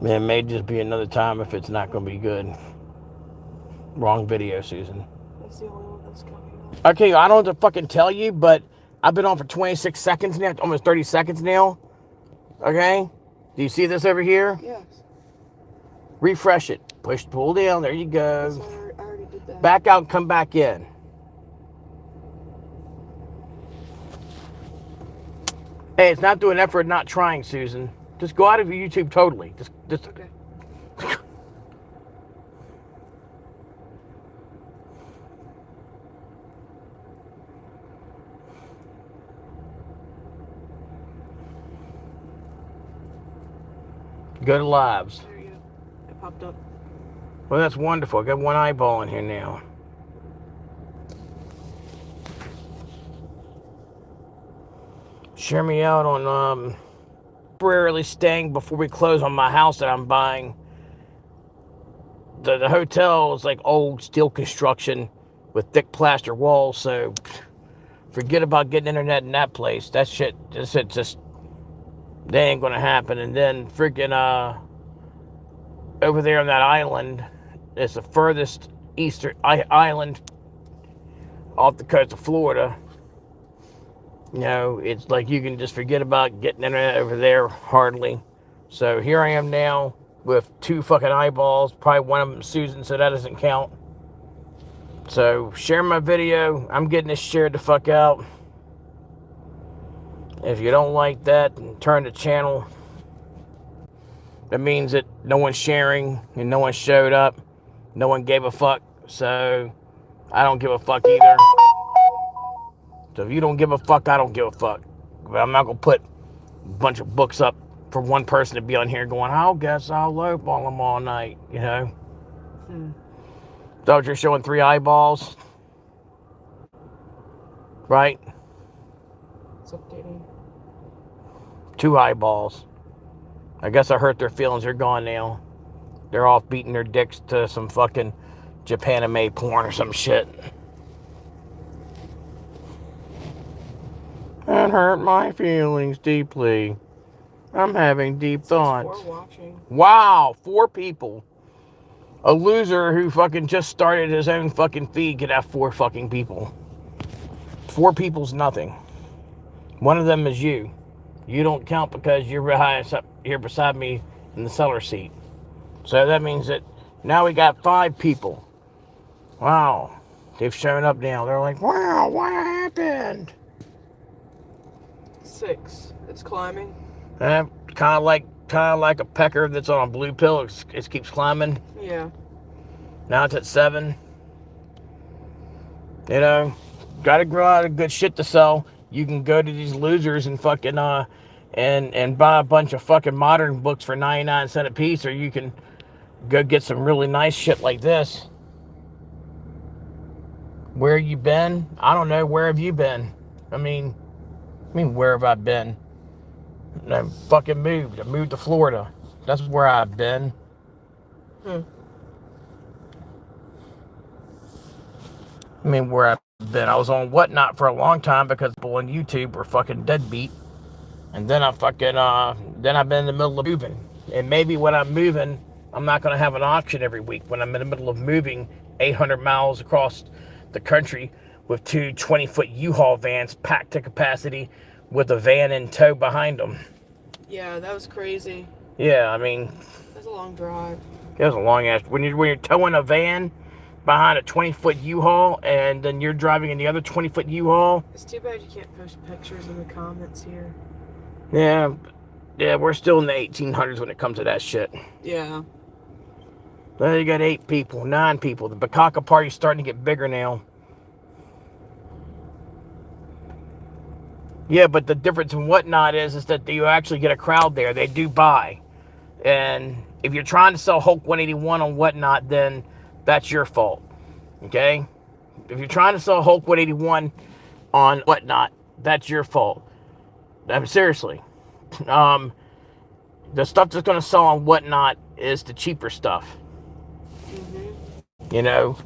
It may just be another time if it's not going to be good. Wrong video, Susan. That's the only one that's coming up. Okay, I don't have to fucking tell you, but I've been on for 26 seconds now, almost 30 seconds now. Okay? Do you see this over here? Yes. Refresh it. Pull down. There you go. Yes, I already did that. Back out and come back in. Hey, it's not doing effort not trying, Susan. Just go out of your YouTube totally. Just Okay. Go to lives. There you go. It popped up. Well, that's wonderful. I got one eyeball in here now. Share me out on temporarily staying before we close on my house that I'm buying. The hotel is like old steel construction with thick plaster walls, so forget about getting internet in that place. That shit just that ain't gonna happen. And then freaking over there on that island, it's the furthest eastern island off the coast of Florida. You know, it's like you can just forget about getting internet over there hardly. So here I am now with 2 fucking eyeballs. Probably one of them Susan, so that doesn't count. So share my video. I'm getting this shared the fuck out. If you don't like that, then turn the channel. That means that no one's sharing and no one showed up. No one gave a fuck. So I don't give a fuck either. So if you don't give a fuck, I don't give a fuck. But I'm not going to put a bunch of books up for one person to be on here going, I guess I'll lowball them all night, you know? So you're showing 3 eyeballs. Right? It's updating. 2 eyeballs. I guess I hurt their feelings. They're gone now. They're off beating their dicks to some fucking Japanime porn or some shit. That hurt my feelings deeply. I'm having deep thoughts. 4 watching. Wow, 4 people. A loser who fucking just started his own fucking feed could have 4 fucking people. 4 people's nothing. One of them is you. You don't count because you're here beside me in the cellar seat. So that means that now we got 5 people. Wow. They've shown up now. They're like, wow, what happened? 6. It's climbing. Kind of like a pecker that's on a blue pill. It keeps climbing. Yeah. Now it's at 7. You know, got to grow out of good shit to sell. You can go to these losers and fucking and buy a bunch of fucking modern books for 99 cents a piece, or you can go get some really nice shit like this. Where you been? I don't know. Where have you been? I mean, where have I been? I fucking moved. I moved to Florida. That's where I've been. Where I've been. I was on Whatnot for a long time because people on YouTube were fucking deadbeat. And then I've been in the middle of moving. And maybe when I'm moving, I'm not going to have an auction every week. When I'm in the middle of moving 800 miles across the country with 2 20-foot U-Haul vans packed to capacity with a van in tow behind them. Yeah, that was crazy. Yeah, That's a long drive. It was a long ass. When you're towing a van behind a 20-foot U-Haul and then you're driving in the other 20-foot U-Haul. It's too bad you can't post pictures in the comments here. Yeah, we're still in the 1800s when it comes to that shit. Yeah. Well, you got 8 people, 9 people. The Bakaka party's starting to get bigger now. Yeah, but the difference in Whatnot is that you actually get a crowd there. They do buy. And if you're trying to sell Hulk 181 on Whatnot, then that's your fault. Okay? If you're trying to sell Hulk 181 on Whatnot, that's your fault. Seriously. The stuff that's going to sell on Whatnot is the cheaper stuff. You know,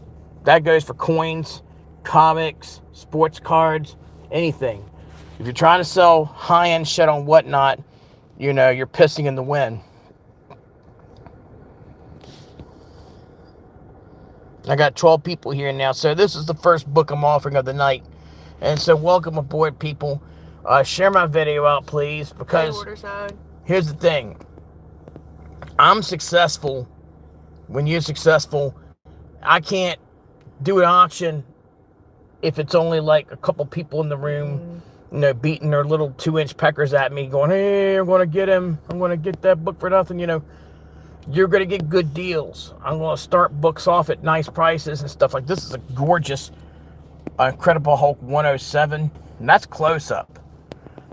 that goes for coins, comics, sports cards, anything. If you're trying to sell high-end shit on Whatnot, you know, you're pissing in the wind. I got 12 people here now. So this is the first book I'm offering of the night. And so welcome aboard, people. Share my video out, please, because Waterside. here's the thing. I'm successful. When you're successful, I can't do an auction if it's only like a couple people in the room, beating their little 2-inch peckers at me, going, hey, I'm going to get him. I'm going to get that book for nothing, You're going to get good deals. I'm going to start books off at nice prices and stuff like this. Is a gorgeous Incredible Hulk 107, and that's close up.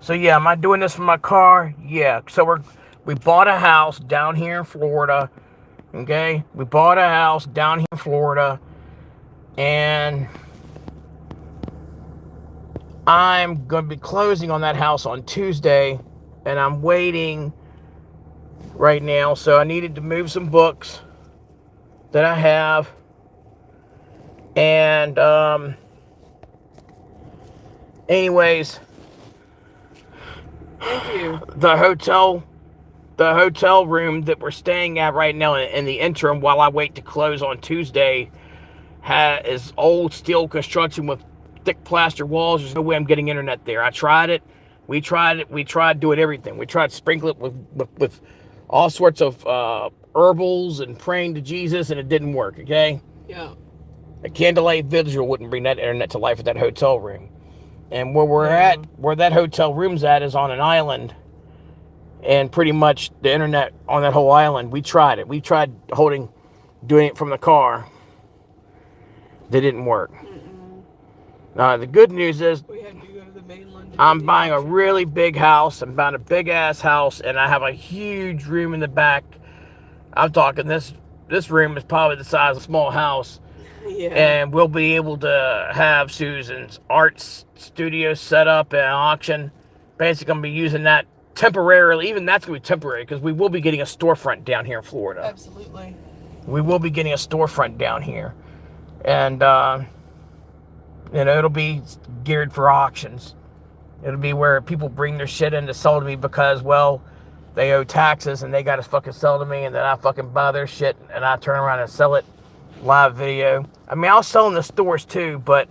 So yeah, am I doing this for my car? Yeah. So we bought a house down here in Florida. Okay, we bought a house down here in Florida, and I'm going to be closing on that house on Tuesday, and I'm waiting right now. So I needed to move some books that I have, and anyways, Thank you. the hotel room that we're staying at right now in the interim while I wait to close on Tuesday is old steel construction with thick plaster walls. There's no way I'm getting internet there. I tried it. We tried doing everything. We tried sprinkling it with all sorts of herbals and praying to Jesus, and it didn't work, okay? Yeah. A candlelight vigil wouldn't bring that internet to life at that hotel room. And where that hotel room's at is on an island, and pretty much the internet on that whole island, we tried it. We tried doing it from the car. They didn't work. The good news is We had to go to the mainland. I'm buying a really big house. I'm buying a big ass house, and I have a huge room in the back. I'm talking this room is probably the size of a small house. Yeah. And we'll be able to have Susan's art studio set up and auction. Basically, I'm going to be using that temporarily. Even that's going to be temporary, because we will be getting a storefront down here in Florida. Absolutely. We will be getting a storefront down here. And, it'll be geared for auctions. It'll be where people bring their shit in to sell to me because, well, they owe taxes and they got to fucking sell to me, and then I fucking buy their shit and I turn around and sell it live video. I mean, I'll sell in the stores too, but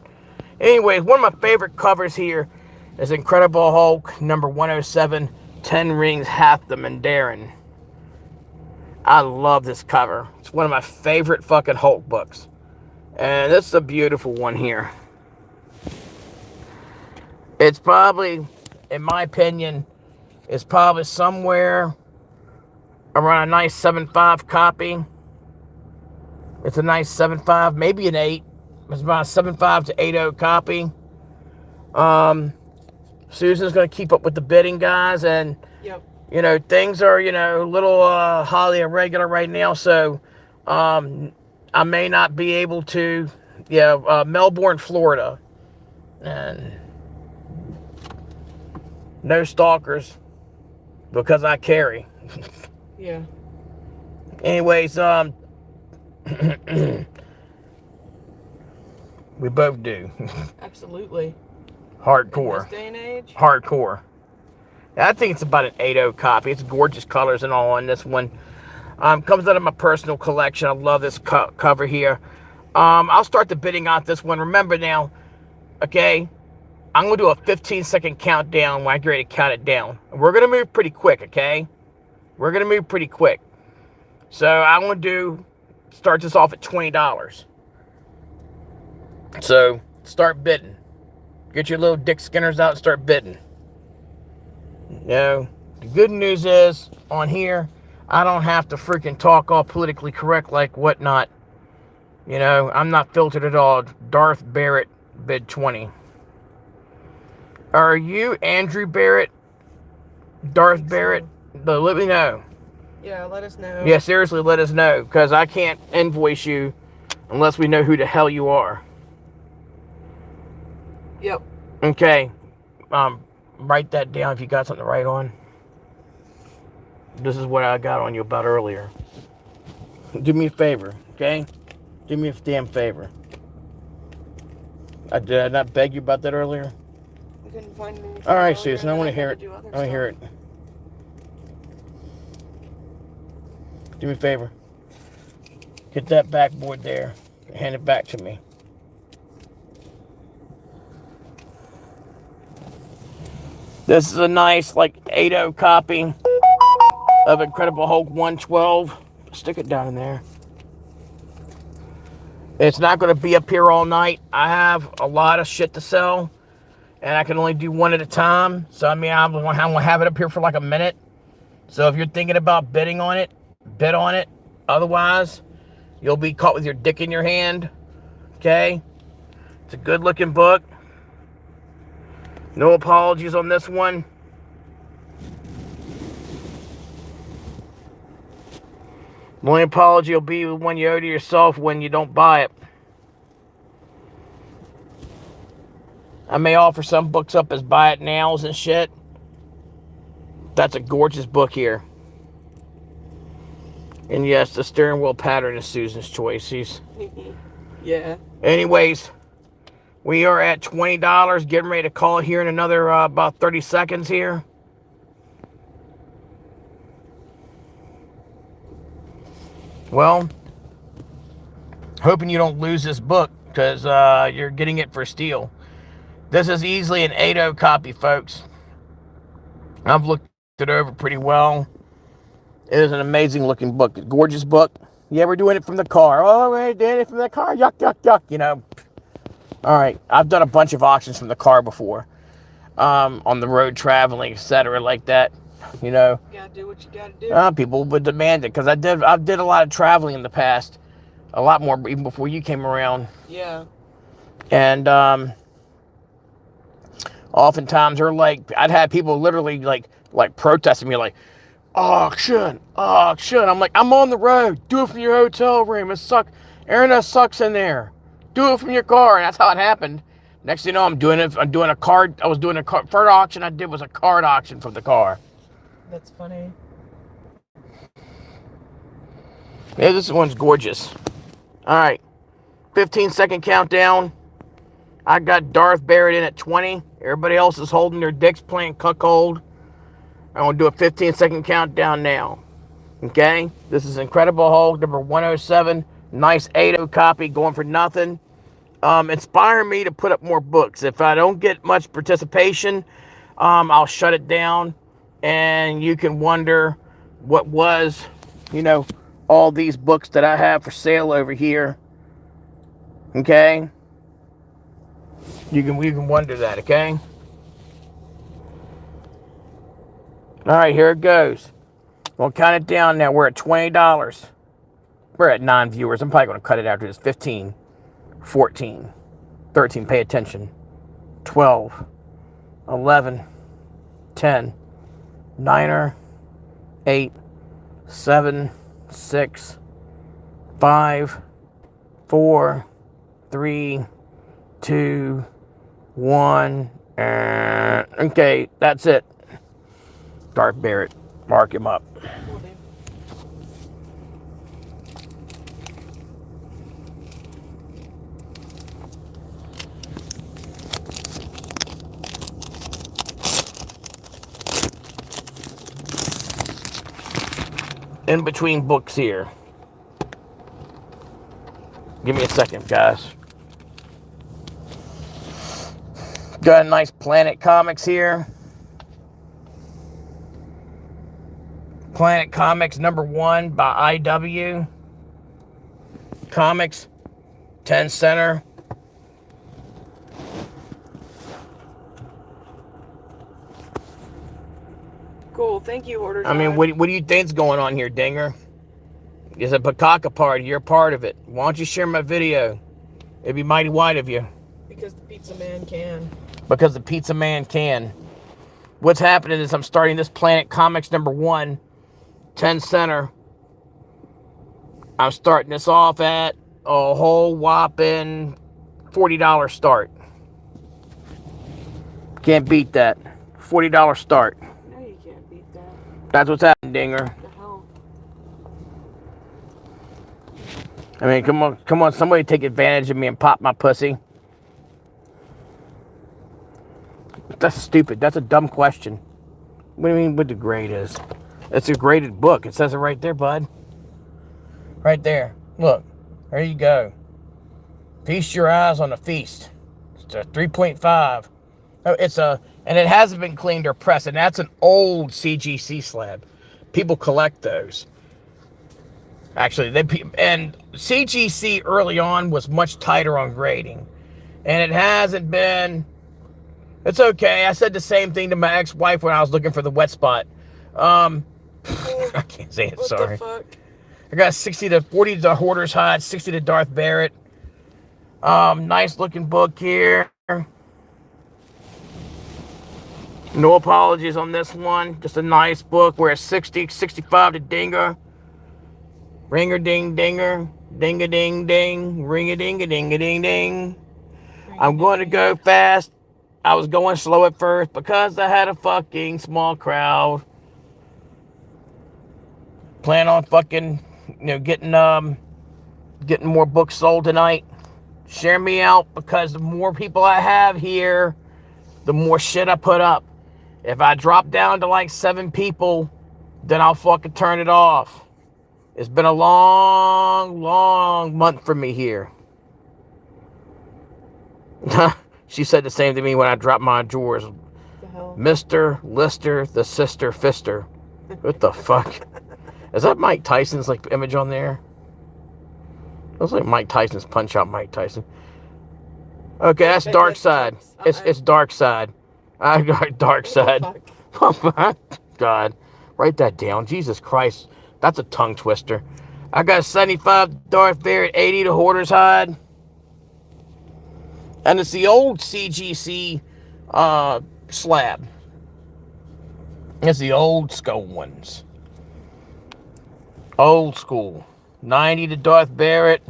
anyways, one of my favorite covers here is Incredible Hulk number 107, 10 Rings Hath the Mandarin. I love this cover. It's one of my favorite fucking Hulk books. And this is a beautiful one here. It's probably, in my opinion, it's probably somewhere around a nice 7.5 copy. It's a nice 7.5, maybe an 8. It's about a 7.5 to 8.0 copy. Susan's going to keep up with the bidding, guys, and Yep. things are a little highly irregular right now, so I may not be able to. Melbourne, Florida, and no stalkers because I carry. Yeah. Anyways, we both do. Absolutely. Hardcore. In this day and age. Hardcore. I think it's about an 8.0 copy. It's gorgeous colors and all on this one. Comes out of my personal collection. I love this cover here. I'll start the bidding on this one. Remember now, okay, I'm going to do a 15-second countdown when I get ready to count it down. We're going to move pretty quick, okay? We're going to move pretty quick. So I'm going to start this off at $20. So start bidding. Get your little Dick Skinners out and start bidding. The good news is, on here, I don't have to freaking talk all politically correct like whatnot. I'm not filtered at all. Darth Barrett bid 20. Are you Andrew Barrett? Darth Barrett? Let me know. Yeah, let us know. Yeah, seriously, let us know, because I can't invoice you unless we know who the hell you are. Yep. Okay. Write that down if you got something to write on. This is what I got on you about earlier. Do me a favor, okay? Do me a damn favor. Did I not beg you about that earlier? We couldn't find anything. All right, earlier, Susan, I and want to then hear had it. do other I want to hear it. stuff. Do me a favor. Get that backboard there. Hand it back to me. This is a nice, like, 8.0 copy of Incredible Hulk 112. Stick it down in there. It's not going to be up here all night. I have a lot of shit to sell, and I can only do one at a time. So, I mean, I'm going to have it up here for like a minute. So, if you're thinking about bidding on it, bid on it. Otherwise, you'll be caught with your dick in your hand. Okay? It's a good-looking book. No apologies on this one. The only apology will be one you owe to yourself when you don't buy it. I may offer some books up as buy it nows and shit. That's a gorgeous book here. And yes, the steering wheel pattern is Susan's choice. Yeah. Anyways, we are at $20. Getting ready to call it here in another about 30 seconds here. Well, hoping you don't lose this book because you're getting it for steal. This is easily an 8.0 copy, folks. I've looked it over pretty well. It is an amazing looking book. Gorgeous book. Yeah, we're doing it from the car. Oh, we're doing it from the car. Yuck, yuck, yuck. You know. All right. I've done a bunch of auctions from the car before. On the road traveling, etc. like that. You know. You gotta do what you gotta do. People would demand it because I did a lot of traveling in the past. A lot more even before you came around. Yeah. And oftentimes they're like, I'd have people literally like protesting me like, auction. I'm like, I'm on the road. Do it from your hotel room. It sucks. Aaron, sucks in there. Do it from your car. And that's how it happened. Next thing you know, I'm doing a card. I was doing first auction I did was a card auction from the car. That's funny. Yeah, this one's gorgeous. All right. 15-second countdown. I got Darth Barrett in at 20. Everybody else is holding their dicks playing cuckold. I'm going to do a 15-second countdown now. Okay? This is Incredible Hulk, number 107. Nice 8.0 copy, going for nothing. Inspire me to put up more books. If I don't get much participation, I'll shut it down. And you can wonder what was, all these books that I have for sale over here. Okay? You can wonder that, okay? All right, here it goes. We'll count it down now. We're at $20. We're at 9 viewers. I'm probably going to cut it after this. 15, 14, 13, pay attention. 12, 11, 10, 9, 8, 7, 6, 5, 4, 3, 2, 1. Okay, that's it. Darth Barrett, mark him up. In between books here. Give me a second, guys. Got a nice Planet Comics here. Planet Comics number 1 by IW. Comics, 10 center. Cool, thank you, Order. I mean, what do you think's going on here, Dinger? It's a Pakaka party. You're a part of it. Why don't you share my video? It'd be mighty white of you. Because the pizza man can. Because the pizza man can. What's happening is I'm starting this Planet Comics number 1, 10 center. I'm starting this off at a whole whopping $40 start. Can't beat that. $40 start. No, you can't beat that. That's what's happening, Dinger. What the hell? I mean, come on, somebody take advantage of me and pop my pussy. That's stupid. That's a dumb question. What do you mean what the grade is? It's a graded book. It says it right there, bud. Right there. Look. There you go. Feast your eyes on the feast. It's a 3.5. And it hasn't been cleaned or pressed, and that's an old CGC slab. People collect those. Actually, and CGC early on was much tighter on grading, and it hasn't been. It's okay. I said the same thing to my ex-wife when I was looking for the wet spot. I can't say it. What Sorry. the fuck? I got 40 to Hoarder's Hide, 60 to Darth Barrett. Nice looking book here. No apologies on this one. Just a nice book. We're at 60, 65 to Dinger. Ringer ding dinger. Ding a ding ding. Ring a ding a ding a ding ding. I'm going to go fast. I was going slow at first because I had a fucking small crowd. Plan on fucking, getting more books sold tonight. Share me out, because the more people I have here, the more shit I put up. If I drop down to like 7 people, then I'll fucking turn it off. It's been a long, long month for me here. She said the same to me when I dropped my drawers. The hell? Mr. Lister, the Sister Fister. What the fuck? Is that Mike Tyson's like image on there? Looks like Mike Tyson's Punch Out Mike Tyson. Okay, that's Dark Side. It's Dark Side. I got Dark Side. Oh, God. Write that down. Jesus Christ. That's a tongue twister. I got 75 Darth Vader, 80 to Hoarder's Hide. And it's the old CGC slab. It's the old school ones. Old school. 90 to Darth Barrett.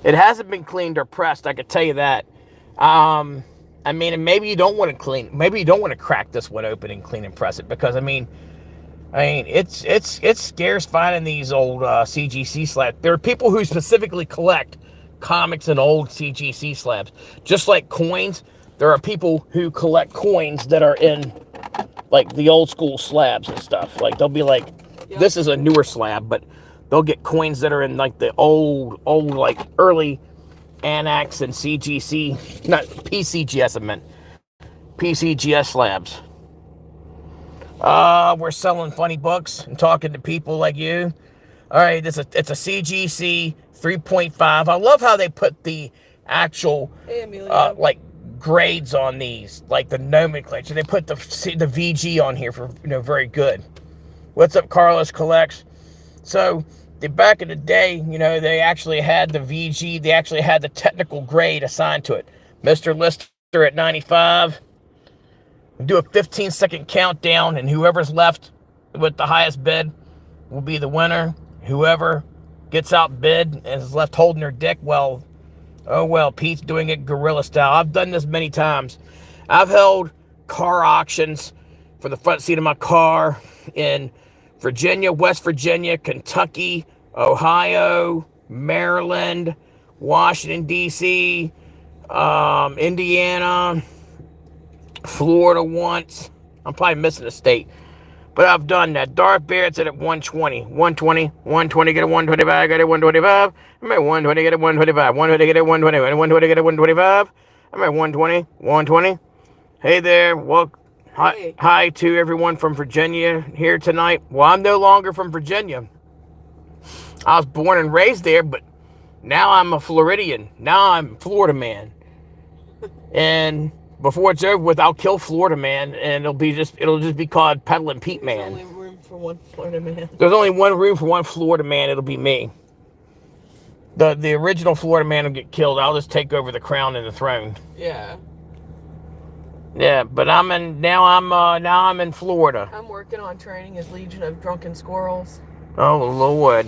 It hasn't been cleaned or pressed, I can tell you that. I mean, and maybe you don't want to clean. Maybe you don't want to crack this one open and clean and press it, because I mean, it's scarce finding these old CGC slabs. There are people who specifically collect comics and old CGC slabs, just like coins. There are people who collect coins that are in like the old school slabs and stuff. Like they'll be like, this is a newer slab, but they'll get coins that are in like the old like early Annex and CGC, not PCGS, I meant PCGS slabs. We're selling funny books and talking to people like you. All right, it's a CGC 3.5. I love how they put the actual like grades on these, like the nomenclature. They put the VG on here for very good. What's up, Carlos Collects? So back in the day, they actually had the VG. They actually had the technical grade assigned to it. Mr. Lister at 95. We'll do a 15-second countdown, and whoever's left with the highest bid will be the winner. Whoever gets outbid and is left holding their dick, well, oh well, Pete's doing it guerrilla style. I've done this many times. I've held car auctions for the front seat of my car in Virginia, West Virginia, Kentucky, Ohio, Maryland, Washington, D.C., Indiana, Florida once. I'm probably missing a state. But I've done that. Darth Barrett's at 120. 120. 120, get a 125. Get a 125. I'm at 120, get a 125. 120, get a 120. 120, get a 125. I'm at 120. 120. Hey there. Well, hi to everyone from Virginia here tonight. Well, I'm no longer from Virginia. I was born and raised there, but now I'm a Floridian. Now I'm Florida man. And before it's over with, I'll kill Florida man, and it'll just be called Peddling Pete Man. There's only room for one Florida man. There's only one room for one Florida man. It'll be me. The original Florida man will get killed. I'll just take over the crown and the throne. Yeah. Yeah, but now I'm in Florida. I'm working on training as Legion of Drunken Squirrels. Oh Lord.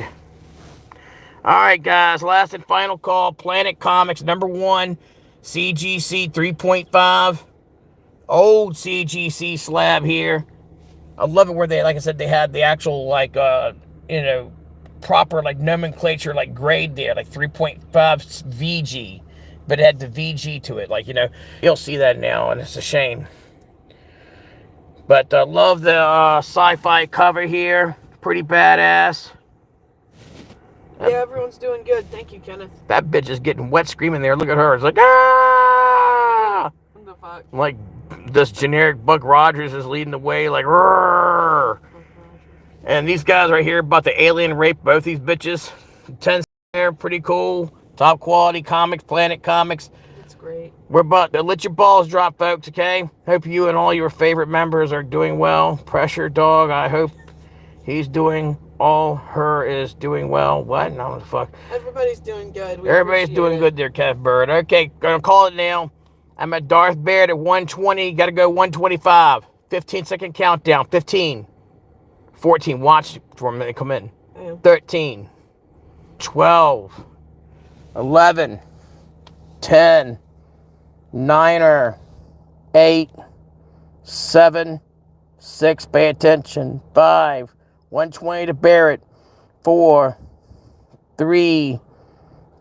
All right, guys. Last and final call. Planet Comics #1. CGC 3.5, old CGC slab here. I love it where they, like I said, they had the actual proper like nomenclature, like grade there, like 3.5 VG, but it had the VG to it. Like you'll see that now, and it's a shame. But love the sci-fi cover here, pretty badass. Yeah, everyone's doing good. Thank you, Kenneth. That bitch is getting wet screaming there. Look at her. It's like, ah! What the fuck? Like this generic Buck Rogers is leading the way, like, roar. And these guys right here about to alien rape both these bitches. 10 there, pretty cool. Top quality comics, Planet Comics. That's great. We're about to let your balls drop, folks, okay? Hope you and all your favorite members are doing well. Pressure Dog, I hope he's doing all her is doing well. What? No, what the fuck? Everybody's doing good. Everybody's doing good there, Kev Bird. Okay, gonna call it now. I'm at Darth Barrett at 120. Gotta go 125. 15-second countdown. 15. 14. Watch for a minute. Come in. 13. 12. 11. 10. 9. 8. 7. 6. Pay attention. 5. 120 to Barrett. 4. 3.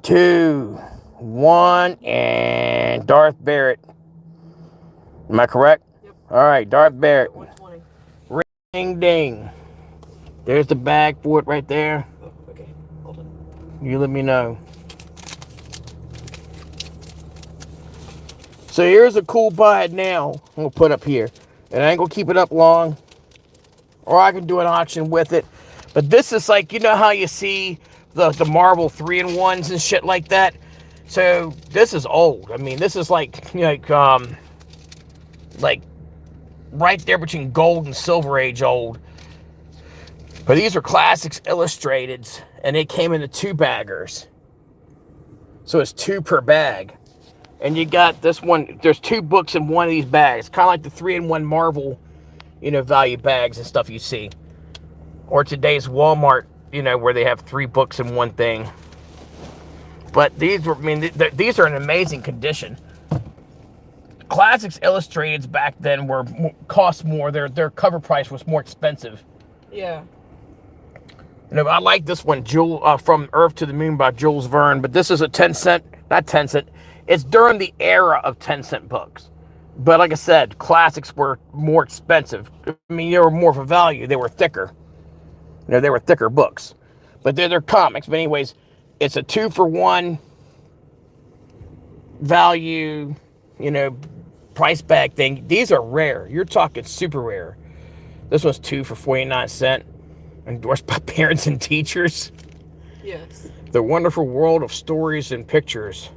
2. 1. And Darth Barrett. Am I correct? Yep. All right, Darth Barrett. 120. Ding, ding. There's the bag for it right there. Oh, okay. Hold on. You let me know. So here's a cool buy it now. I'm going to put up here. And I ain't going to keep it up long. Or I can do an auction with it. But this is like, you know how you see the Marvel 3-in-1s and shit like that? So this is old. I mean, this is like right there between gold and silver age old. But these are Classics Illustrateds, and they came in the 2-baggers. So it's 2 per bag. And you got this one, there's 2 books in one of these bags. Kind of like the 3-in-1 Marvel, value bags and stuff you see. Or today's Walmart, where they have 3 books in one thing. But these were, these are in amazing condition. Classics Illustrateds back then cost more. Their cover price was more expensive. Yeah. I like this one, From Earth to the Moon by Jules Verne, but this is a 10-cent, not 10 cent. It's during the era of 10-cent books. But like I said, classics were more expensive. They were more of a value. They were thicker. They were thicker books. But they're comics. But anyways, it's a 2-for-1 value, price bag thing. These are rare. You're talking super rare. This one's 2 for 49 cents. Endorsed by parents and teachers. Yes. The Wonderful World of Stories and Pictures.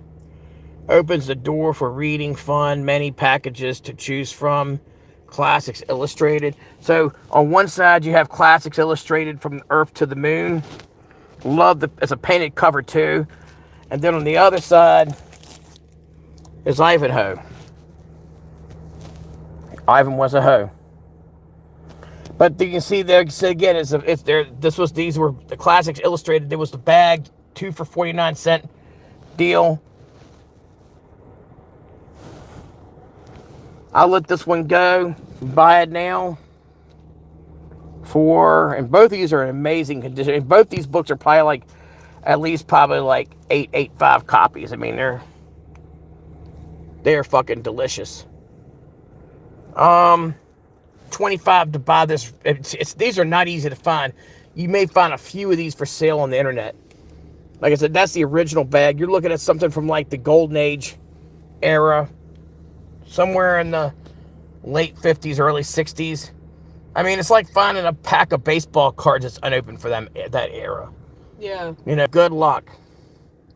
Opens the door for reading fun, many packages to choose from. Classics Illustrated. So on one side you have Classics Illustrated From Earth to the Moon. It's a painted cover too. And then on the other side is Ivanhoe. Ivan was a hoe. But you can see there, so again, these were the Classics Illustrated. There was the bag, 2 for 49 cent deal. I'll let this one go. Buy it now. And both of these are in amazing condition. And both these books are probably at least 885 copies. I mean, they're fucking delicious. 25 to buy this. These are not easy to find. You may find a few of these for sale on the internet. Like I said, that's the original bag. You're looking at something from the Golden Age era, somewhere in the late 50s, early 60s. I mean, it's like finding a pack of baseball cards that's unopened for that era. Yeah. Good luck.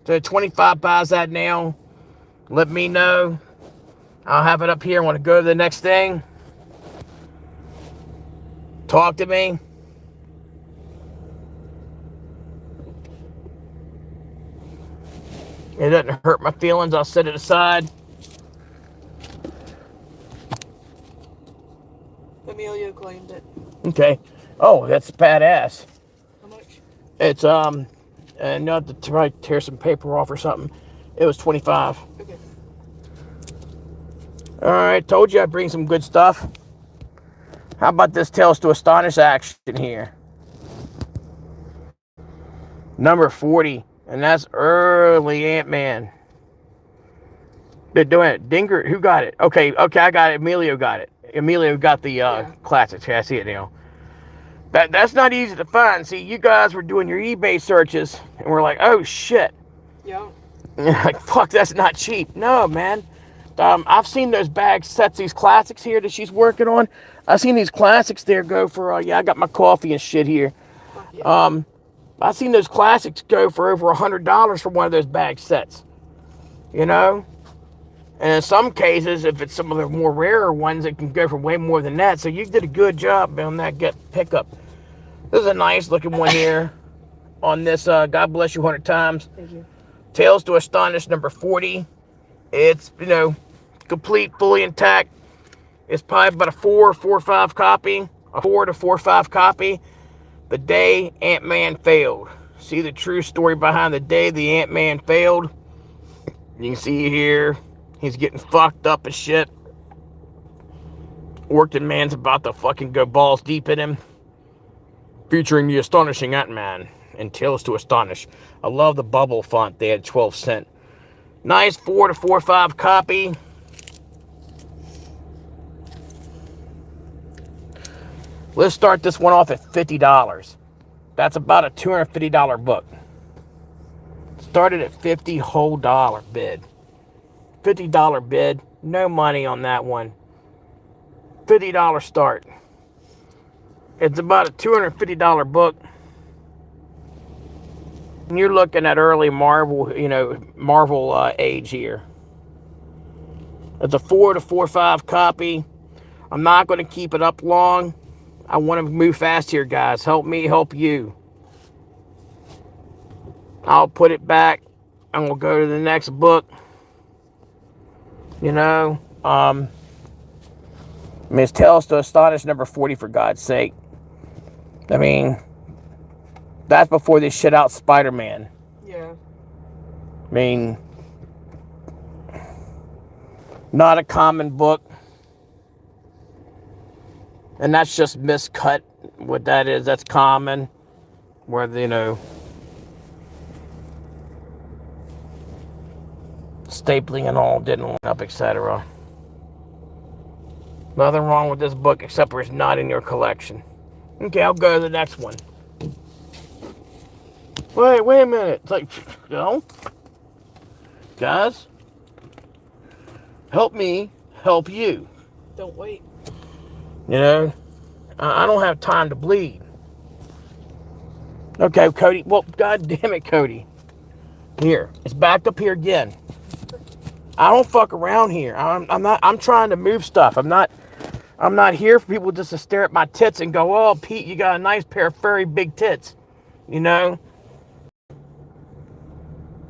So 25 buys that now. Let me know. I'll have it up here. I want to go to the next thing. Talk to me. It doesn't hurt my feelings. I'll set it aside. Emilio claimed it. Okay. Oh, that's badass. How much? It's not to try to tear some paper off or something. It was 25. Okay. All right, told you I'd bring some good stuff. How about this Tales to Astonish action here? Number 40, and that's early Ant-Man. They're doing it. Dinger, who got it? Okay, I got it. Emilio got it. Emilio got the classics. Okay, I see it now. That's not easy to find. See, you guys were doing your eBay searches, and we're like, oh shit. Yeah. Like, fuck, that's not cheap. No, man. I've seen those bag sets, these classics here that she's working on. I've seen these classics there go for, yeah, I got my coffee and shit here. Fuck yeah. I've seen those classics go for over $100 for one of those bag sets. You know? And in some cases, if it's some of the more rarer ones, it can go for way more than that. So you did a good job on that pickup. This is a nice looking one here on this, God Bless You 100 Times. Thank you. Tales to Astonish number 40. It's, you know, complete, fully intact. It's probably about a 4 or 5 copy. A 4 to 4 5 copy. The day Ant-Man failed. See the true story behind the day the Ant-Man failed. You can see here, he's getting fucked up and shit. Working Man's about to fucking go balls deep in him. Featuring the astonishing Ant-Man and Tales to Astonish. I love the bubble font. They had 12 cents. Nice 4 to 4 5 copy. Let's start this one off at $50. That's about a $250 book. Started at $50 whole dollar bid. $50 bid. No money on that one. $50 start. It's about a $250 book. And you're looking at early Marvel, you know, Marvel age here. It's a 4 to 4 5 copy. I'm not going to keep it up long. I want to move fast here, guys. Help me, help you. I'll put it back and we'll go to the next book. You know, Miss Tales to Astonish number 40, for God's sake. I mean, that's before they shit out Spider-Man. Yeah. I mean, not a common book. And that's just miscut. What that is, that's common. Where, you know, stapling and all didn't line up, etc. Nothing wrong with this book except for it's not in your collection. Okay, I'll go to the next one. Wait a minute. It's like, you know, guys, help me help you. Don't wait. You know, I don't have time to bleed. Okay, Cody. Well, God damn it, Cody. Here, it's backed up here again. I don't fuck around here. I'm trying to move stuff. I'm not here for people just to stare at my tits and go, oh, Pete, you got a nice pair of very big tits. You know?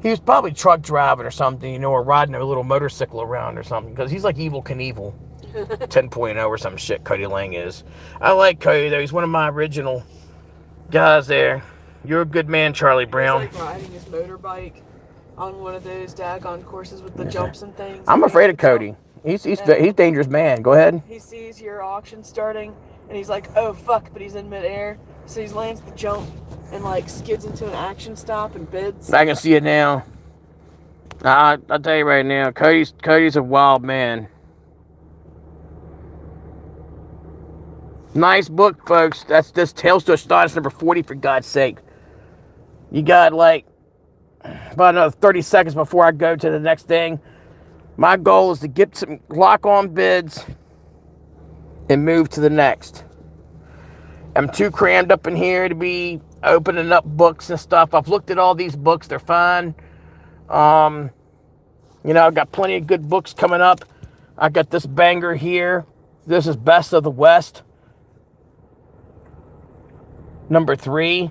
He was probably truck driving or something, you know, or riding a little motorcycle around or something, because he's like Evel Knievel 10.0 or some shit. Cody Lang is. I like Cody, though. He's one of my original guys there. You're a good man, Charlie Brown. He's like riding his motorbike on one of those daggone courses with the jumps and things. I'm afraid of Cody. He's a dangerous man. Go ahead. He sees your auction starting, and he's like, oh, fuck, but he's in midair. So he lands the jump and, like, skids into an action stop and bids. I can see it now. I'll tell you right now, Cody's a wild man. Nice book, folks. That's this Tales to Astonish number 40, for God's sake. You got, like, about another 30 seconds before I go to the next thing. My goal is to get some lock-on bids and move to the next. I'm too crammed up in here to be opening up books and stuff. I've looked at all these books. They're fine. You know, I've got plenty of good books coming up. I got this banger here. This is Best of the West, number 3,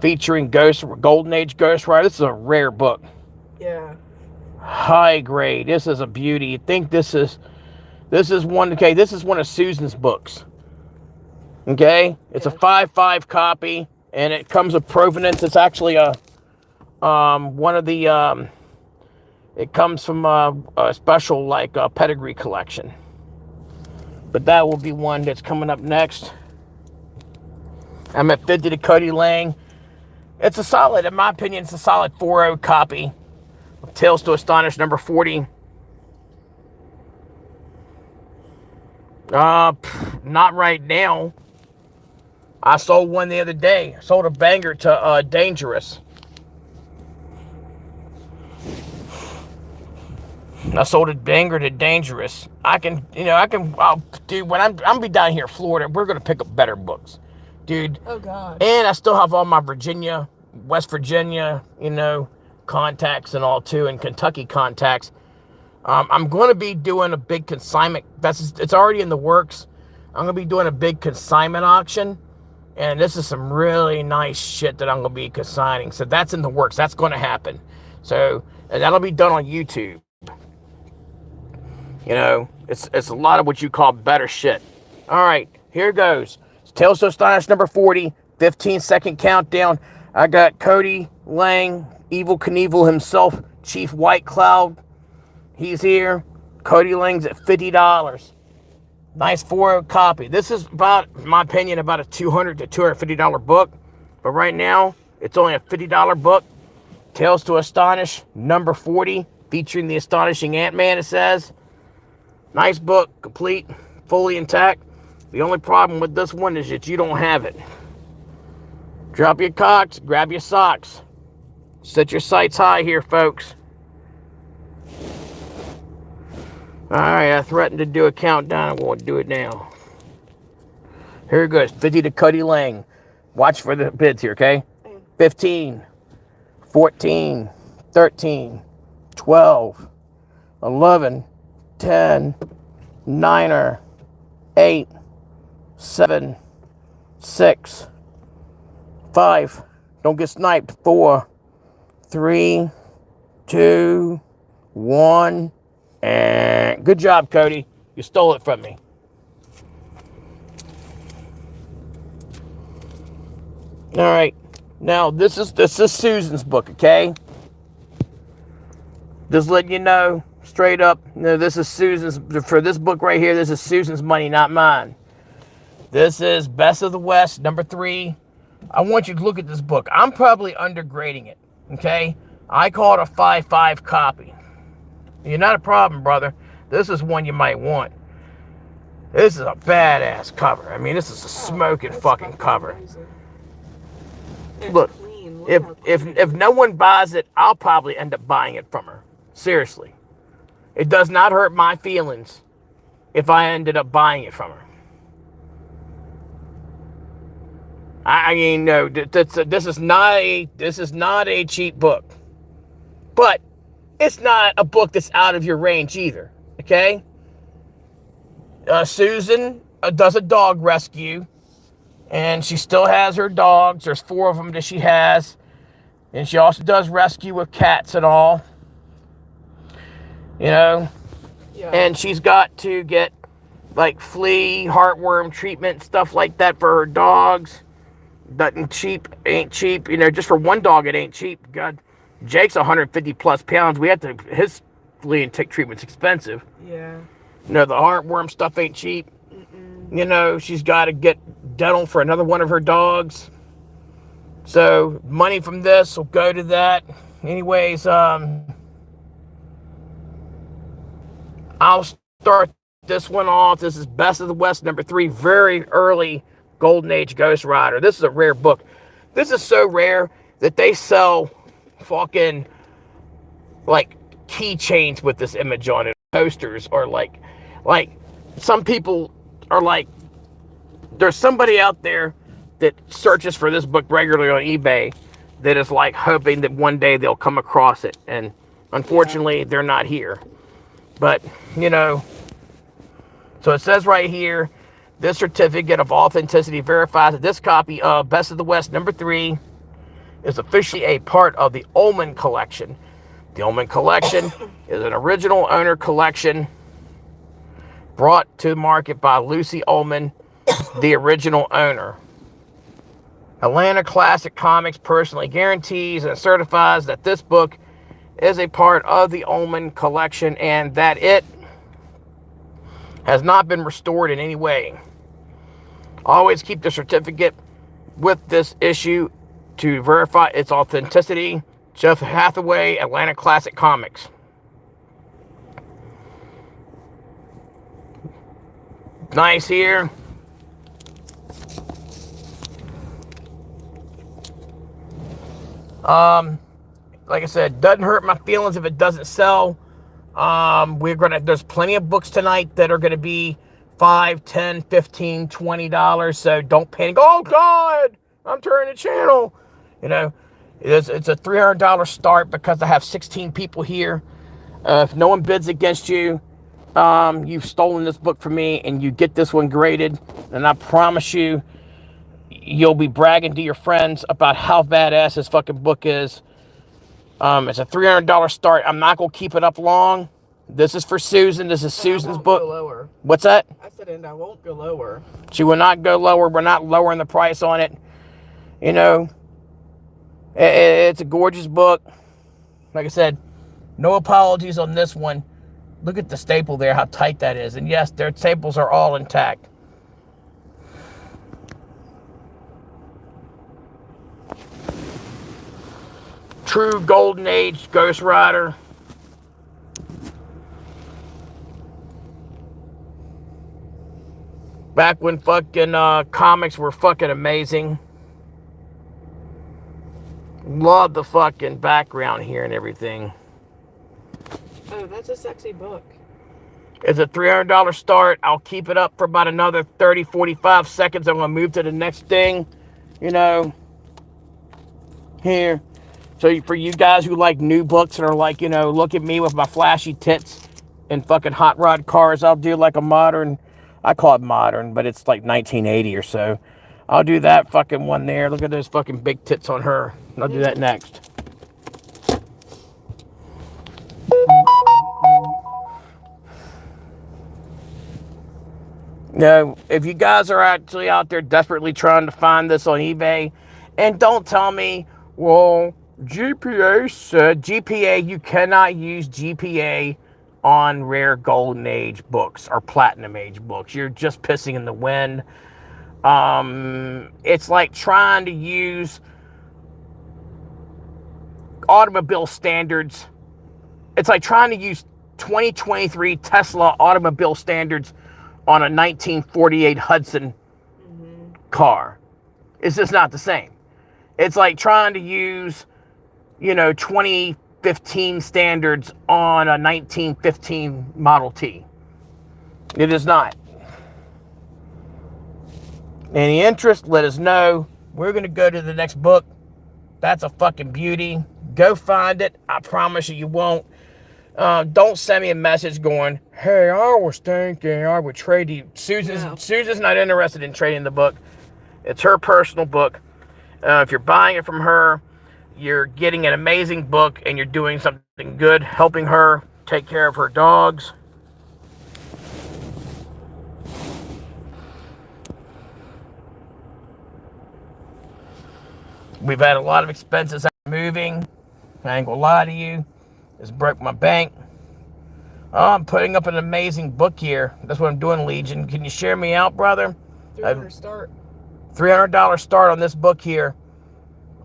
featuring Golden Age Ghost Rider. This is a rare book. Yeah. High grade. This is a beauty. You think this is one, okay, this is one of Susan's books. Okay? It's a 5.5 copy, and it comes with provenance. It's actually a one of the it comes from a special, like, pedigree collection. But that will be one that's coming up next. I'm at 50 to Cody Lang. It's a solid, in my opinion, it's a solid 4.0 copy of Tales to Astonish number 40. Not right now. I sold one the other day. Sold a banger to Dangerous. I sold a banger to Dangerous. I'll dude, when I'm be down here in Florida, we're gonna pick up better books, dude. Oh God. And I still have all my Virginia, West Virginia, contacts and all too, and Kentucky contacts. I'm going to be doing a big consignment. It's already in the works. I'm going to be doing a big consignment auction, and this is some really nice shit that I'm going to be consigning. So that's in the works. That's going to happen. So, and that'll be done on YouTube. It's a lot of what you call better shit. All right, here goes. Tales to Astonish number 40, 15-second countdown. I got Cody Lang, Evel Knievel himself, Chief White Cloud. He's here. Cody Lang's at $50. Nice 4 copy. This is about, in my opinion, about a $200 to $250 book. But right now, it's only a $50 book. Tales to Astonish number 40, featuring the astonishing Ant-Man, it says. Nice book, complete, fully intact. The only problem with this one is that you don't have it. Drop your cocks, grab your socks. Set your sights high here, folks. Alright, I threatened to do a countdown. I won't do it now. Here it goes. 50 to Cody Lang. Watch for the bids here, okay? 15, 14, 13, 12, 11, 10, 9, 8, 7, 6, 5. Don't get sniped. 4, 3, 2, 1. And good job, Cody. You stole it from me. All right. Now this is Susan's book, okay? Just letting you know straight up. This is Susan's, for this book right here. This is Susan's money, not mine. This is Best of the West number 3. I want you to look at this book. I'm probably undergrading it, okay? I call it a 5.5 copy. You're not a problem, brother. This is one you might want. This is a badass cover. I mean, this is a smoking fucking cover. Look, if no one buys it, I'll probably end up buying it from her. Seriously. It does not hurt my feelings if I ended up buying it from her. I mean, no, this is not a cheap book. But it's not a book that's out of your range either, okay? Susan does a dog rescue, and she still has her dogs. There's 4 of them that she has. And she also does rescue with cats and all. Yeah. And she's got to get, like, flea, heartworm treatment, stuff like that for her dogs. Ain't cheap, just for one dog it ain't cheap. God. Jake's 150 plus pounds. His flea and tick treatment's expensive. Yeah. The heartworm stuff ain't cheap. She's got to get dental for another one of her dogs. So money from this will go to that. Anyways, I'll start this one off. This is Best of the West number 3, very early Golden Age Ghost Rider. This is a rare book. This is so rare that they sell fucking like keychains with this image on it, posters, or like some people are like, there's somebody out there that searches for this book regularly on eBay that is like hoping that one day they'll come across it, and unfortunately they're not here. But so it says right here, this certificate of authenticity verifies that this copy of Best of the West number 3 is officially a part of the Ullman Collection. The Ullman Collection is an original owner collection brought to market by Lucy Ullman, the original owner. Atlanta Classic Comics personally guarantees and certifies that this book is a part of the Ullman Collection and that it has not been restored in any way. Always keep the certificate with this issue to verify its authenticity. Jeff Hathaway, Atlanta Classic Comics. Nice here. Like I said, doesn't hurt my feelings if it doesn't sell. There's plenty of books tonight that are gonna be $5, $10, $15, $20. So don't panic. Oh God, I'm turning the channel. You know, it's a $300 start because I have 16 people here. If no one bids against you, you've stolen this book from me, and you get this one graded, and I promise you, you'll be bragging to your friends about how badass this fucking book is. It's a $300 start. I'm not gonna keep it up long. This is for Susan. This is Susan's book. Go lower. What's that? I said, and I won't go lower. She will not go lower. We're not lowering the price on it. You know, it's a gorgeous book. Like I said, no apologies on this one. Look at the staple there, how tight that is. And yes, their staples are all intact. True Golden Age Ghost Rider. Back when fucking comics were fucking amazing. Love the fucking background here and everything. Oh, that's a sexy book. It's a $300 start. I'll keep it up for about another 30, 45 seconds. I'm going to move to the next thing, you know, here. So for you guys who like new books and are like, you know, look at me with my flashy tits and fucking hot rod cars, I'll do like a modern, I call it modern, but it's like 1980 or so. I'll do that fucking one there. Look at those fucking big tits on her. I'll do that next. Now, if you guys are actually out there desperately trying to find this on eBay, and don't tell me, well, GPA said, GPA, you cannot use GPA on rare Golden Age books or Platinum Age books. You're just pissing in the wind. It's like trying to use automobile standards. It's like trying to use 2023 Tesla automobile standards on a 1948 Hudson car. It's just not the same. It's like trying to use, you know, 2015 standards on a 1915 Model T. It is not. Any interest, let us know. We're going to go to the next book. That's a fucking beauty. Go find it. I promise you, you won't. Don't send me a message going, hey, I was thinking I would trade you. Susan's not interested in trading the book. It's her personal book. If you're buying it from her, you're getting an amazing book and you're doing something good, helping her take care of her dogs. We've had a lot of expenses moving. I ain't gonna lie to you. It's broke my bank. Oh, I'm putting up an amazing book here. That's what I'm doing, Legion. Can you share me out, brother? $300 start. $300 start on this book here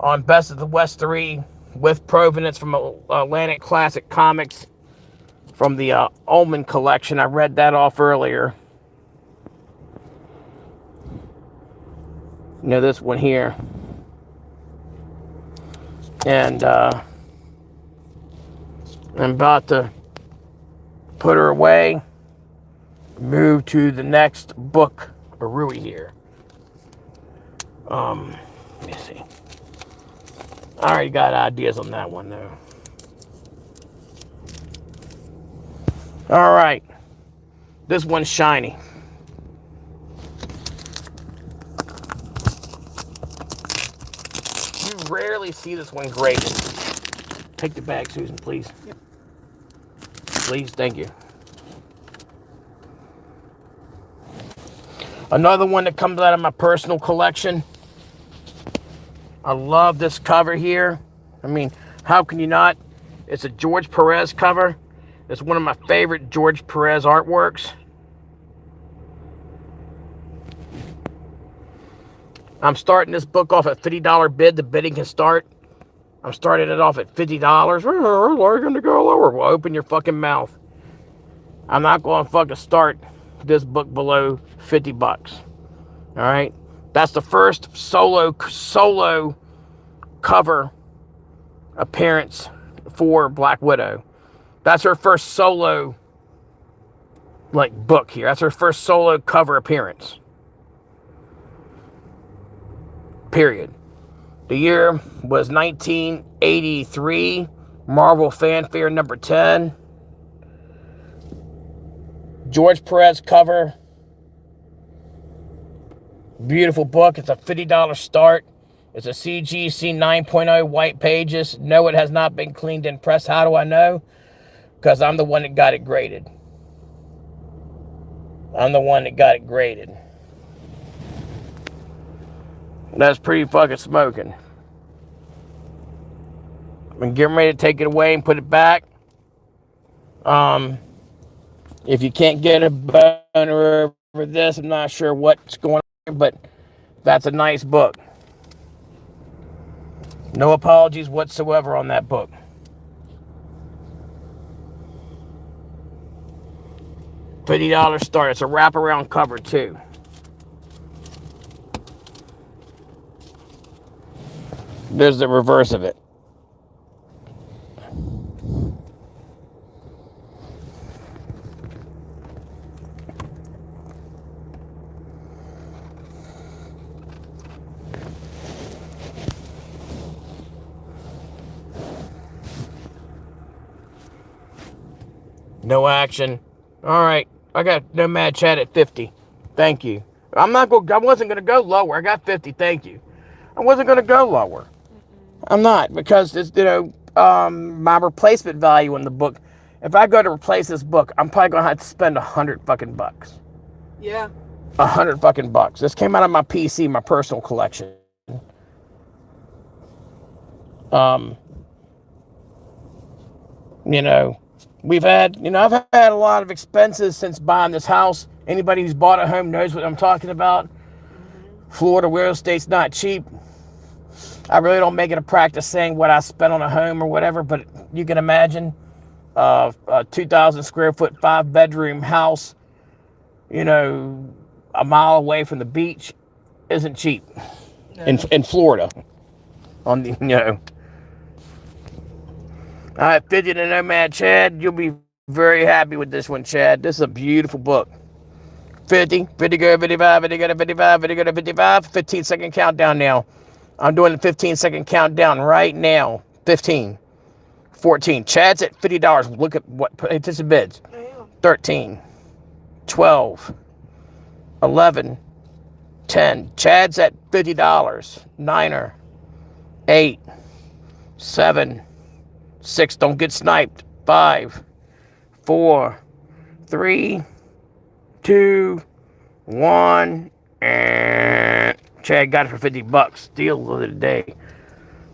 on Best of the West 3 with provenance from Atlantic Classic Comics from the Omen collection. I read that off earlier. You know, this one here. And I'm about to put her away, move to the next book, Arui here. Let me see. I already got ideas on that one though. All right, this one's shiny. You rarely see this one graded. Take the bag, Susan, please. Yep. Please, thank you. Another one that comes out of my personal collection. I love this cover here. I mean, how can you not? It's a George Perez cover. It's one of my favorite George Perez artworks. I'm starting this book off at $50 bid. The bidding can start. I'm starting it off at $50. Are you going to go lower? Well, open your fucking mouth. I'm not going to fucking start this book below $50. All right? That's the first solo cover appearance for Black Widow. That's her first solo book here. That's her first solo cover appearance. Period. The year was 1983. Marvel Fanfare number 10. George Perez cover. Beautiful book. It's a $50 start. It's a CGC 9.0 white pages. No, it has not been cleaned and pressed. How do I know? Because I'm the one that got it graded. I'm the one that got it graded. That's pretty fucking smoking. I'm getting ready to take it away and put it back. If you can't get a boner over this, I'm not sure what's going on, but that's a nice book. No apologies whatsoever on that book. $50 start. It's a wraparound cover too. There's the reverse of it. No action. All right. I got Nomad Chad at 50. Thank you. I wasn't going to go lower. I got 50. Thank you. I wasn't going to go lower. I'm not, because it's, my replacement value in the book. If I go to replace this book, I'm probably going to have to spend $100 fucking bucks. Yeah. $100 fucking bucks. This came out of my PC, my personal collection. I've had a lot of expenses since buying this house. Anybody who's bought a home knows what I'm talking about. Florida real estate's not cheap. I really don't make it a practice saying what I spent on a home or whatever, but you can imagine a 2,000 square foot, 5-bedroom house, a mile away from the beach isn't cheap. No. In Florida. All right, 50 to Nomad Chad. You'll be very happy with this one, Chad. This is a beautiful book. 50 go to 55, 50 go to 55, 50 go to 55. 15-second countdown now. I'm doing the 15-second countdown right now. 15, 14. Chad's at $50. Look at what participant bids. 13, 12, 11, 10. Chad's at $50. Niner, 8, 7, 6. Don't get sniped. 5, 4, 3, 2, 1, and Chad got it for $50. Deal of the day.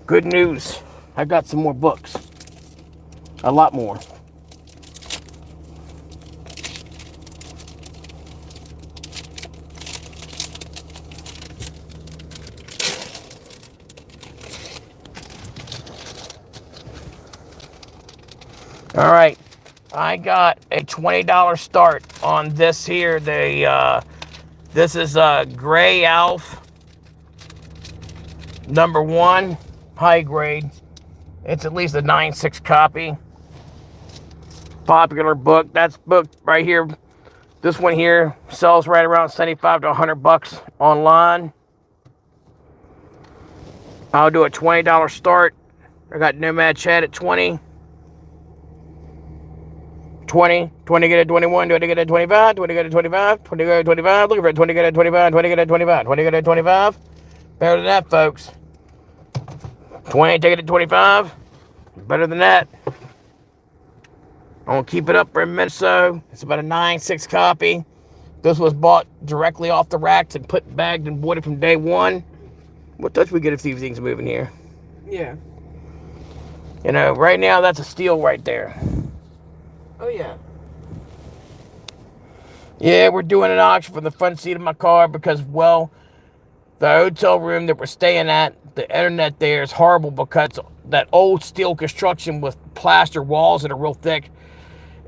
Good news. I got some more books. A lot more. All right. I got a $20 start on this here. This is Gray Alf number 1, high grade. It's at least a 9.6 copy. Popular book. That's book right here. This one here sells right around 75 to 100 bucks online. I'll do a $20 start. I got Nomad Chad at 20. 20 get at 21, 20 get at 25, 20 get at 25, 20 get at 25, looking for it, 20 get at 25, 20 get at 25, 20 get at 25. Better than that, folks. 20, take it at 25. Better than that. I'm going to keep it up for a minute so. It's about a 9.6 copy. This was bought directly off the racks and bagged and boarded from day one. What touch we get if these things moving here? Yeah. Right now that's a steal right there. Oh, yeah. Yeah, we're doing an auction for the front seat of my car because, well, the hotel room that we're staying at, the internet there is horrible because that old steel construction with plaster walls that are real thick.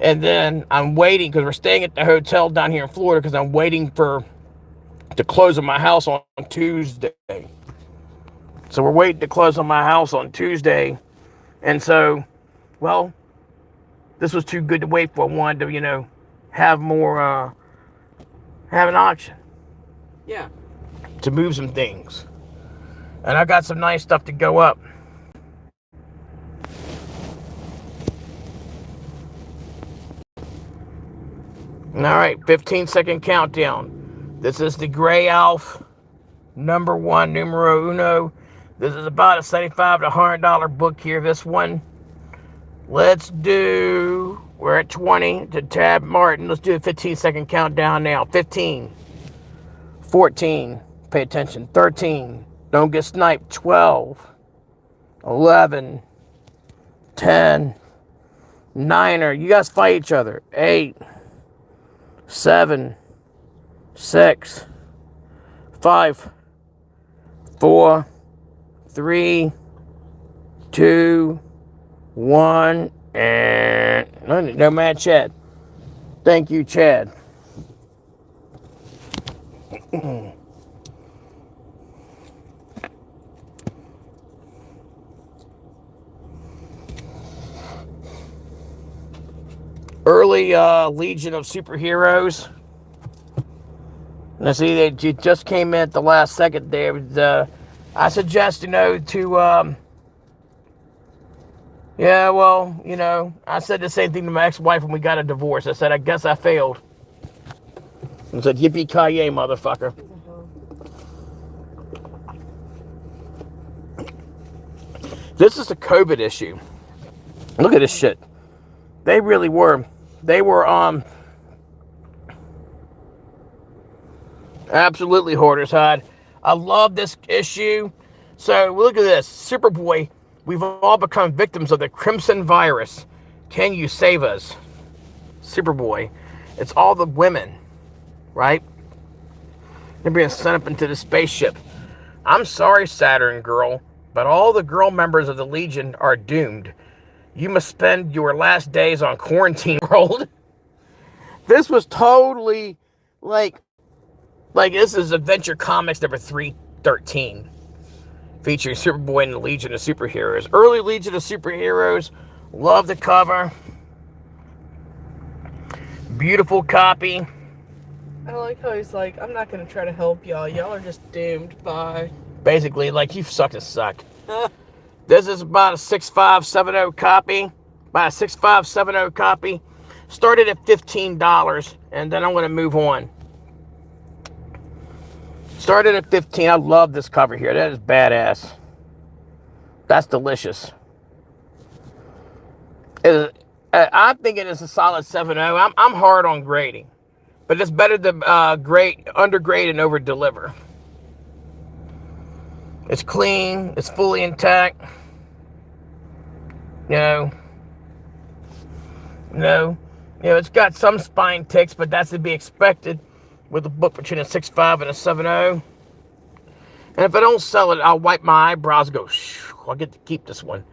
And then I'm waiting because we're staying at the hotel down here in Florida because I'm waiting to close on my house on Tuesday. So we're waiting to close on my house on Tuesday. And so, well, this was too good to wait for. I wanted to, have more, have an auction. Yeah. To move some things. And I got some nice stuff to go up. All right, 15-second countdown. This is the Gray Alf number 1, numero uno. This is about a $75 to $100 book here. This one. Let's do, we're at 20 to Tab Martin. Let's do a 15-second countdown now. 15, 14, pay attention, 13, don't get sniped, 12, 11, 10, 9er, you guys fight each other, 8, 7, 6, 5, 4, 3, 2, 1, and no mad Chad. Thank you, Chad. Early Legion of Superheroes. Now see, they just came in at the last second there. I suggest, to, yeah, well, I said the same thing to my ex-wife when we got a divorce. I said, I guess I failed. I said, yippee-ki-yay, motherfucker. This is the COVID issue. Look at this shit. They really were. They were absolutely hoarders hide. I love this issue. So look at this. Superboy, we've all become victims of the Crimson virus. Can you save us? Superboy. It's all the women, right? They're being sent up into the spaceship. I'm sorry, Saturn girl, but all the girl members of the Legion are doomed. You must spend your last days on Quarantine World. This was totally like this is Adventure Comics number 313, featuring Superboy and the Legion of Superheroes. Early Legion of Superheroes. Love the cover. Beautiful copy. I like how he's like, I'm not going to try to help y'all. Y'all are just doomed. Bye. Basically, like, you suck to suck. This is about a 6570 copy. About a 6570 copy. Started at $15, and then I'm going to move on. Started at $15. I love this cover here. That is badass. That's delicious. I'm thinking it's a solid 7.0. I'm hard on grading, but it's better to undergrade and over deliver. It's clean. It's fully intact. It's got some spine ticks, but that's to be expected with a book between a 6.5 and a 7.0. And if I don't sell it, I'll wipe my eyebrows and go, shh, I'll get to keep this one.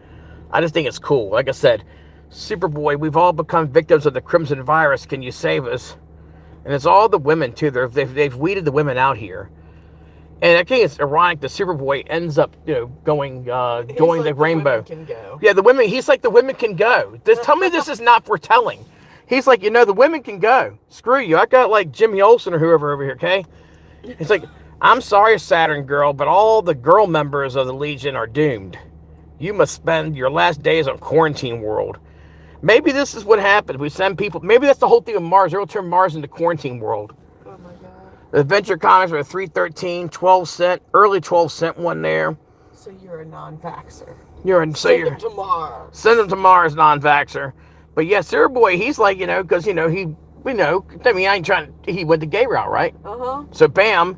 I just think it's cool. Like I said, Superboy, we've all become victims of the Crimson virus. Can you save us? And it's all the women, too. They've weeded the women out here. And I think it's ironic that Superboy ends up, going the rainbow. Can go. Yeah, the women. He's like, the women can go. Tell me this is not foretelling. He's like, the women can go. Screw you. I got like Jimmy Olsen or whoever over here. Okay. He's like, I'm sorry, Saturn girl, but all the girl members of the Legion are doomed. You must spend your last days on Quarantine World. Maybe this is what happens. We send people. Maybe that's the whole thing of Mars. They'll turn Mars into Quarantine World. Oh my God. The Adventure Comics were 313, 12 cent, early 12 cent one there. So you're a non-vaxxer. Send them to Mars. Send them to Mars, non-vaxxer. But yeah, Superboy, he's like, because, I ain't trying to, he went the gay route, right? Uh-huh. So bam,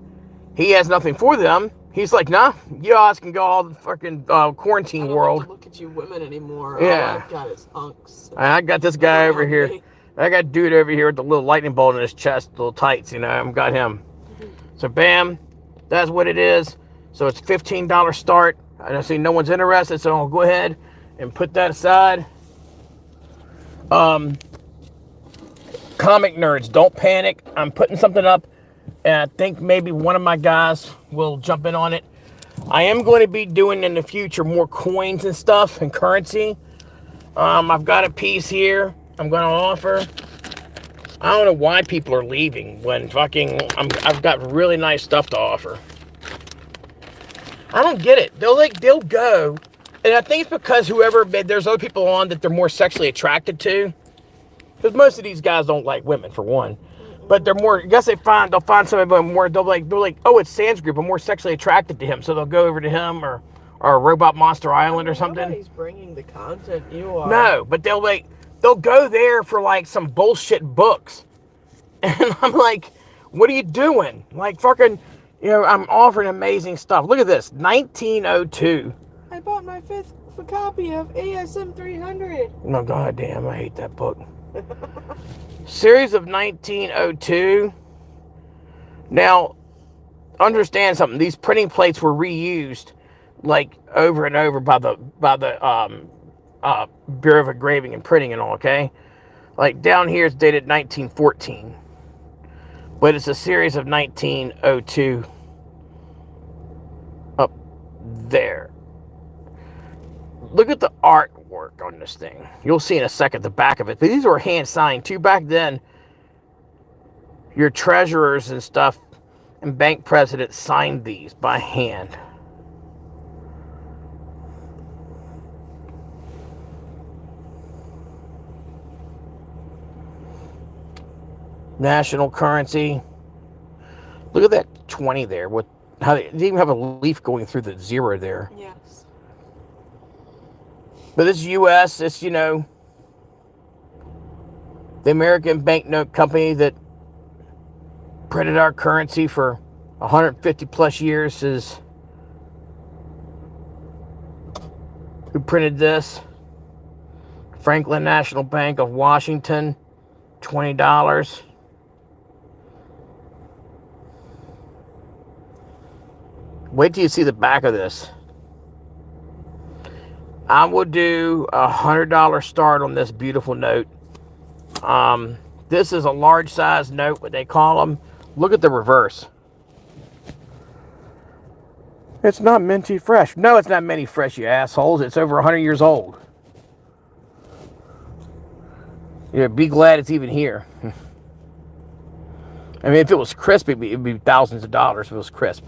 he has nothing for them. He's like, nah, you guys can go all the fucking Quarantine World. I don't look at you women anymore. Yeah. All I've got is hunks. I got this guy over here. I got dude over here with the little lightning bolt in his chest, little tights, I've got him. So bam, that's what it is. So it's $15 start. I see no one's interested, so I'll go ahead and put that aside. Comic nerds, don't panic. I'm putting something up, and I think maybe one of my guys will jump in on it. I am going to be doing in the future more coins and stuff and currency. I've got a piece here I'm going to offer. I don't know why people are leaving when fucking I've got really nice stuff to offer. I don't get it. They'll go, and I think it's because there's other people on that they're more sexually attracted to. Because most of these guys don't like women, for one. But they're more, I guess they'll find somebody more, they're like, oh, it's Sans Group, I'm more sexually attracted to him. So they'll go over to him or Robot Monster Island or something. Nobody's bringing the content you are. No, but they'll go there for like some bullshit books. And I'm like, what are you doing? Like fucking, I'm offering amazing stuff. Look at this, 1902. I bought my fifth copy of ASM 300. No, goddamn, I hate that book. Series of 1902. Now, understand something. These printing plates were reused, like over and over by the Bureau of Engraving and Printing and all. Okay, like down here it's dated 1914, but it's a series of 1902 up there. Look at the artwork on this thing. You'll see in a second the back of it. But these were hand signed too. Back then, your treasurers and stuff and bank presidents signed these by hand. National currency. Look at that 20 there. How they even have a leaf going through the zero there. Yes. But this U.S., it's, the American banknote company that printed our currency for 150 plus years is who printed this. Franklin National Bank of Washington, $20. Wait till you see the back of this. I will do $100 start on this beautiful note. This is a large size note, what they call them. Look at the reverse. It's not minty fresh. No, it's not minty fresh, you assholes. It's over 100 years old. Be glad it's even here. I mean, if it was crisp, it'd be thousands of dollars if it was crisp.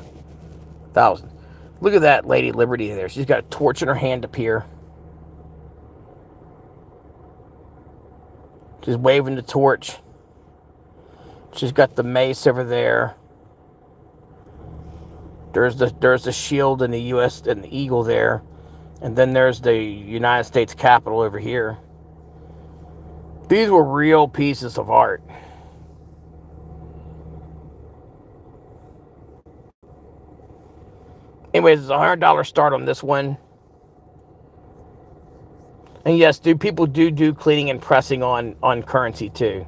Thousands. Look at that Lady Liberty there. She's got a torch in her hand up here. She's waving the torch. She's got the mace over there. There's the shield and the U.S. and the eagle there. And then there's the United States Capitol over here. These were real pieces of art. Anyways, it's a $100 start on this one. And yes, people do cleaning and pressing on currency too.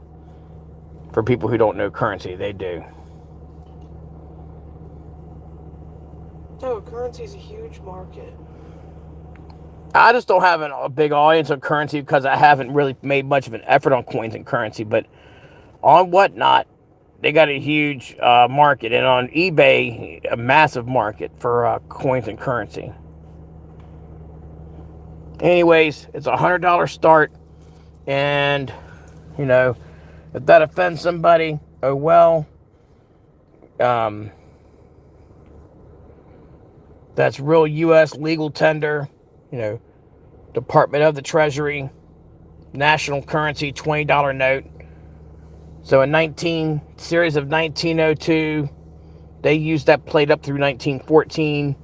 For people who don't know currency, they do. Oh, currency is a huge market. I just don't have a big audience on currency because I haven't really made much of an effort on coins and currency. But on Whatnot, they got a huge market. And on eBay, a massive market for coins and currency. Anyways, it's a $100 start. And, if that offends somebody, oh well. That's real U.S. legal tender. Department of the Treasury, national currency, $20 note. So a series of 1902, they used that plate up through 1914.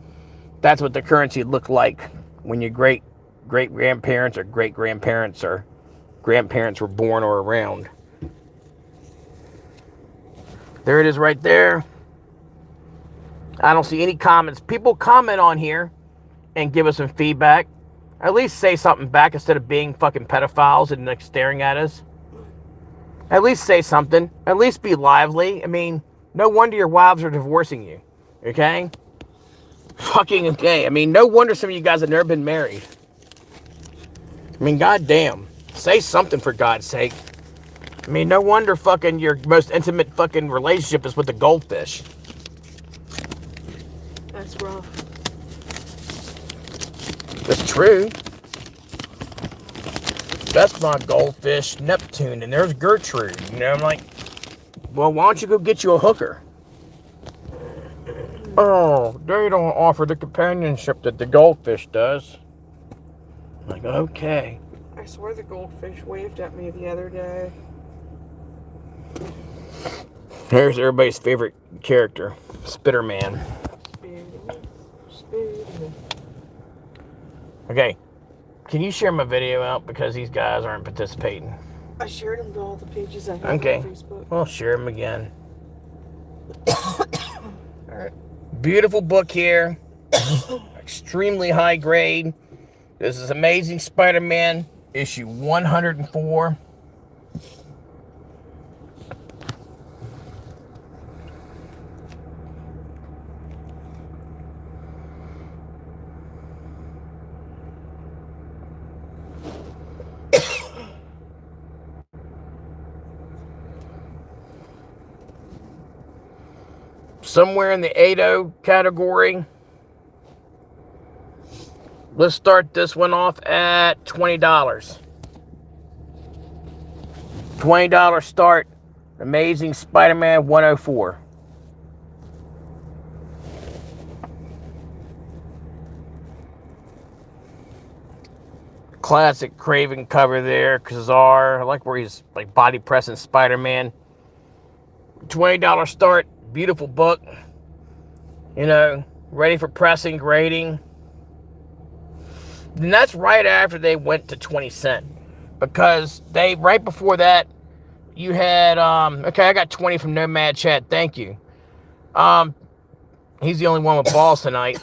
That's what the currency looked like when your great-grandparents or great-grandparents or grandparents were born or around. There it is right there. I don't see any comments. People comment on here and give us some feedback. At least say something back instead of being fucking pedophiles and like staring at us. At least say something. At least be lively. I mean, no wonder your wives are divorcing you. Okay? Fucking okay. I mean, no wonder some of you guys have never been married. I mean, goddamn. Say something for God's sake. I mean, no wonder fucking your most intimate fucking relationship is with the goldfish. That's rough. It's true. That's my goldfish, Neptune, and there's Gertrude. You know, I'm like, well, why don't you go get you a hooker? Oh, they don't offer the companionship that the goldfish does. I'm like, okay. I swear the goldfish waved at me the other day. Here's everybody's favorite character, Spitterman. Okay, can you share my video out because these guys aren't participating? I shared them to all the pages I have Okay, on Facebook. well, share them again. Alright. Beautiful book here. Extremely high grade. This is Amazing Spider-Man, issue 104. Somewhere in the 8.0 category. Let's start this one off at $20. $20 start. Amazing Spider-Man 104. Classic Craven cover there. Kazar. I like where he's like body pressing Spider-Man. $20 start. Beautiful book. You know, ready for pressing, grading. And that's right after they went to 20 cent. Because they, right before that, you had, okay, I got 20 from Nomad Chat. Thank you. He's the only one with balls tonight.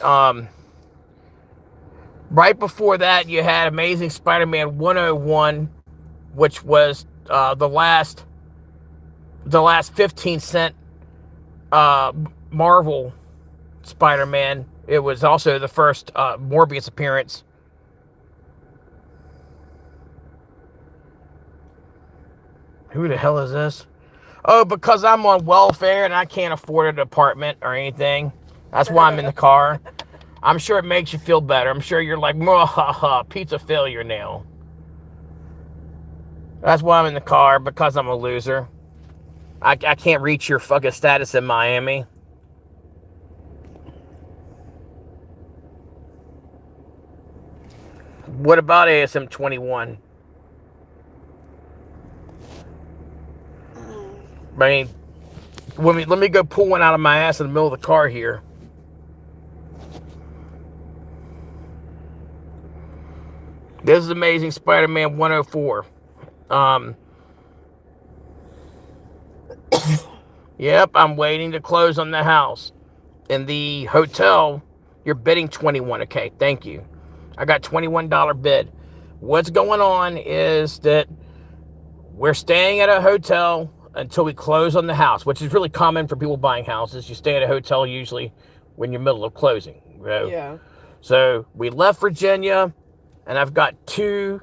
Right before that, you had Amazing Spider-Man 101, which was the last 15 cent Marvel Spider-Man. It was also the first Morbius appearance. Who the hell is this? Oh, because I'm on welfare and I can't afford an apartment or anything. That's why I'm in the car. I'm sure it makes you feel better. I'm sure you're like, pizza failure now. That's why I'm in the car, because I'm a loser. I can't reach your fucking status in Miami. What about ASM 21? I mean, let me go pull one out of my ass in the middle of the car here. This is Amazing Spider-Man 104. Yep, I'm waiting to close on the house. In the hotel, you're bidding $21. Okay, thank you. I got $21 bid. What's going on is that we're staying at a hotel until we close on the house, which is really common for people buying houses. You stay at a hotel usually when you're middle of closing. Right? Yeah. So we left Virginia, and I've got two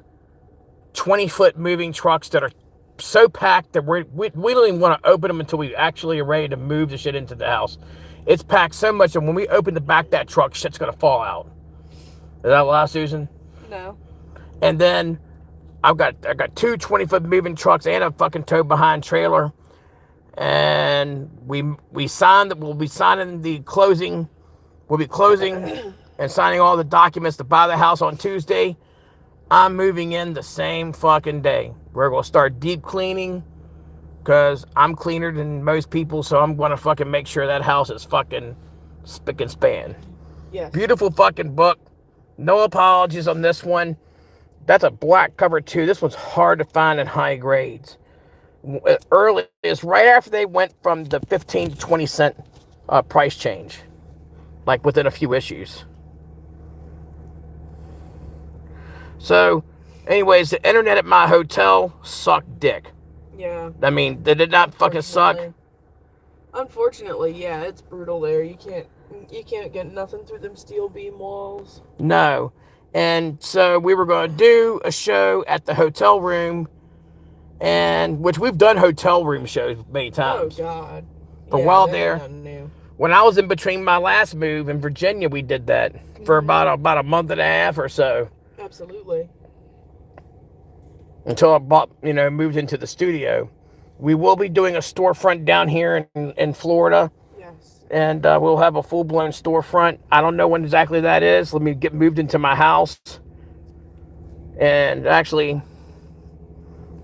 20-foot moving trucks that are so packed that we don't even want to open them until we actually are ready to move the shit into the house. It's packed so much, and when we open the back of that truck, shit's going to fall out. Is that loud, Susan? No. And then I got two 20-foot moving trucks and a fucking tow behind trailer. And we signed that we'll be signing the closing. We'll be closing and signing all the documents to buy the house on Tuesday. I'm moving in the same fucking day. We're going to start deep cleaning because I'm cleaner than most people, so I'm going to fucking make sure that house is fucking spick and span. Yes. Beautiful fucking book. No apologies on this one. That's a black cover too. This one's hard to find in high grades. Early, it's right after they went from the 15 to 20 cent price change. Like within a few issues. So, anyways, the internet at my hotel sucked dick. Yeah. I mean, they did not fucking suck. Unfortunately, yeah, it's brutal there. You can't get nothing through them steel beam walls. No. And so we were going to do a show at the hotel room, and which we've done hotel room shows many times. Oh God. For a Yeah, while they're there, nothing new. when I was in between my last move in Virginia, we did that for about a month and a half or so. Absolutely. Until I moved into the studio. We will be doing a storefront down here in Florida. Yes. And we'll have a full-blown storefront. I don't know when exactly that is. Let me get moved into my house and actually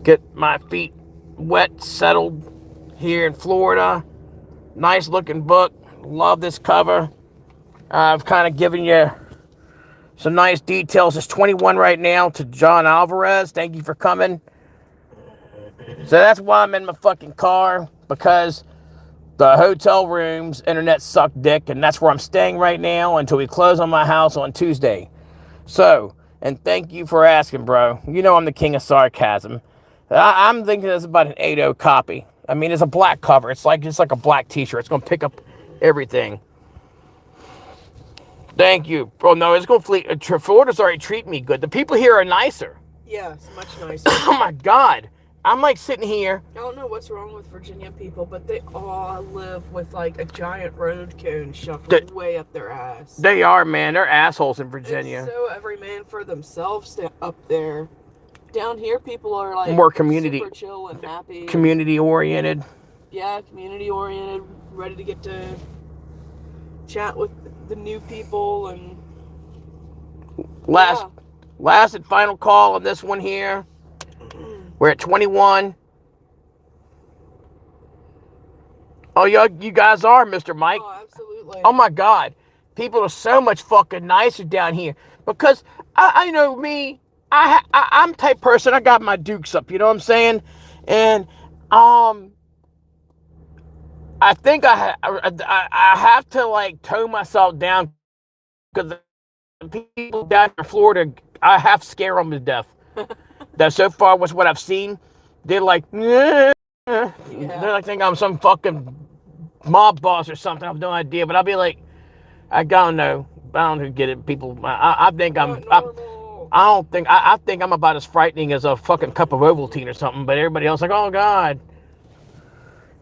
get my feet wet, settled here in Florida. Nice looking book. Love this cover. I've kind of given you some nice details. It's 21 right now to John Alvarez. Thank you for coming. So that's why I'm in my fucking car, because the hotel rooms, internet sucked dick, and that's where I'm staying right now until we close on my house on Tuesday. So, and thank you for asking, bro. You know I'm the king of sarcasm. I'm thinking it's about an 8.0 copy. I mean, it's a black cover. It's like a black t-shirt. It's going to pick up everything. Thank you. Bro, no, it's going to fleet. Florida's already treating me good. The people here are nicer. Yes, much nicer. Oh, my God. I'm like sitting here. I don't know what's wrong with Virginia people, but they all live with like a giant road cone shoved way up their ass. They are, man. They're assholes in Virginia. It's so every man for themselves up there. Down here, people are like more community, super chill and happy. Community oriented. Yeah, community oriented, ready to get to chat with the new people and last and final call on this one here. We're at 21. Oh, you guys are, Mr. Mike. Oh, absolutely. Oh, my God. People are so much fucking nicer down here. Because, I know me, I'm the type person, I got my dukes up, you know what I'm saying? And, I think I have to, like, tone myself down. Because the people down in Florida, I have to scare them to death. That so far was what I've seen. They're like, yeah. They're like think I'm some fucking mob boss or something. I have no idea, but I'll be like, I don't know. I don't get it. People, I think I think I'm about as frightening as a fucking cup of Ovaltine or something. But everybody else like, oh God,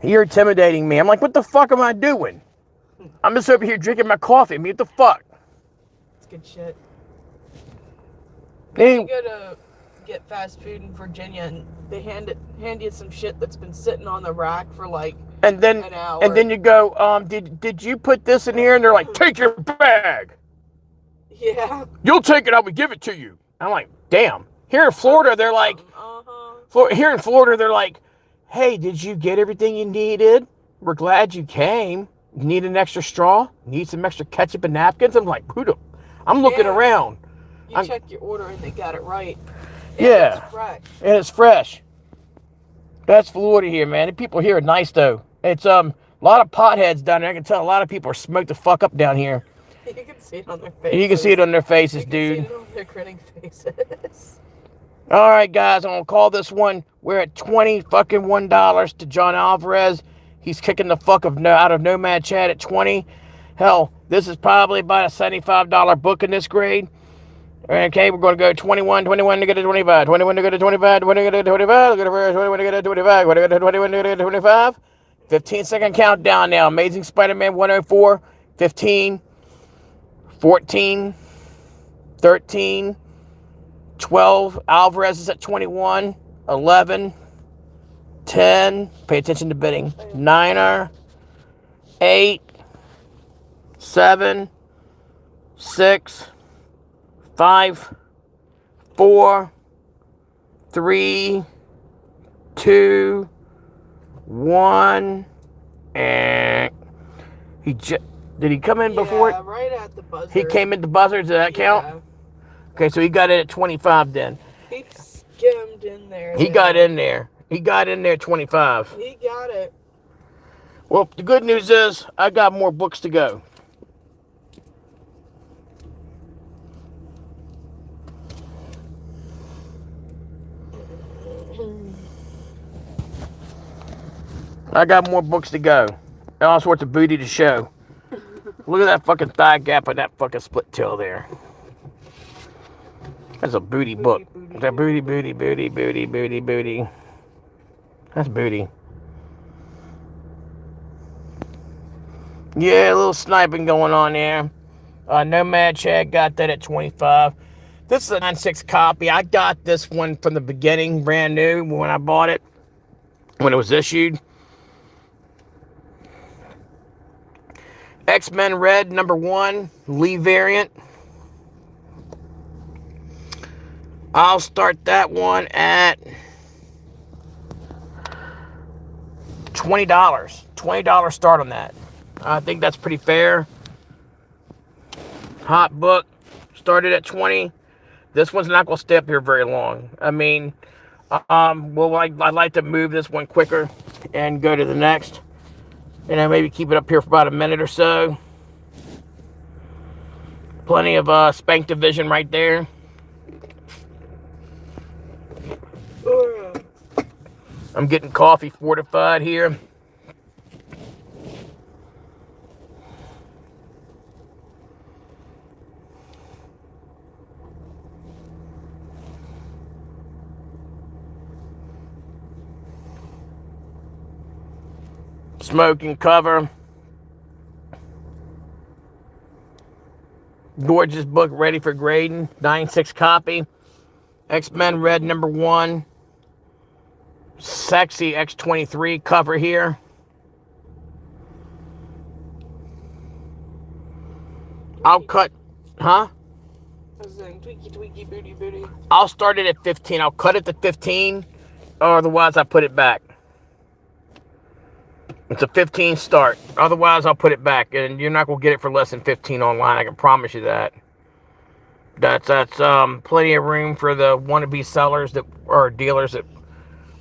you're intimidating me. I'm like, what the fuck am I doing? I'm just over here drinking my coffee. I mean, what the fuck? It's good shit. Hey, you go to get fast food in Virginia and they hand you some shit that's been sitting on the rack for like an hour. And then you go, did you put this in here? And they're like, take your bag. Yeah. You'll take it out, we give it to you. I'm like, damn. Here in Florida, they're like, here in Florida, they're like, hey, did you get everything you needed? We're glad you came. Need an extra straw? Need some extra ketchup and napkins? I'm like, I'm looking around. You check your order and they got it right. Yeah. It's fresh. And it's fresh. That's Florida here, man. The people here are nice, though. It's a lot of potheads down there. I can tell a lot of people are smoked the fuck up down here. You can see it on their faces. You can see it on their faces, dude. You can see it on their grinning faces. All right, guys. I'm going to call this one. We're at $1 to John Alvarez. He's kicking the fuck out of Nomad Chad at 20. Hell, this is probably about a $75 book in this grade. Okay, we're going to go 21 to get to 25, 21 to get to 25, 20 to get to 25, look at the first, 21 to get to 25, 21 to get to 25. 15-second countdown now. Amazing Spider-Man 104, 15, 14, 13, 12. Alvarez is at 21, 11, 10. Pay attention to bidding. 9er, 8, 7, 6, 5, 4, 3, 2, 1, and did he come in before? Yeah, right at the buzzer. He came at the buzzer. Does that count? Okay, so he got in at 25 then. He skimmed in there. He got in there. He got in there at 25. He got it. Well, the good news is I got more books to go. I got more books to go. And all sorts of booty to show. Look at that fucking thigh gap and that fucking split tail there. That's a booty book. That booty. That's booty. Yeah, a little sniping going on there. Nomad Chad got that at 25. This is a 9.6 copy. I got this one from the beginning, brand new, when I bought it, when it was issued. X-Men Red #1, Lee variant. I'll start that one at $20. $20 start on that. I think that's pretty fair. Hot book started at 20. This one's not going to stay up here very long. I mean, well, I'd like to move this one quicker and go to the next. And maybe keep it up here for about a minute or so. Plenty of Spank Division right there. I'm getting coffee fortified here. Smoking cover. Gorgeous book ready for grading. 9.6 copy. X-Men Red #1. Sexy X-23 cover here. I'll cut, huh? I was saying tweaky, booty. I'll start it at 15. I'll cut it to 15, or otherwise I put it back. It's a 15 start. Otherwise, I'll put it back, and you're not gonna get it for less than 15 online. I can promise you that. That's plenty of room for the wannabe sellers that or dealers that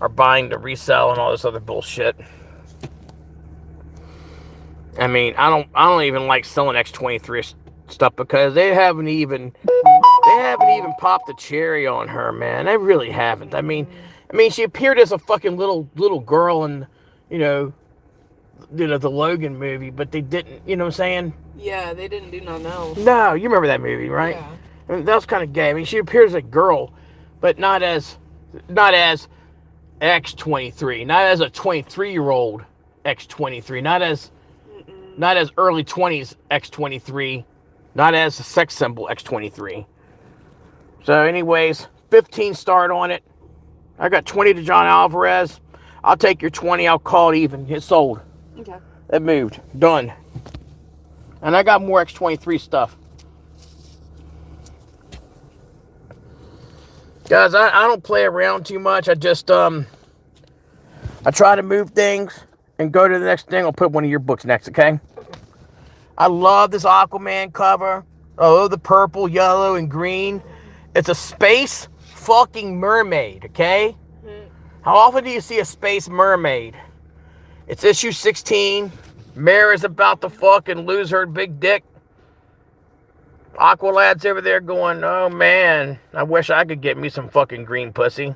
are buying to resell and all this other bullshit. I mean, I don't even like selling X-23 stuff because they haven't even popped the cherry on her, man. They really haven't. I mean, she appeared as a fucking little girl in, the Logan movie, but they didn't, you know what I'm saying? Yeah, they didn't do nothing else. No, you remember that movie, right? Yeah. I mean, that was kind of gay. I mean, she appears as a girl, but not as X-23, not as a 23-year-old X-23, not as early 20s X-23, not as a sex symbol X-23. So anyways, 15 start on it. I got 20 to John Alvarez. I'll take your 20. I'll call it even. It's sold. Okay. It moved. Done. And I got more X-23 stuff. Guys, I don't play around too much. I just, I try to move things and go to the next thing. I'll put one of your books next, okay? I love this Aquaman cover. Oh, the purple, yellow, and green. It's a space fucking mermaid, okay? How often do you see a space mermaid? It's issue 16. Mara's about to fucking lose her big dick. Aqualad's over there going, oh man, I wish I could get me some fucking green pussy.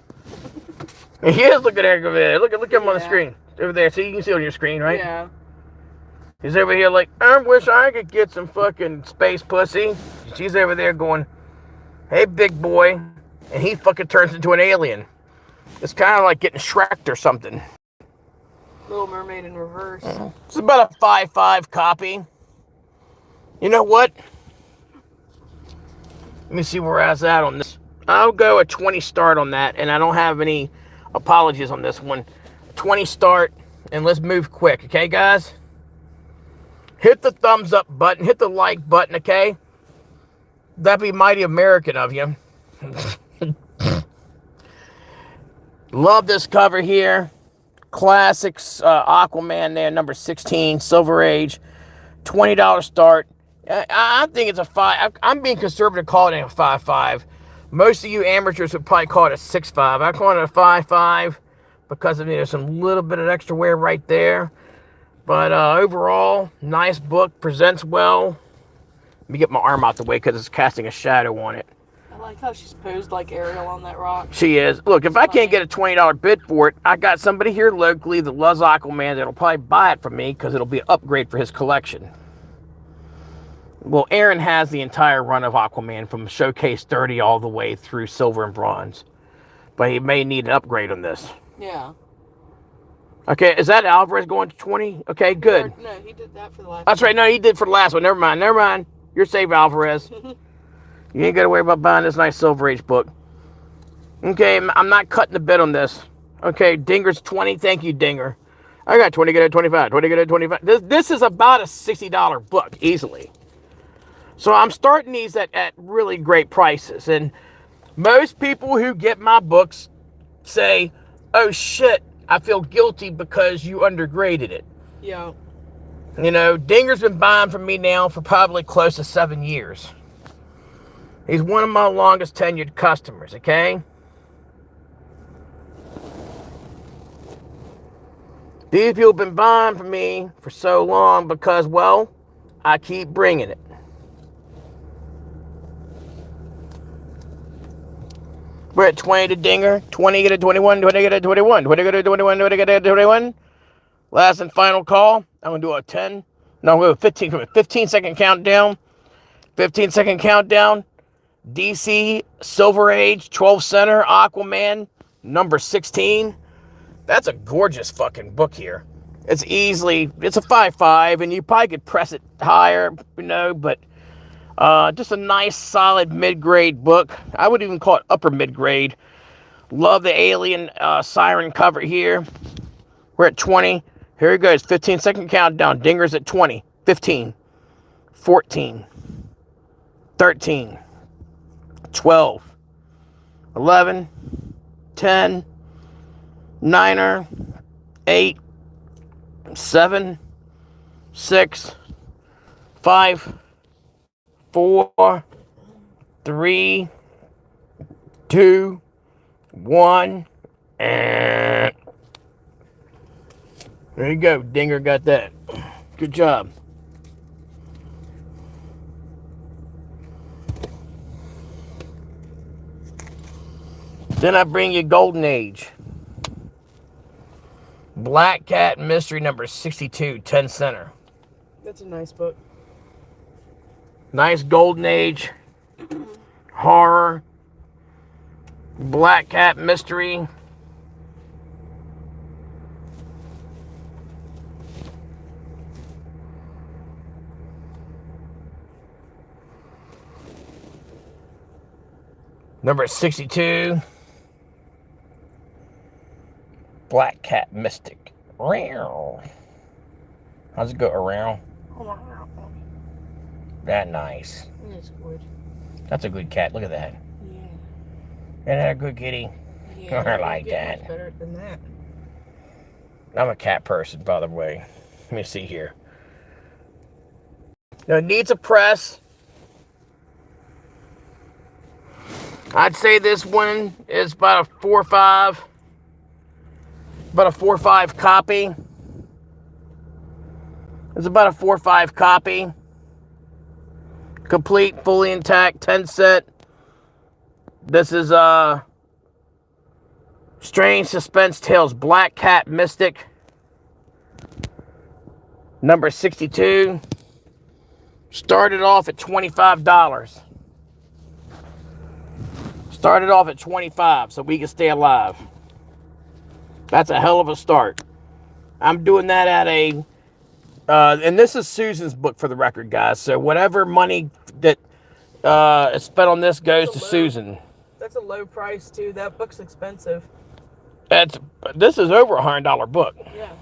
And he is looking over there. Look at him on the screen. Over there. See, you can see on your screen, right? Yeah. He's over here like, I wish I could get some fucking space pussy. She's over there going, hey, big boy. And he fucking turns into an alien. It's kind of like getting Shrek'd or something. Little Mermaid in reverse. It's about a 5.5 copy. You know what? Let me see where I was at on this. I'll go a 20 start on that, and I don't have any apologies on this one. 20 start, and let's move quick, okay, guys? Hit the thumbs up button, hit the like button, okay? That'd be mighty American of you. Love this cover here. Classics Aquaman there, number 16, Silver Age. $20 start. I think it's a 5. I'm being conservative calling it a 5.5. Most of you amateurs would probably call it a 6.5. I call it a 5.5 because there's some little bit of extra wear right there. But overall, nice book, presents well. Let me get my arm out the way because it's casting a shadow on it. I like how she's posed like Ariel on that rock. She is. Look, if I can't get a $20 bid for it, I got somebody here locally that loves Aquaman that'll probably buy it from me because it'll be an upgrade for his collection. Well, Aaron has the entire run of Aquaman from Showcase 30 all the way through Silver and Bronze. But he may need an upgrade on this. Yeah. Okay, is that Alvarez going to 20? Okay, good. Or, no, he did that for the last That's right. No, he did for the last one. Never mind. Never mind. You're safe, Alvarez. You ain't got to worry about buying this nice Silver Age book. Okay, I'm not cutting the bid on this. Okay, Dinger's 20. Thank you, Dinger. I got 20 good at 25. 20 good at 25. This is about a $60 book, easily. So I'm starting these at really great prices. And most people who get my books say, oh shit, I feel guilty because you undergraded it. Yeah. You know, Dinger's been buying from me now for probably close to 7 years. He's one of my longest tenured customers, okay? These people have been buying from me for so long because, well, I keep bringing it. We're at 20 to Dinger, 20 get a 21, 20 get a 21, 20 get a 21, 20 get a 21. Last and final call. I'm going to do a 10. No, I'm going to go 15 second countdown. 15 second countdown. DC Silver Age 12 Center Aquaman number 16. That's a gorgeous fucking book here. It's a 5.5, and you probably could press it higher, you know, but just a nice solid mid-grade book. I would even call it upper mid-grade. Love the alien siren cover here. We're at 20. Here it goes. 15 second countdown. Dinger's at 20. 15. 14. 13. 12. 11. 10. 9er. 8. 7. 6. 5. 4. 3. 2. 1. And there you go. Dinger got that. Good job. Then I bring you Golden Age. Black Cat Mystery number 62, 10 Center. That's a nice book. Nice Golden Age horror. Black Cat Mystery. Number 62. Black Cat Mystic. How's it go around? That nice. That's good. That's a good cat. Look at that. Yeah. Isn't that a good kitty? Yeah. I like you get that. much better than that. I'm a cat person, by the way. Let me see here. Now, it needs a press. I'd say this one is about a 4.5. About a 4.5 copy. It's about a 4.5 copy. Complete, fully intact, 10 set. This is Strange Suspense Tales, Black Cat Mystic. Number 62. Started off at $25. Started off at 25 so we can stay alive. That's a hell of a start. I'm doing that at a, and this is Susan's book for the record, guys. So whatever money that is spent on this goes to Susan. That's a low price too. That book's expensive. This is over $100 book. Yeah.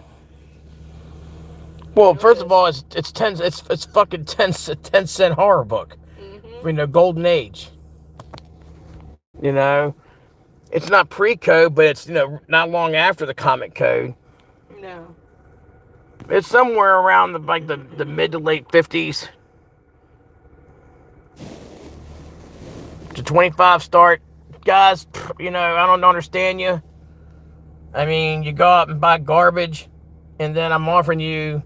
Well, first of all, it's fucking 10 cent horror book. Mm-hmm. You know, Golden Age. You know, it's not pre-code, but it's, you know, not long after the comic code. No. It's somewhere around the mid to late 50s. It's a 25 start. Guys, you know, I don't understand you. I mean, you go out and buy garbage, and then I'm offering you,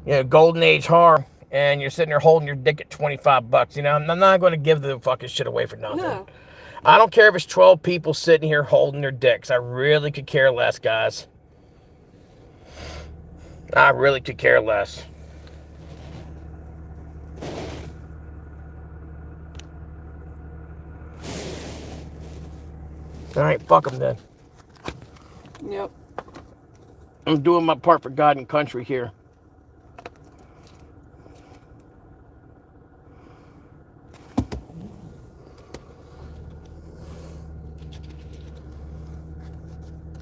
you know, Golden Age horror, and you're sitting there holding your dick at $25. You know, I'm not going to give the fucking shit away for nothing. No. I don't care if it's 12 people sitting here holding their dicks. I really could care less, guys. I really could care less. All right, fuck them then. Yep. I'm doing my part for God and country here.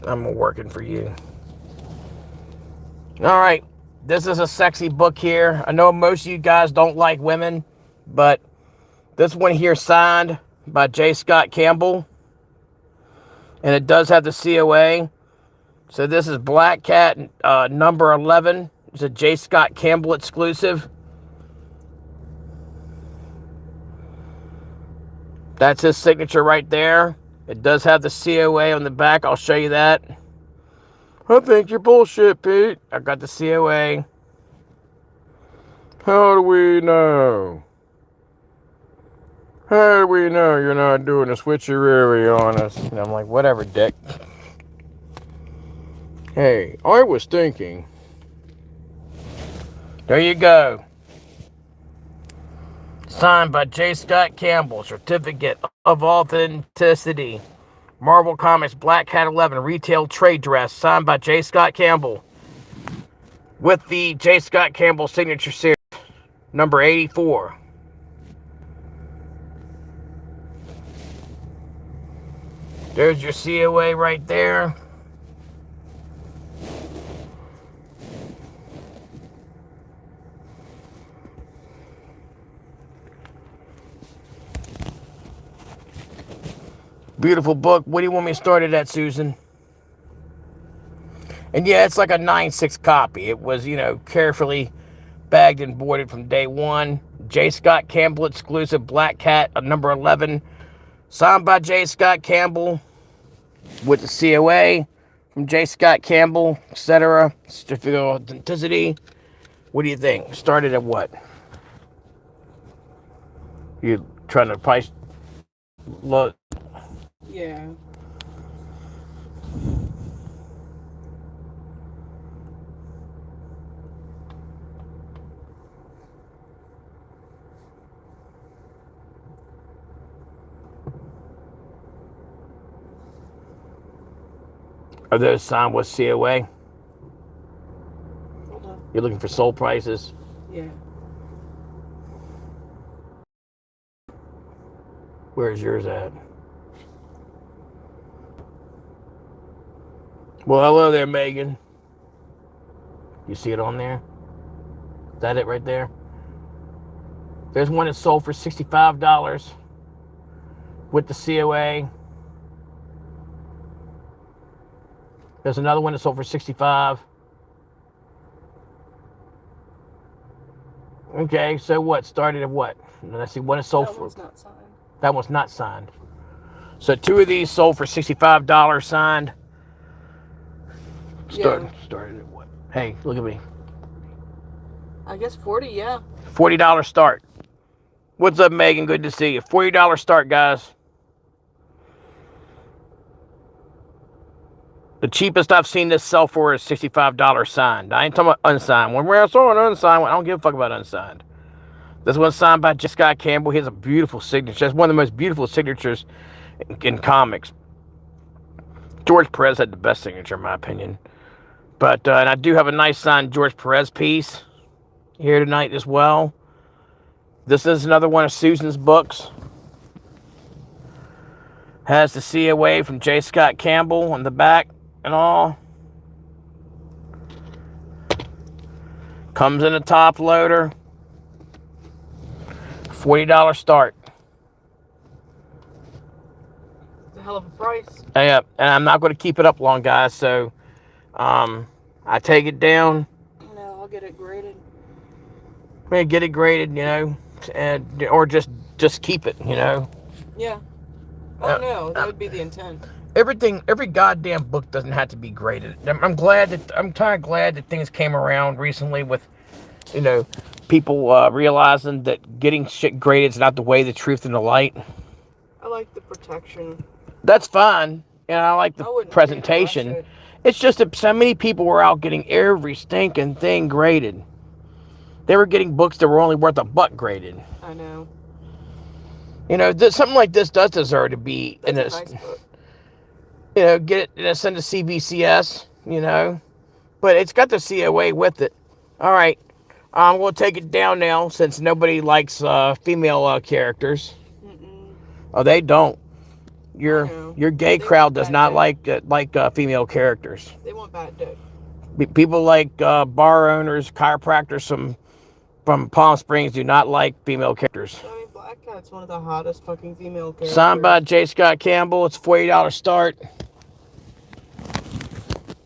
I'm working for you. All right. This is a sexy book here. I know most of you guys don't like women, but this one here signed by J. Scott Campbell. And it does have the COA. So this is Black Cat number 11. It's a J. Scott Campbell exclusive. That's his signature right there. It does have the COA on the back. I'll show you that. I think you're bullshit, Pete. I got the COA. How do we know? How do we know you're not doing a switcheroo on us? And I'm like, whatever, dick. Hey, I was thinking. There you go. Signed by J. Scott Campbell. Certificate of Authenticity. Marvel Comics Black Cat 11 retail trade dress. Signed by J. Scott Campbell. With the J. Scott Campbell signature series. Number 84. There's your COA right there. Beautiful book. What do you want me to start it at, Susan? And yeah, it's like a 9.6 copy. It was, carefully bagged and boarded from day one. J. Scott Campbell exclusive Black Cat, number 11. Signed by J. Scott Campbell with the COA from J. Scott Campbell, etc. Certificate of Authenticity. What do you think? Started at what? You trying to price low? Yeah. Are those signed with COA? Hold on. You're looking for sold prices? Yeah. Where's yours at? Well, hello there, Megan. You see it on there? Is that it right there? There's one that sold for $65 with the COA. There's another one that sold for $65. Okay, so what? Started at what? Let's see, one is sold for. That one's not signed. That one's not signed. So two of these sold for $65 signed. Started at what? Hey, look at me. I guess 40, yeah. $40 start. What's up, Megan? Good to see you. $40 start, guys. The cheapest I've seen this sell for is $65 signed. I ain't talking about unsigned. When I saw an unsigned one, I don't give a fuck about unsigned. This one's signed by J. Scott Campbell. He has a beautiful signature. It's one of the most beautiful signatures in comics. George Perez had the best signature, in my opinion. But and I do have a nice signed George Perez piece here tonight as well. This is another one of Susan's books. Has the COA from J. Scott Campbell on the back and all. Comes in a top loader. $40 start. It's a hell of a price. Yeah, and I'm not going to keep it up long, guys. So, I take it down. No, I'll get it graded. Get it graded, and or just keep it, Yeah. Oh no, that would be the intent. Every goddamn book doesn't have to be graded. I'm kind of glad that things came around recently with, people realizing that getting shit graded is not the way, the truth, and the light. I like the protection. That's fine, and I like the presentation. It's just that so many people were out getting every stinking thing graded. They were getting books that were only worth $1 graded. I know. Something like this does deserve to be That's a nice book. get it, send to CBCS, but it's got the COA with it. All right, we'll take it down now since nobody likes female characters. Mm-mm. Oh, they don't. I know. Your gay They crowd want does bad not dick. like female characters. They want bad dick. People like bar owners, chiropractors from Palm Springs do not like female characters. I mean, Black Cat's one of the hottest fucking female characters. Signed by J. Scott Campbell. It's $40 start.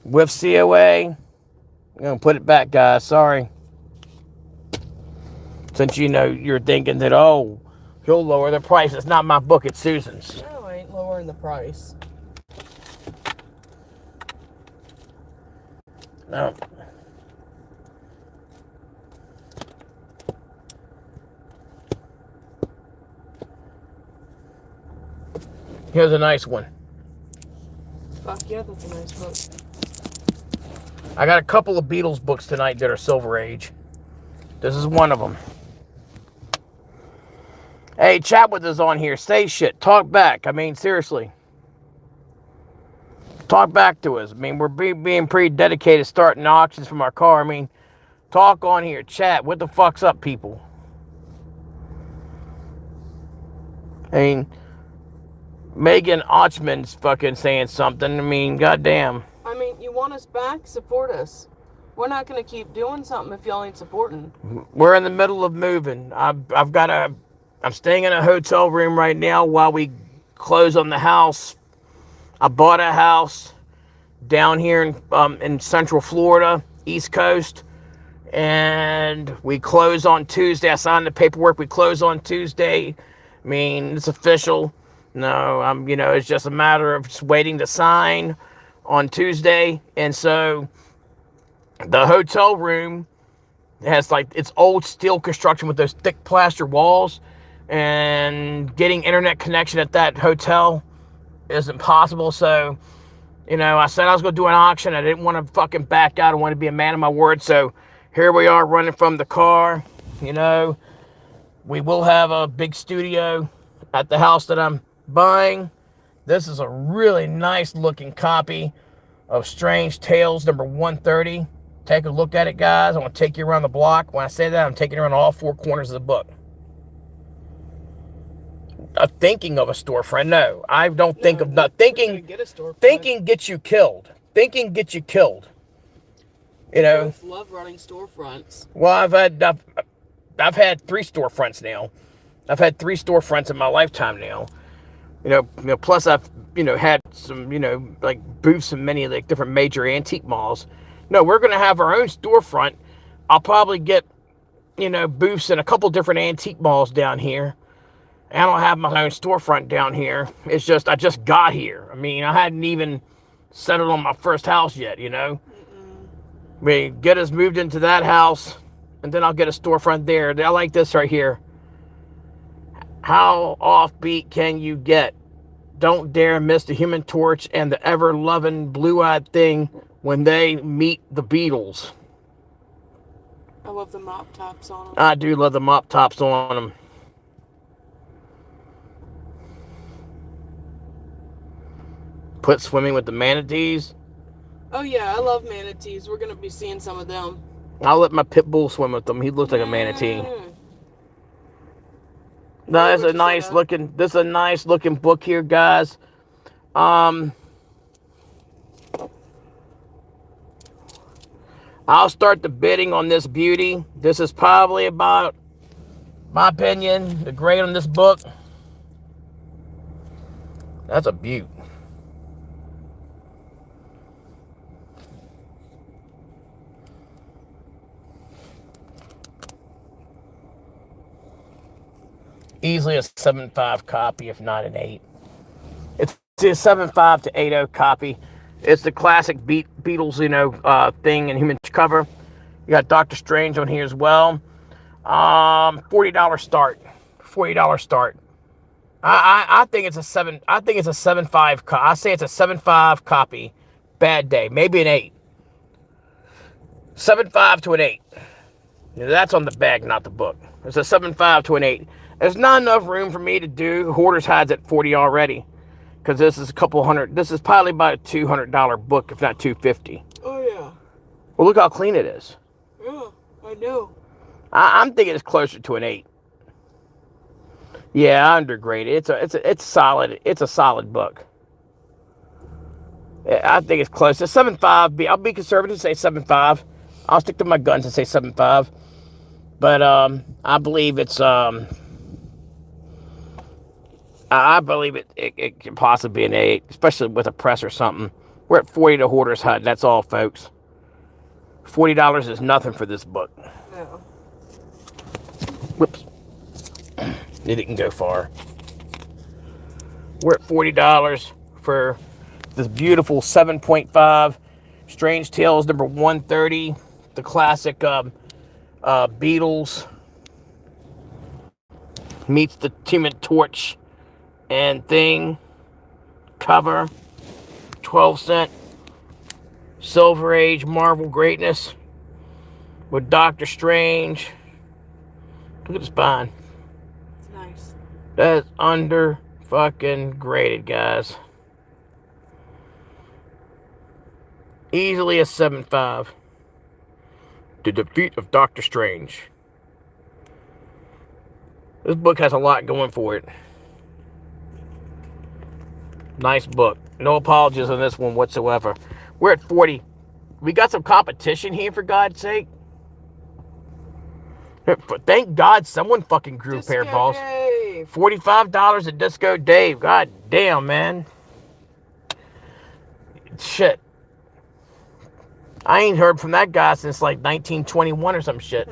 With COA. I'm going to put it back, guys. Sorry. Since you know you're thinking that, oh, he'll lower the price. It's not my book, it's Susan's. No, I ain't lowering the price. No. Here's a nice one. Fuck yeah, that's a nice book. I got a couple of Beatles books tonight that are Silver Age. This is one of them. Hey, chat with us on here. Say shit. Talk back. I mean, seriously. Talk back to us. I mean, we're being pretty dedicated starting auctions from our car. I mean, talk on here. Chat. What the fuck's up, people? I mean, Megan Ochman's fucking saying something. I mean, goddamn. I mean, you want us back? Support us. We're not going to keep doing something if y'all ain't supporting. We're in the middle of moving. I'm staying in a hotel room right now while we close on the house. I bought a house down here in Central Florida, East Coast, and we close on Tuesday. I signed the paperwork. We close on Tuesday. I mean, it's official. No, it's just a matter of just waiting to sign on Tuesday. And so the hotel room has it's old steel construction with those thick plaster walls, and getting internet connection at that hotel is impossible. So, I said I was going to do an auction. I didn't want to fucking back out. I wanted to be a man of my word. So here we are running from the car. We will have a big studio at the house that I'm buying. This is a really nice looking copy of Strange Tales number 130. Take a look at it, guys. I want to take you around the block. When I say that, I'm taking you around all four corners of the book. Thinking of a storefront. No, I don't think of not thinking. Thinking gets you killed. Thinking gets you killed. I love running storefronts. Well, I've had 3 storefronts now. I've had 3 storefronts in my lifetime now. Plus I've had some booths in many of the different major antique malls. No, we're gonna have our own storefront. I'll probably get booths in a couple different antique malls down here. I don't have my own storefront down here. It's just I just got here. I mean, I hadn't even settled on my first house yet. I mean, get us moved into that house, and then I'll get a storefront there. I like this right here. How offbeat can you get? Don't dare miss the Human Torch and the ever-loving blue-eyed thing when they meet the Beatles. I love the mop tops on them. I do love the mop tops on them. Put Swimming with the Manatees. Oh yeah, I love manatees. We're gonna be seeing some of them. I'll let my pit bull swim with them. He looks like a manatee. No, this is a nice looking book here, guys. I'll start the bidding on this beauty. This is probably about, my opinion, the grade on this book. That's a beaut. Easily a 7.5 copy, if not an 8. It's a 7.5 to 8.0 copy. It's the classic Beatles, thing in human cover. You got Doctor Strange on here as well. $40 start. $40 start. I think it's a 7. I think it's a 7.5. I say it's a 7.5 copy. Bad day, maybe an 8. 7.5 to an 8. That's on the bag, not the book. It's a 7.5 to an 8. There's not enough room for me to do Hoarder's Hides at 40 already, because this is a couple hundred. This is probably about a $200 book, if not $250. Oh yeah. Well, look how clean it is. Yeah, I know. I'm thinking it's closer to an 8. Yeah, I undergrade it. It's solid. It's a solid book. I think it's close. It's 7.5. I'll be conservative, say 7.5. I'll stick to my guns and say 7.5. But I believe it's I believe it can possibly be an 8, especially with a press or something. We're at 40 to Hoarder's Hut. That's all, folks. $40 is nothing for this book. No. Whoops. It didn't go far. We're at $40 for this beautiful 7.5 Strange Tales number 130. The classic Beatles meets the Human Torch and Thing cover. 12-cent Silver Age Marvel greatness with Doctor Strange. Look at the spine. It's nice. That's under fucking graded, guys. Easily a 7.5. The Defeat of Doctor Strange. This book has a lot going for it. Nice book. No apologies on this one whatsoever. We're at 40. We got some competition here, for God's sake. Thank God someone fucking grew a pair of balls. Dave. $45 at Disco Dave. God damn, man. Shit. I ain't heard from that guy since like 1921 or some shit.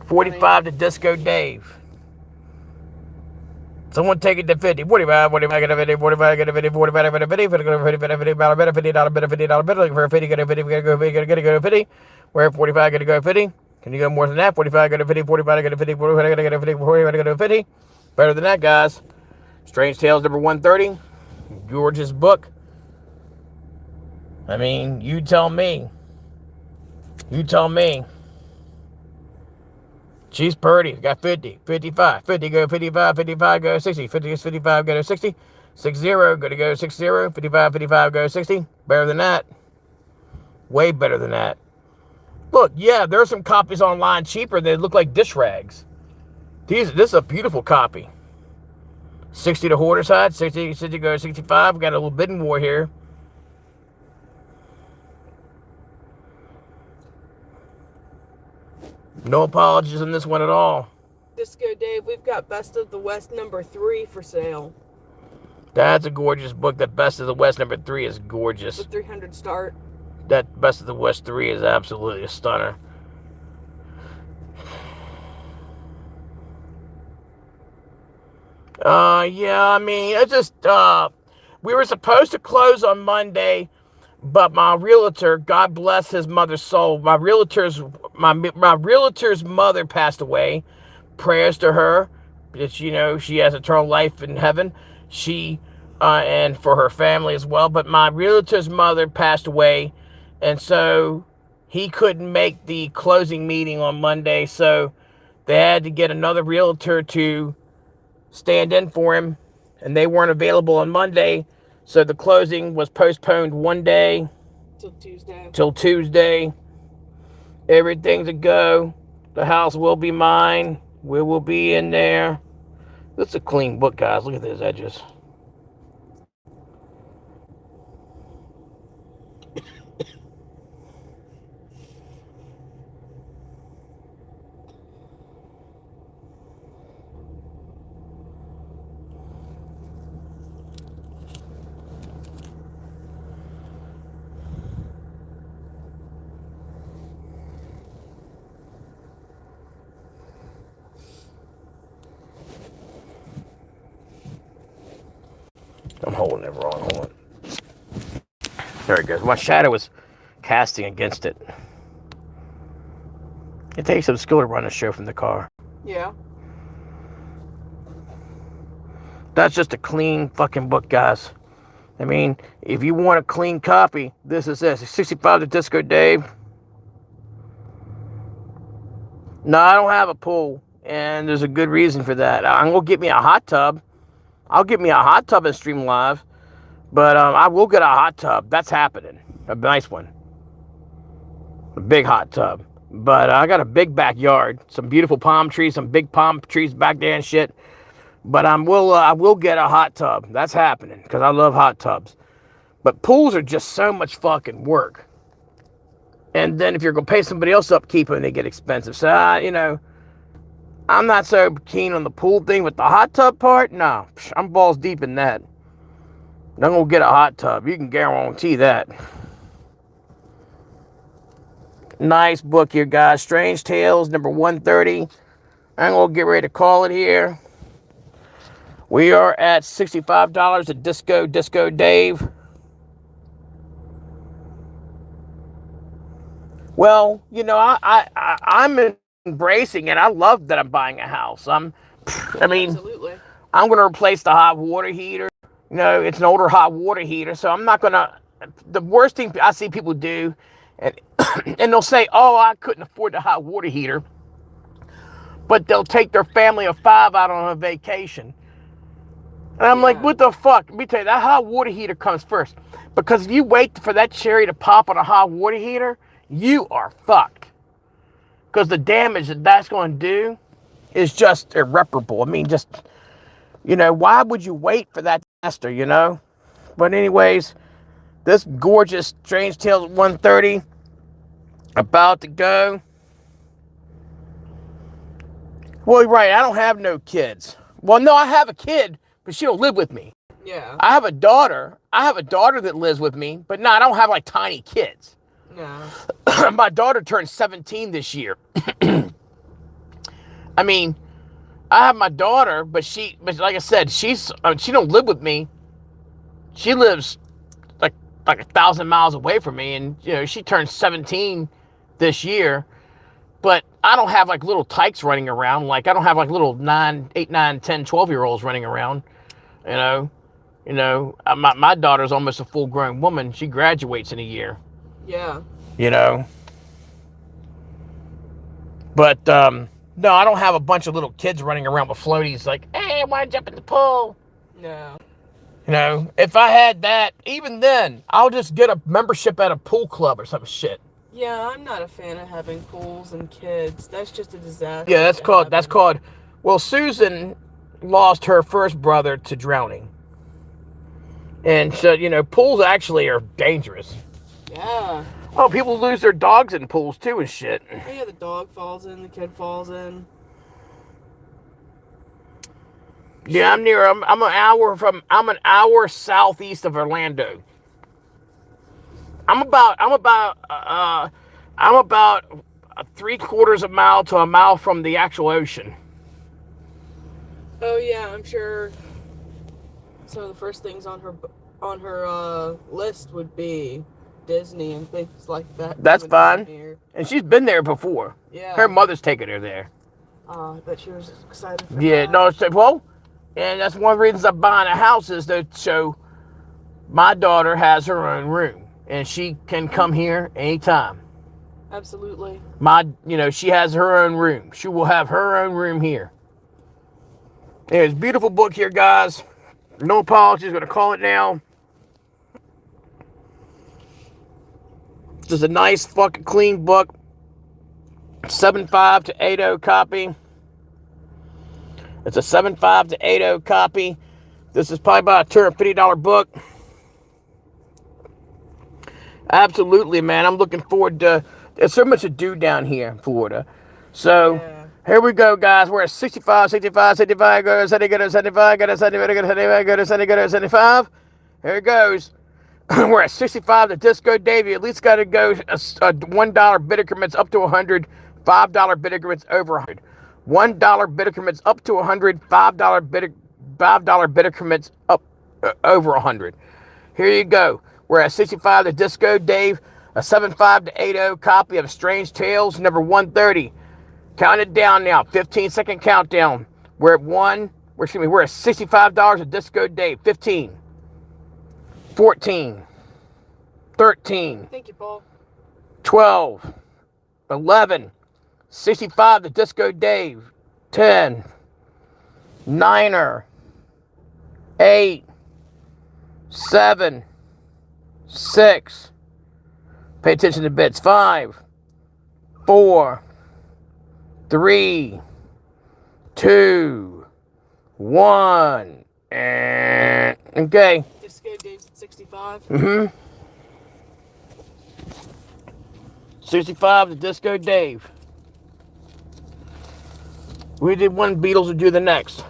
45 to Disco Dave. Someone take it to 50. 45, 45, get a 50, 45, get a 50, 45, get a 50, 50, $50, $50, for a 50, get a 50, get a go 50, get a go 50. We're at 45, get a go 50. Can you go more than that? 45, get a 50, 45, get a 50, 45, get a 50, 45, get a 50. Better than that, guys. Strange Tales number 130. Gorgeous book. I mean, you tell me. You tell me. She's pretty. Got 50, 55, 50, go 55, 55, go 60, 50, 55, go to 60, 60, go to go 60, 55, 55, go 60. Better than that. Way better than that. Look, yeah, there are some copies online cheaper that look like dish rags. This is a beautiful copy. 60 to Hoarder's Hut, 60 go to 65. Got a little bidding war here. No apologies on this one at all. Disco Dave, we've got Best of the West number 3 for sale. That's a gorgeous book. That Best of the West number 3 is gorgeous. The 300 start. That Best of the West 3 is absolutely a stunner. Yeah, I mean, it's just, we were supposed to close on Monday, but my realtor, God bless his mother's soul, my realtor's mother passed away. Prayers to her, that, you know, she has eternal life in heaven. She, and for her family as well. But my realtor's mother passed away, and so he couldn't make the closing meeting on Monday, so they had to get another realtor to stand in for him, and they weren't available on Monday, so the closing was postponed one day till Tuesday. Everything's a go. The house will be mine. We will be in there. This is a clean book, guys. Look at those edges. I'm holding it wrong. Hold on. There it goes. My shadow was casting against it. It takes some skill to run a show from the car. Yeah. That's just a clean fucking book, guys. I mean, if you want a clean copy, this is it. 65 to Disco Dave. No, I don't have a pool, and there's a good reason for that. I'm going to get me a hot tub. I'll get me a hot tub and stream live, but I will get a hot tub. That's happening. A nice one. A big hot tub. But I got a big backyard, some beautiful palm trees, some big palm trees back there and shit. But I will get a hot tub. That's happening because I love hot tubs. But pools are just so much fucking work. And then if you're going to pay somebody else upkeep them, they get expensive. So, I'm not so keen on the pool thing. With the hot tub part, no. I'm balls deep in that. I'm going to get a hot tub. You can guarantee that. Nice book here, guys. Strange Tales, number 130. I'm going to get ready to call it here. We are at $65 at Disco Dave. Well, I'm embracing it. I love that I'm buying a house. Absolutely. I'm going to replace the hot water heater. It's an older hot water heater, so I'm not going to. The worst thing I see people do, and they'll say, "Oh, I couldn't afford the hot water heater," but they'll take their family of 5 out on a vacation. And I'm like, what the fuck? Let me tell you, that hot water heater comes first. Because if you wait for that cherry to pop on a hot water heater, you are fucked. Because the damage that that's going to do is just irreparable. I mean, why would you wait for that disaster, But anyways, this gorgeous Strange Tales 130, about to go. Well, right, I don't have no kids. Well, no, I have a kid, but she don't live with me. Yeah. I have a daughter. That lives with me, but no, I don't have like tiny kids. No. My daughter turned 17 this year. I mean, I have my daughter, but like I said, she don't live with me. She lives like 1,000 miles away from me, and she turned 17 this year. But I don't have like little tykes running around. Like I don't have like little 9, 8, 9, 10, 12-year-olds running around. My daughter's almost a full-grown woman. She graduates in a year. Yeah. But no, I don't have a bunch of little kids running around with floaties like, hey, I want to jump in the pool. No. If I had that, even then, I'll just get a membership at a pool club or some shit. Yeah, I'm not a fan of having pools and kids. That's just a disaster. Yeah, that's called. Well, Susan lost her first brother to drowning. And so, pools actually are dangerous. Yeah. Oh, people lose their dogs in pools too and shit. Yeah, the dog falls in, the kid falls in. Yeah, I'm an hour southeast of Orlando. I'm about 3/4 mile to a mile from the actual ocean. Oh yeah, I'm sure some of the first things on her list would be Disney and things like that. That's fine. And she's been there before. Yeah. Her mother's taken her there. I bet she was excited for Yeah, that. no, and that's one of the reasons I'm buying a house is so my daughter has her own room and she can come here anytime. Absolutely. She has her own room. She will have her own room here. Anyways, beautiful book here, guys. No apologies, gonna call it now. Just a nice fucking clean book. 7.5 to 8.0 copy. It's a 7.5 to 8.0 copy. This is probably about a $250 book. Absolutely, man. I'm looking forward to. There's so much to do down here in Florida. So Here we go, guys. We're at 65, 65, 65. Go to 70, go to 75, go to 75, go to 75, go to 70, go to 75. Here it goes. We're at 65. The Disco Dave. You at least got to go $1 bid increments up to 100. $5 bid increments over 100. $1 bid increments up to 100. $5 bid increments up over 100. Here you go. We're at 65. The Disco Dave. A 7.5 to 8.0 copy of Strange Tales number 130. Count it down now. 15-second countdown. We're at $65 at Disco Dave. 15. 14. 13. Thank you, Paul. 12. 11. 65 to Disco Dave. 10. 9er. 8. 7. 6. Pay attention to bits. 5. 4, 3, 2, 1. And okay. Disco Dave's at 65. 65 to Disco Dave. We did one, Beatles will do the next.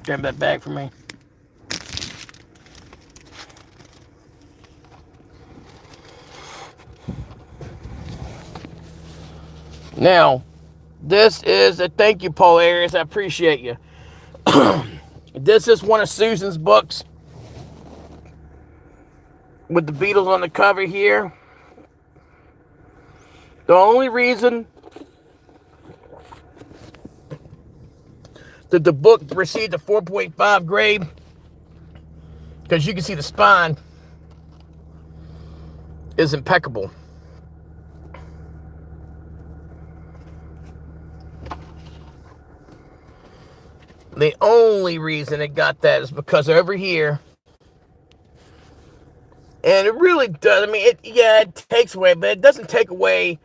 Grab that bag for me. Now, this is a thank you, Paul Arias. I appreciate you. This is one of Susan's books with the Beatles on the cover here. The only reason that the book received a 4.5 grade, because you can see the spine is impeccable. The only reason it got that is because over here, and it really does, I mean, it takes away, but it doesn't take away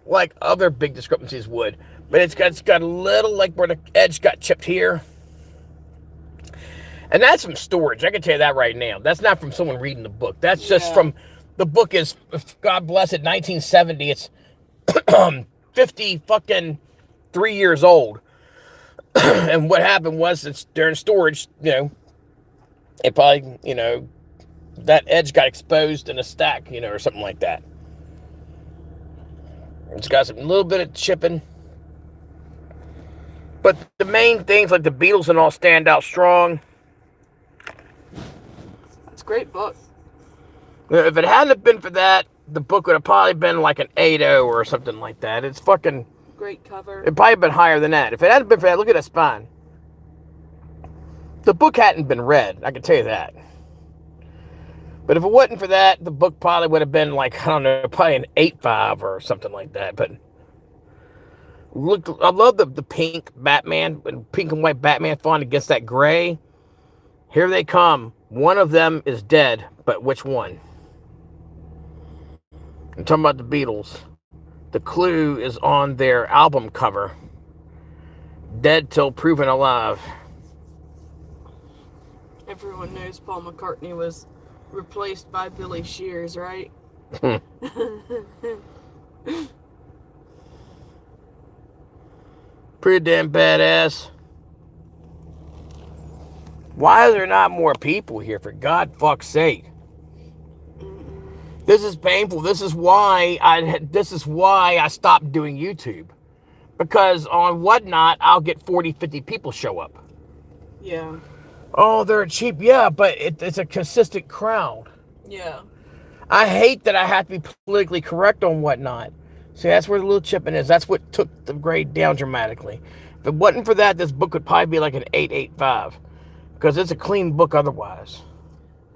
like other big discrepancies would. But it's got a little, like where the edge got chipped here. And that's from storage. I can tell you that right now. That's not from someone reading the book. That's just from, the book is, God bless it, 1970. It's 50 fucking 3 years old. And what happened was, it's during storage, it probably, that edge got exposed in a stack, or something like that. It's got some little bit of chipping. But the main things like the Beatles and all stand out strong. It's a great book. If it hadn't been for that, the book would have probably been like an 8.0 or something like that. It's fucking... Great cover. It'd probably been higher than that. If it hadn't been for that, look at that spine. The book hadn't been read, I can tell you that. But if it wasn't for that, the book probably would have been like, I don't know, probably an 8.5 or something like that. But look, I love the pink Batman, pink and white Batman font against that gray. Here they come. One of them is dead, but which one? I'm talking about the Beatles. The clue is on their album cover. Dead till proven alive. Everyone knows Paul McCartney was replaced by Billy Shears, right? Pretty damn badass. Why are there not more people here, for God fuck's sake? This is painful. This is why I stopped doing YouTube. Because on Whatnot, I'll get 40, 50 people show up. Yeah. Oh, they're cheap. Yeah, but it's a consistent crowd. Yeah. I hate that I have to be politically correct on Whatnot. See, that's where the little chipping is. That's what took the grade down dramatically. If it wasn't for that, this book would probably be like an 8.85. Because it's a clean book otherwise.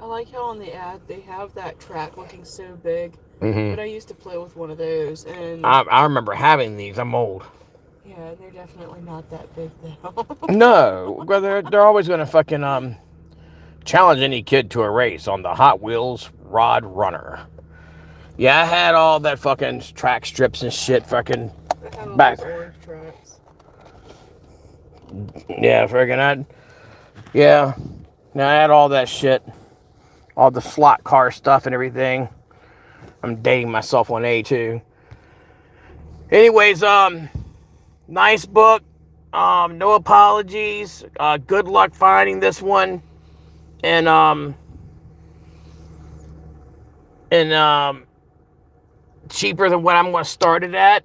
I like how on the ad they have that track looking so big. Mm-hmm. But I used to play with one of those, and I remember having these. I'm old. yeah, they're definitely not that big though. No, they're always going to fucking challenge any kid to a race on the Hot Wheels Rod Runner. Yeah, I had all that fucking track strips and shit fucking I had all back. those orange tracks. Yeah, freaking yeah. Now I had all that shit. All the slot car stuff and everything. I'm dating myself on A2. Anyways, nice book. No apologies. Good luck finding this one. And cheaper than what I'm going to start it at.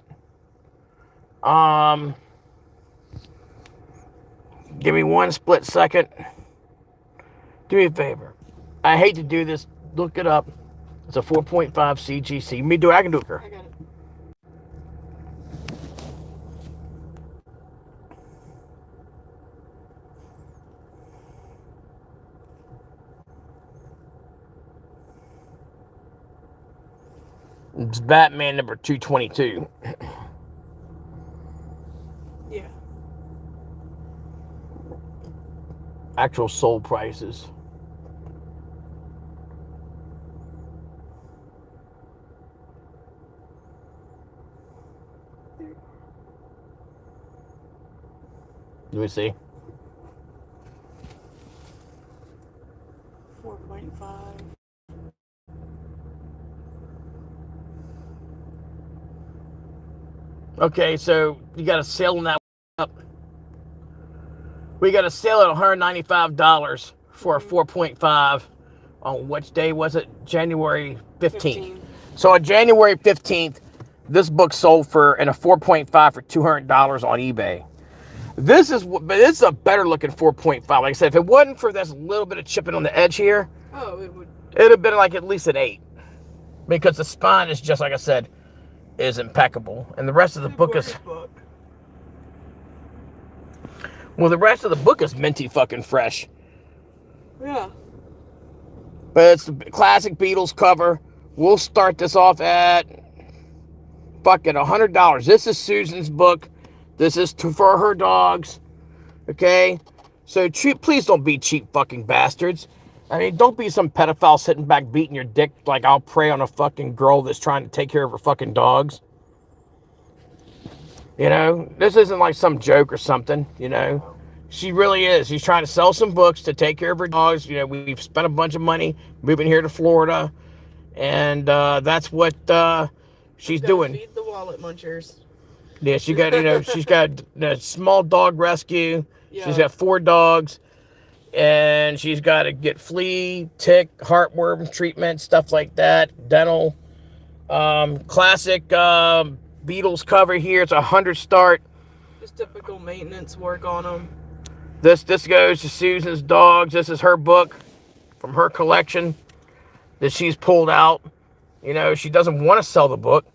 Give me one split second. Do me a favor. I hate to do this. Look it up. It's a 4.5 CGC. Me do it. I can do it. I got it. It's Batman number 222. Yeah. actual sold prices. Let me see. 4.5. Okay, so you got a sale on that up. We got a sale at $195 for a 4.5. On which day was it? January 15th. So on January 15th, this book sold for in a 4.5 for $200 on eBay. This is a better looking 4.5. Like I said, if it wasn't for this little bit of chipping on the edge here, it'd have been like at least an 8. Because the spine is just like I said, is impeccable. And the rest of the book is the rest of the book is minty fucking fresh. Yeah. But it's the classic Beatles cover. We'll start this off at fucking $100. This is Susan's book. This is for her dogs. Okay? So please don't be cheap fucking bastards. I mean, don't be some pedophile sitting back beating your dick like I'll prey on a fucking girl that's trying to take care of her fucking dogs. You know? This isn't like some joke or something, you know? She really is. She's trying to sell some books to take care of her dogs. You know, we've spent a bunch of money moving here to Florida. And that's what she's doing. Feed the wallet munchers. Yeah, she got, she's got a small dog rescue. Yeah. She's got 4 dogs. And she's got to get flea, tick, heartworm treatment, stuff like that. Dental. Classic Beatles cover here. It's a 100 start. Just typical maintenance work on them. This goes to Susan's dogs. This is her book from her collection that she's pulled out. You know, she doesn't want to sell the book.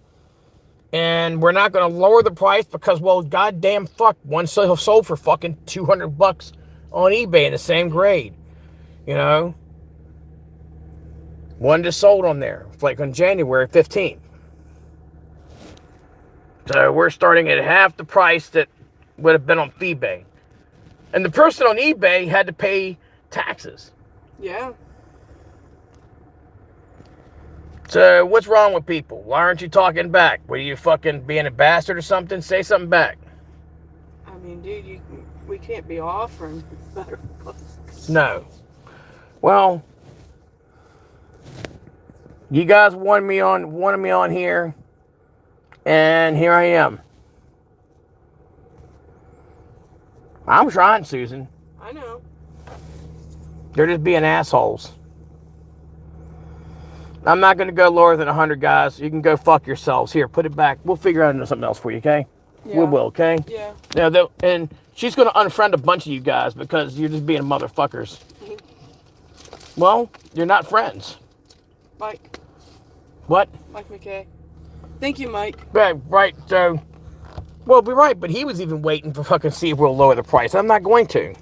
And we're not going to lower the price because, well, goddamn fuck, one sold for fucking $200 on eBay in the same grade. You know? One just sold on there, like on January 15th. So we're starting at half the price that would have been on eBay. And the person on eBay had to pay taxes. Yeah. So what's wrong with people? Why aren't you talking back? Were you fucking being a bastard or something? Say something back. I mean, dude, we can't be offering better books. No. Well, you guys wanted me on here, and here I am. I'm trying, Susan. I know. They're just being assholes. I'm not going to go lower than 100, guys. You can go fuck yourselves. Here, put it back. We'll figure out something else for you, okay? Yeah. We will, okay? Yeah. Yeah. And she's going to unfriend a bunch of you guys because you're just being motherfuckers. Well, you're not friends. Mike. What? Mike McKay. Thank you, Mike. Right. So, well, be right, but he was even waiting for fucking see if we'll lower the price. I'm not going to.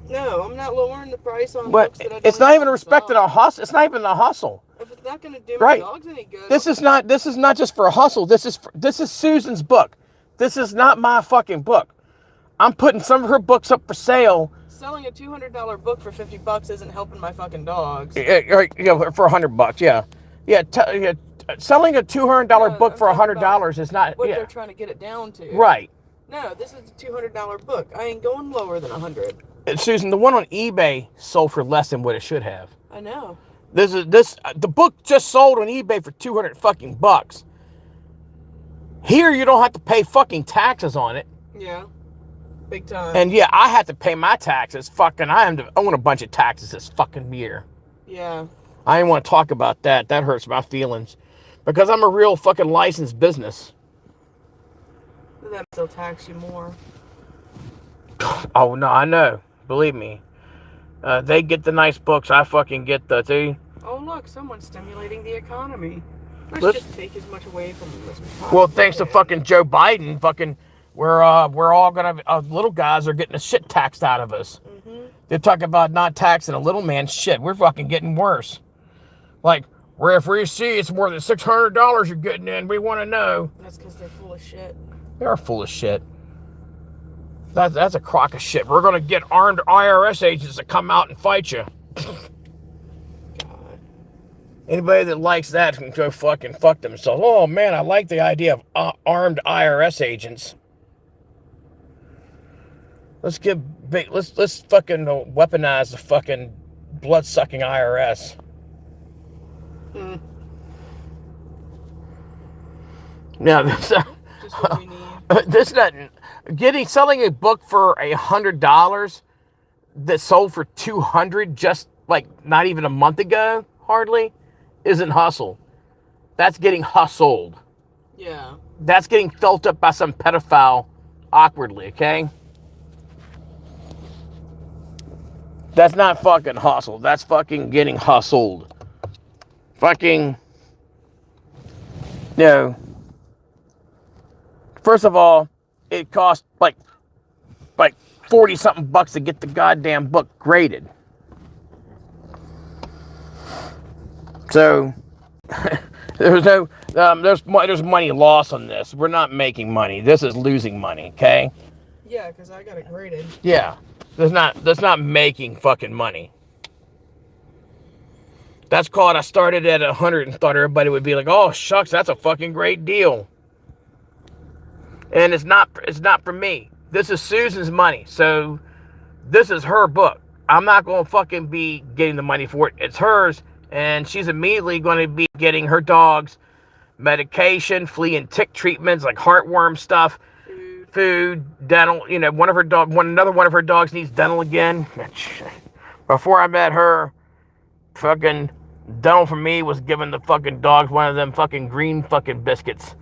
No, I'm not lowering the price on books that I don't it's not even a respect to a hustle. It's not even a hustle. If it's not going to do my dogs any good. This is not just for a hustle. This is Susan's book. This is not my fucking book. I'm putting some of her books up for sale. Selling a $200 book for $50 isn't helping my fucking dogs. Yeah, for $100. Yeah. Selling a $200 book for $100 is not. What they're trying to get it down to. Right. No, this is a $200 book. I ain't going lower than 100. Susan, the one on eBay sold for less than what it should have. I know. The book just sold on eBay for $200 fucking bucks. Here you don't have to pay fucking taxes on it. Yeah. Big time. And yeah, I have to pay my taxes. Fucking I own a bunch of taxes this fucking year. Yeah. I didn't want to talk about that. That hurts my feelings. Because I'm a real fucking licensed business. They'll tax you more. Oh no, I know. Believe me. They get the nice books. I fucking get the thing. Oh look, someone's stimulating the economy. Let's just take as much away from them as we possibly Well, thanks to fucking Joe Biden, fucking we're all gonna little guys are getting the shit taxed out of us. Mm-hmm. They're talking about not taxing a little man. Shit, we're fucking getting worse. Like, where if we see it's more than $600 you're getting in, we want to know. That's because they're full of shit. They are full of shit. That's a crock of shit. We're gonna get armed IRS agents to come out and fight you. God. Anybody that likes that can go fucking fuck themselves. Oh man, I like the idea of armed IRS agents. Let's get big. Let's fucking weaponize the fucking blood-sucking IRS. Hmm. Now this. Just what we need. This not selling a book for $100 that sold for $200 just like not even a month ago, hardly, isn't hustle. That's getting hustled. Yeah. That's getting felt up by some pedophile awkwardly, okay? That's not fucking hustle. That's fucking getting hustled. Fucking, no. First of all, it cost like 40 something bucks to get the goddamn book graded. So there's no there's money lost on this. We're not making money. This is losing money, okay? Yeah, because I got it graded. Yeah. That's not making fucking money. That's called I started at 100 and thought everybody would be like, "Oh, shucks, that's a fucking great deal." And it's not for me. This is Susan's money. So this is her book. I'm not going to fucking be getting the money for it. It's hers. And she's immediately going to be getting her dog's medication, flea and tick treatments, like heartworm stuff, food, dental. You know, another one of her dogs needs dental again. Before I met her, fucking dental for me was giving the fucking dogs one of them fucking green fucking biscuits.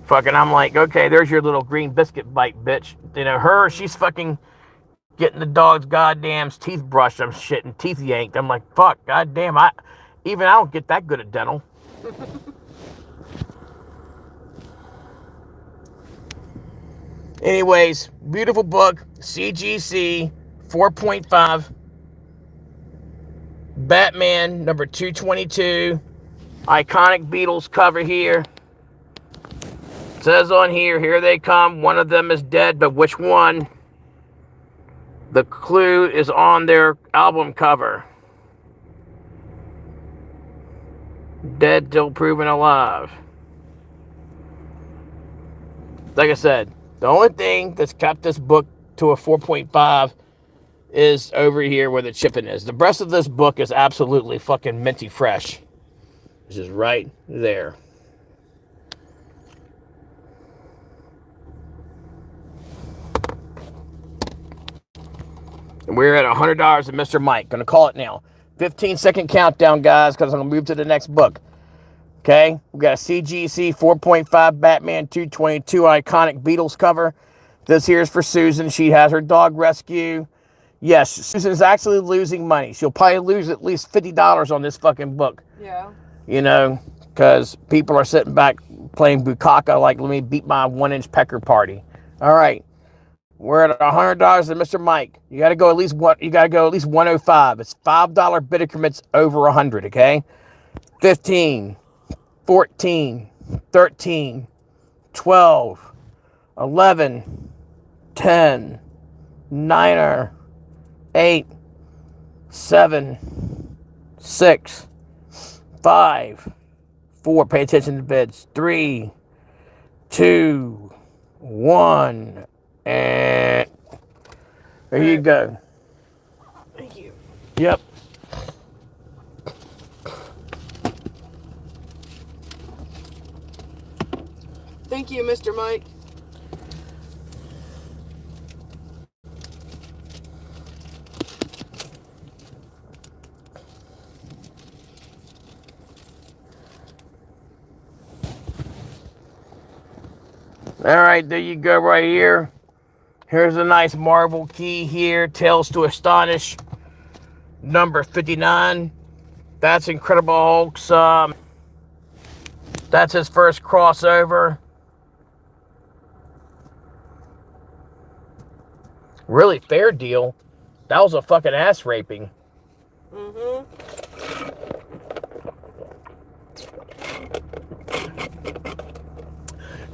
Fucking, I'm like, okay, there's your little green biscuit bite, bitch. You know, she's fucking getting the dog's goddamn teeth brushed and shit and teeth yanked. I'm like, fuck, goddamn, I don't get that good at dental. Anyways, beautiful book, CGC 4.5, Batman number 222, iconic Beatles cover here. It says on here they come. One of them is dead, but which one? The clue is on their album cover. Dead till proven alive. Like I said, the only thing that's kept this book to a 4.5 is over here where the chipping is. The rest of this book is absolutely fucking minty fresh. This is right there. And we're at $100 at Mr. Mike. Gonna call it now. 15-second countdown, guys, because I'm gonna move to the next book. Okay, we got a CGC 4.5 Batman 222 iconic Beatles cover. This here is for Susan. She has her dog rescue. Yes, Susan's actually losing money. She'll probably lose at least $50 on this fucking book. Yeah. You know, because people are sitting back playing Bukaka like, let me beat my 1-inch pecker party. All right. We're at $100 at Mr. Mike. You got to go at least 105. It's $5 bid increments over 100, okay? 15, 14, 13, 12, 11, 10, 9, 8, 7, 6, 5, 4. Pay attention to bids. 3, 2, 1. And there you go. Thank you. Yep. Thank you, Mr. Mike. All right, there you go right here. Here's a nice Marvel key here. Tales to Astonish, number 59. That's Incredible Hulk's, that's his first crossover. Really fair deal. That was a fucking ass raping. Mm-hmm.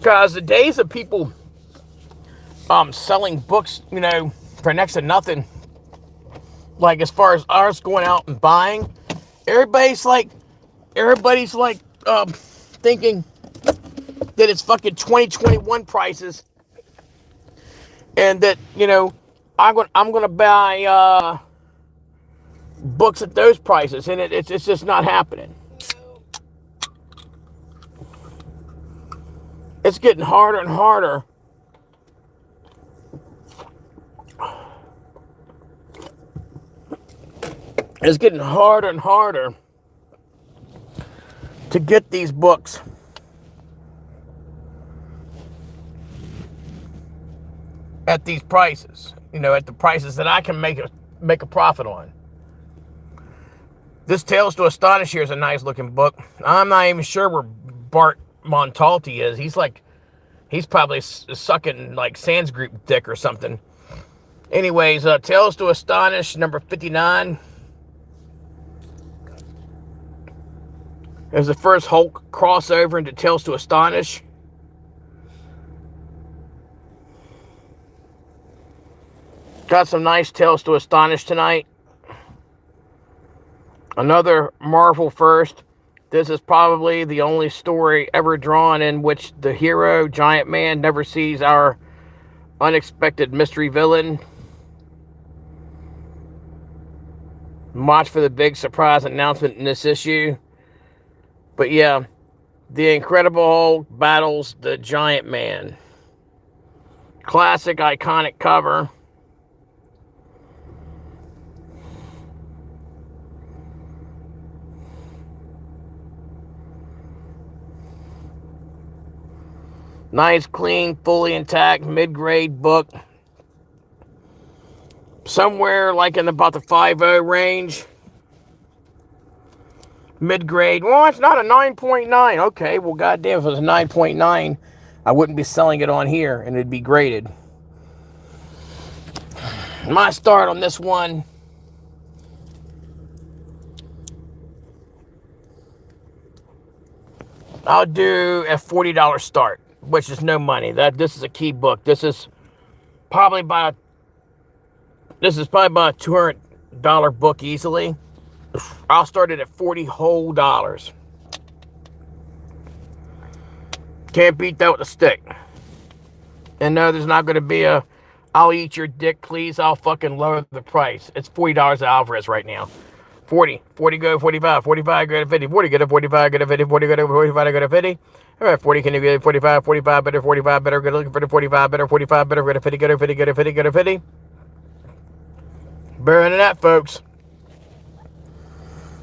Guys, the days of people selling books, for next to nothing. Like as far as ours going out and buying, everybody's like thinking that it's fucking 2021 prices, and that I'm gonna buy books at those prices, and it's just not happening. It's getting harder and harder it's getting harder and harder to get these books. At these prices, at the prices that I can make a profit on. This Tales to Astonish here is a nice looking book. I'm not even sure where Bart Montalti is. He's probably sucking like Sands Group dick or something. Anyways, Tales to Astonish, number 59. There's the first Hulk crossover into Tales to Astonish. Got some nice Tales to Astonish tonight. Another Marvel first. This is probably the only story ever drawn in which the hero, Giant Man, never sees our unexpected mystery villain. Watch for the big surprise announcement in this issue. But yeah, the Incredible Hulk battles the Giant Man. Classic, iconic cover. Nice, clean, fully intact, mid-grade book. Somewhere like in about the 5.0 range. Mid-grade. Well, it's not a 9.9. Okay, well, goddamn, if it was a 9.9, I wouldn't be selling it on here, and it'd be graded. My start on this one. I'll do a $40 start, which is no money. This is a key book. This is probably about a $200 book easily. I'll start it at $40 whole dollars. Can't beat that with a stick. And no, there's not going to be a I'll eat your dick, please. I'll fucking lower the price. It's $40 at Alvarez right now. 40 go to 45, 45 go to 50, 40 go to 45 go to 50, 40 go to 45 go to 50. All right, 40 can you get 45, 45 better, 45 better, good looking for the 45 better, 45 better, go to 50, go to 50, go to 50, go to 50. Better than that, folks.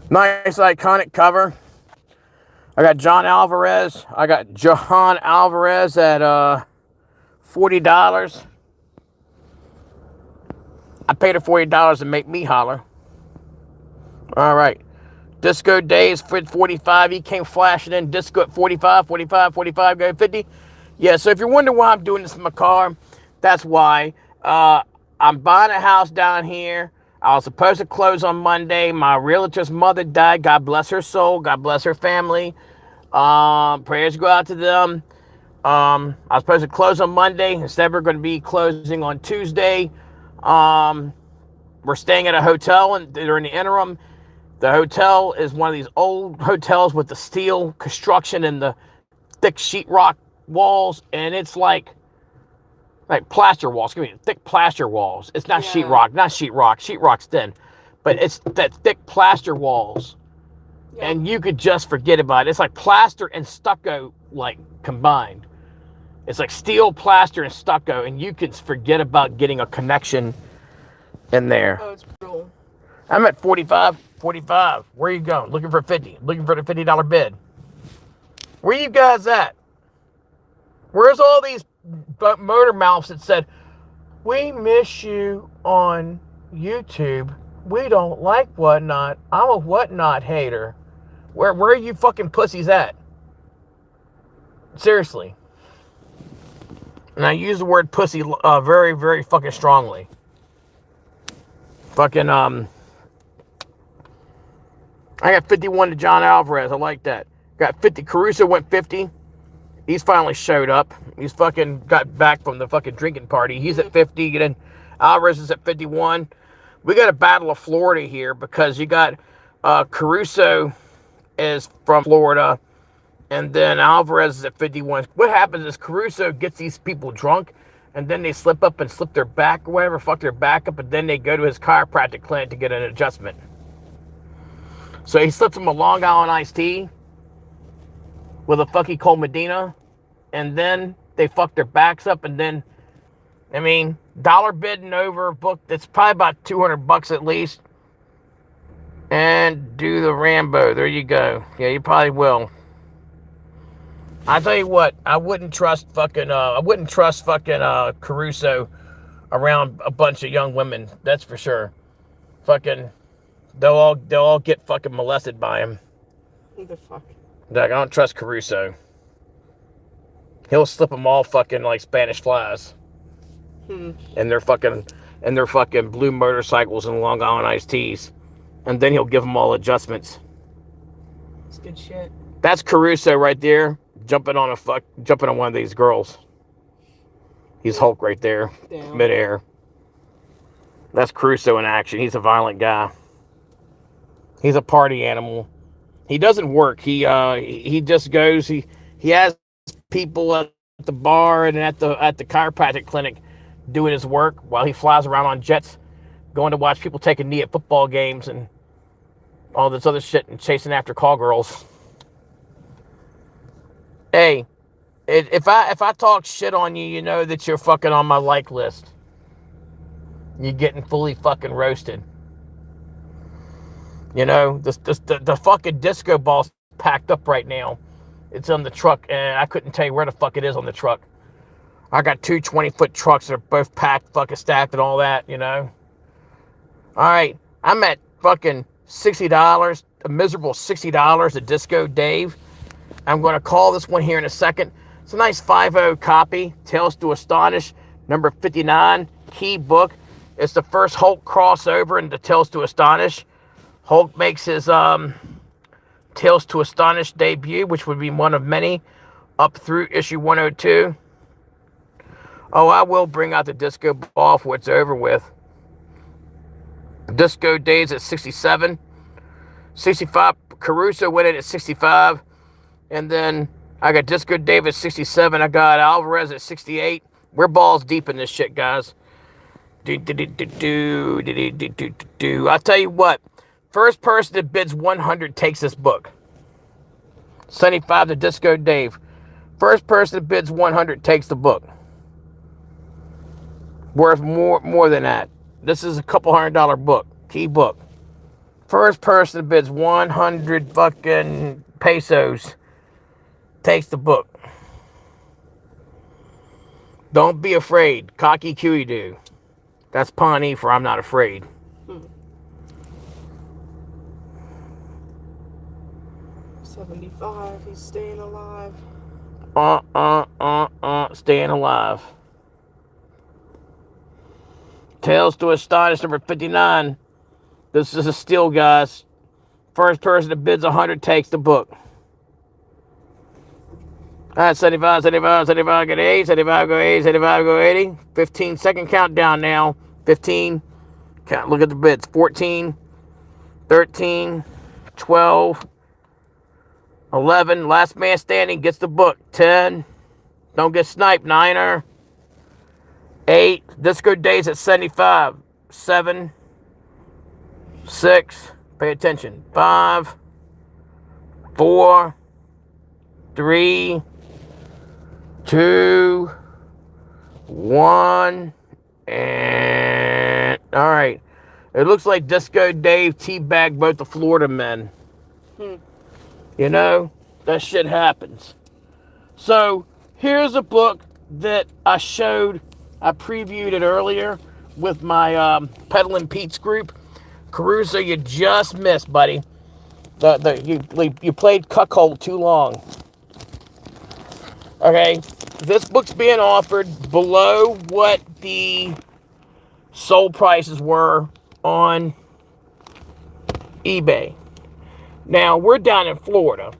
Nice iconic cover. I got John Alvarez at $40. I paid her $40 to make me holler. All right. Disco Days for 45. He came flashing in. Disco at 45, 45, 45, go 50. Yeah, so if you're wondering why I'm doing this in my car, that's why. I'm buying a house down here. I was supposed to close on Monday. My realtor's mother died. God bless her soul. God bless her family. Prayers go out to them. I was supposed to close on Monday. Instead, we're going to be closing on Tuesday. We're staying at a hotel and during the interim. The hotel is one of these old hotels with the steel construction and the thick sheetrock walls, and it's like plaster walls. Give me thick plaster walls. It's not sheetrock, not sheetrock. Sheetrock's thin, but it's that thick plaster walls, and you could just forget about it. It's like plaster and stucco like combined. It's like steel, plaster, and stucco, and you can forget about getting a connection in there. Oh, it's brutal. I'm at 45. 45. Where are you going? Looking for 50. Looking for the $50 bid. Where you guys at? Where's all these motor mouths that said, we miss you on YouTube. We don't like Whatnot. I'm a Whatnot hater. Where are you fucking pussies at? Seriously. And I use the word pussy very, very fucking strongly. Fucking, I got 51 to John Alvarez. I like that. Got 50. Caruso went 50. He's finally showed up. He's fucking got back from the fucking drinking party. He's at 50, and then Alvarez is at 51. We got a battle of Florida here because you got Caruso is from Florida, and then Alvarez is at 51. What happens is Caruso gets these people drunk, and then they slip up and slip their back or whatever, fuck their back up, and then they go to his chiropractic clinic to get an adjustment. So he slips them a Long Island iced tea with a fucky Cold Medina, and then they fuck their backs up, and then, I mean, dollar bidding over a book that's probably about $200 at least, and do the Rambo. There you go. Yeah, you probably will. I tell you what, I wouldn't trust fucking Caruso around a bunch of young women. That's for sure. Fucking, they'll all get fucking molested by him. What the fuck? Like, I don't trust Caruso. He'll slip them all fucking like Spanish flies. And their fucking blue motorcycles and Long Island iced teas. And then he'll give them all adjustments. It's good shit. That's Caruso right there, jumping on one of these girls. He's Hulk right there, midair. That's Caruso in action. He's a violent guy. He's a party animal. He doesn't work. He just goes. He has people at the bar and at the chiropractic clinic doing his work while he flies around on jets, going to watch people take a knee at football games and all this other shit and chasing after call girls. Hey, if I talk shit on you, you know that you're fucking on my like list. You're getting fully fucking roasted. You know, the fucking disco ball's packed up right now. It's on the truck, and I couldn't tell you where the fuck it is on the truck. I got two 20-foot trucks that are both packed, fucking stacked and all that, you know. All right, I'm at fucking $60, a miserable $60 at Disco Dave. I'm going to call this one here in a second. It's a nice 5.0 copy, Tales to Astonish, number 59, key book. It's the first Hulk crossover into Tales to Astonish. Hulk makes his Tales to Astonish debut, which would be one of many, up through issue 102. Oh, I will bring out the disco ball before it's over with. Disco Days at 67. 65, Caruso went in at 65. And then I got Disco Dave at 67. I got Alvarez at 68. We're balls deep in this shit, guys. I'll tell you what. First person that bids 100 takes this book. 75 to Disco Dave. First person that bids 100 takes the book. Worth more than that. This is a couple $100 book. Key book. First person that bids 100 fucking pesos takes the book. Don't be afraid. Cocky Cuey do. That's Pawnee for I'm not afraid. 75, he's staying alive. Staying alive. Tales to Astonish, number 59. This is a steal, guys. First person that bids 100 takes the book. All right, 75, 75, 75, go to 80, 75, go 80, 75, go 80. 15-second countdown now. 15. Look at the bids. 14, 13, 12, 11. Last man standing gets the book. 10. Don't get sniped, Niner. 8. Disco Days at 75. 7. 6. Pay attention. 5. 4. 3. 2. 1. And all right. It looks like Disco Dave teabagged both the Florida men. You know, that shit happens. So here's a book that I previewed it earlier with my Peddling Pete's group. Caruso, you just missed, buddy. You played cuckold too long. Okay, this book's being offered below what the sold prices were on eBay. Now, we're down in Florida.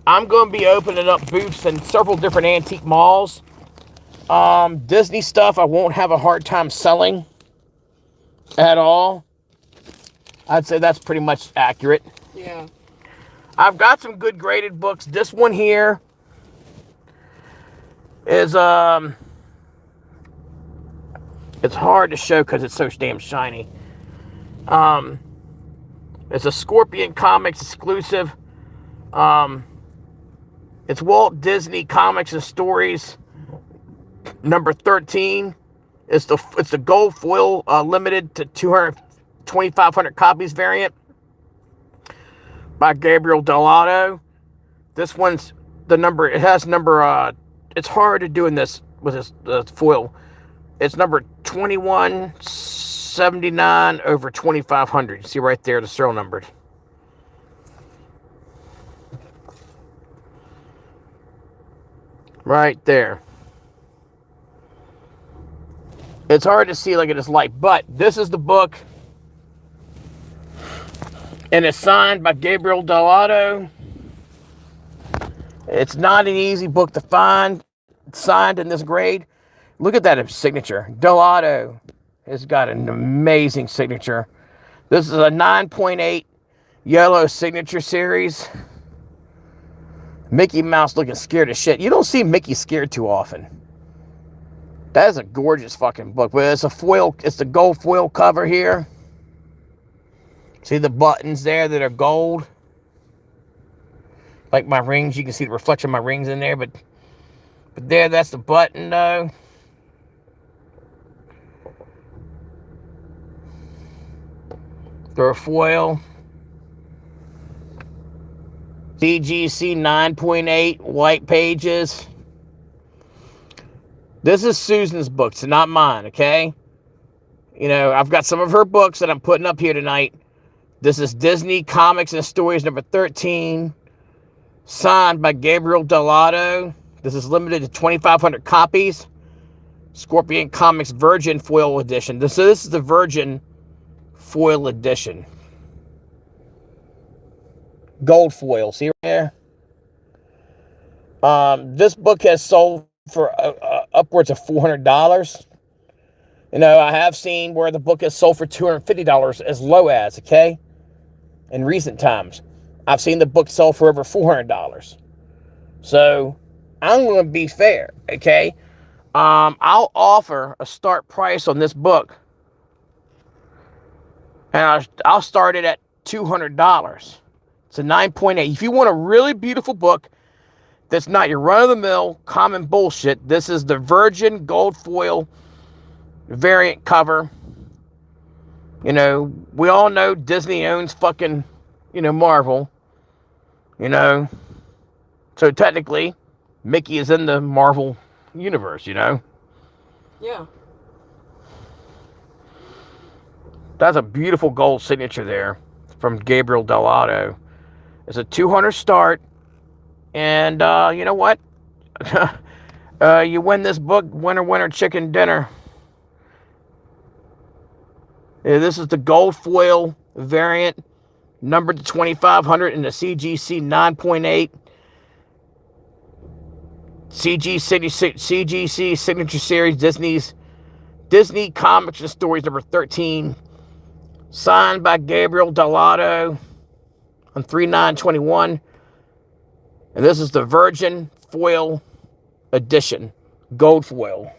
I'm going to be opening up booths in several different antique malls. Disney stuff I won't have a hard time selling at all. I'd say that's pretty much accurate. Yeah. I've got some good graded books. This one here is it's hard to show because it's so damn shiny. It's a Scorpion Comics exclusive. It's Walt Disney Comics and Stories number 13. It's the gold foil limited to 2,500 copies variant by Gabriel Dell'Otto. This one's the number. It has number. It's hard to do in this with this foil. It's number 2179 over 2,500. You see right there the serial numbered. Right there. It's hard to see like in this light, but this is the book. And it's signed by Gabriel Dell'Otto. It's not an easy book to find. It's signed in this grade. Look at that signature. Dell'Otto has got an amazing signature. This is a 9.8 yellow signature series. Mickey Mouse looking scared as shit. You don't see Mickey scared too often. That is a gorgeous fucking book. But it's a foil. It's the gold foil cover here. See the buttons there that are gold? Like my rings. You can see the reflection of my rings in there. But there, that's the button though. They're foil. CGC 9.8 white pages. This is Susan's books, not mine, okay? You know, I've got some of her books that I'm putting up here tonight. This is Disney Comics and Stories number 13, signed by Gabriel Dell'Otto. This is limited to 2,500 copies. Scorpion Comics Virgin Foil Edition. This is the Virgin Foil Edition. Gold foil, see right there? This book has sold for upwards of $400. You know, I have seen where the book has sold for $250 as low as, okay? In recent times. I've seen the book sell for over $400. So, I'm going to be fair, okay? I'll offer a start price on this book. And I'll start it at $200. It's a 9.8. If you want a really beautiful book that's not your run-of-the-mill common bullshit, this is the Virgin Gold Foil variant cover. You know, we all know Disney owns fucking, you know, Marvel. You know. So technically, Mickey is in the Marvel universe, you know. Yeah. That's a beautiful gold signature there from Gabriel Dell'Otto. It's a 200 start. And you know what? You win this book, winner, chicken dinner. Yeah, this is the gold foil variant, numbered to 2,500 in the CGC 9.8. CGC Signature Series, Disney Comics and Stories number 13. Signed by Gabriel Dell'Otto on 3/9/21. And this is the Virgin Foil Edition. Gold foil.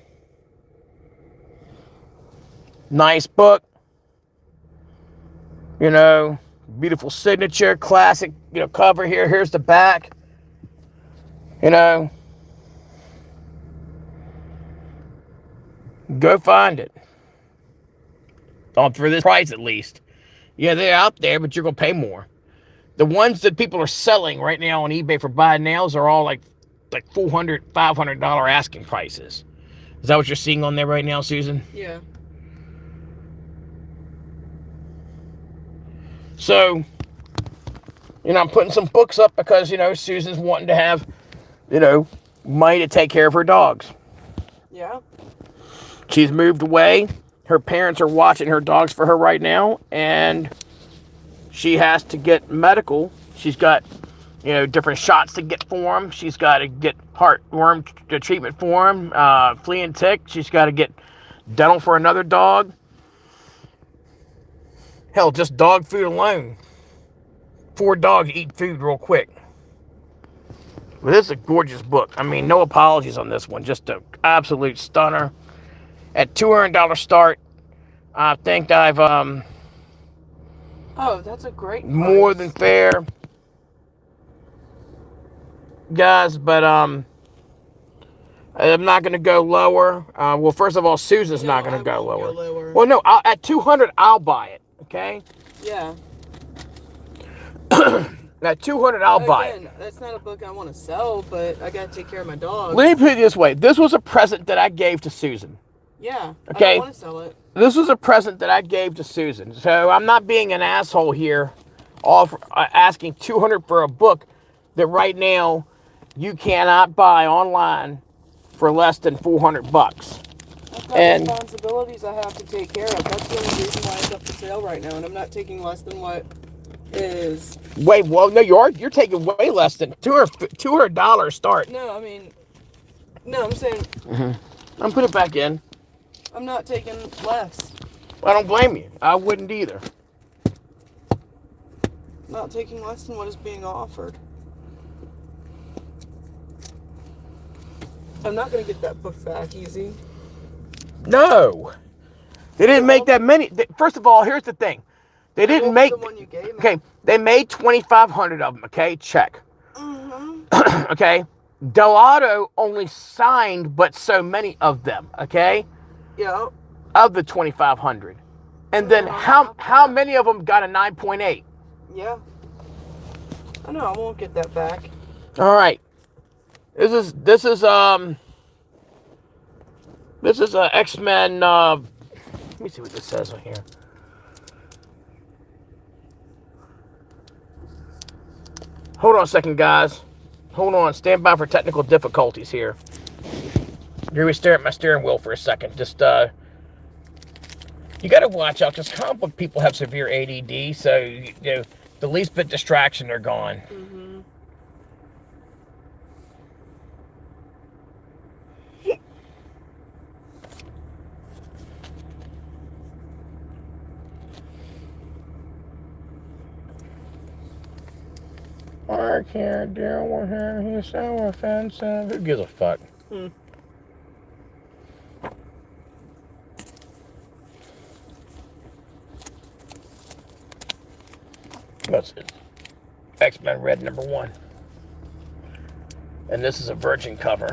Nice book. You know, beautiful signature, classic, you know, cover here. Here's the back. You know, go find it. For this price, at least. Yeah, they're out there, but you're going to pay more. The ones that people are selling right now on eBay for buy nows are all like $400, $500 asking prices. Is that what you're seeing on there right now, Susan? Yeah. So, you know, I'm putting some books up because, you know, Susan's wanting to have, you know, money to take care of her dogs. Yeah. She's moved away. Her parents are watching her dogs for her right now, and she has to get medical. She's got different shots to get for him. She's got to get heartworm treatment for him, flea and tick. She's got to get dental for another dog. Hell, just dog food alone. 4 dogs eat food real quick. But this is a gorgeous book. I mean, no apologies on this one. Just an absolute stunner. At $200 start, I think I've Oh, that's a great price. More than fair, guys. But I'm not going to go lower. Well, first of all, Susan's not going to go lower. Well, no, at $200, I'll buy it. Okay. Yeah. At $200, I'll buy it. That's not a book I want to sell, but I got to take care of my dog. Let me put it this way: this was a present that I gave to Susan. Yeah. Okay. I don't want to sell it. This was a present that I gave to Susan, so I'm not being an asshole here, asking $200 for a book that right now you cannot buy online for less than $400. I've got responsibilities I have to take care of. That's the only reason why it's up for sale right now, and I'm not taking less than what is. Wait, well, no, you are. You're taking way less than $200 start. No, I mean, no, I'm saying. I'm put it back in. I'm not taking less. I don't blame you. I wouldn't either. Not taking less than what is being offered. I'm not going to get that book back easy. No. They didn't make that many. First of all, here's the thing. They didn't make. The one you gave me. Okay, they made 2,500 of them, okay? Check. Mm-hmm. Okay? Delado only signed but so many of them, okay? Yeah. Of the 2,500. And then how many of them got a 9.8? Yeah. I know, I won't get that back. All right. This is X-Men, let me see what this says on here. Hold on a second, guys. Hold on. Stand by for technical difficulties here. Here we stare at my steering wheel for a second. Just, you got to watch out because comic book people have severe ADD, so, the least bit distraction, they're gone. Mm-hmm. I can't deal with him. He's so offensive. Who gives a fuck? That's it. X-Men Red #1. And this is a Virgin cover.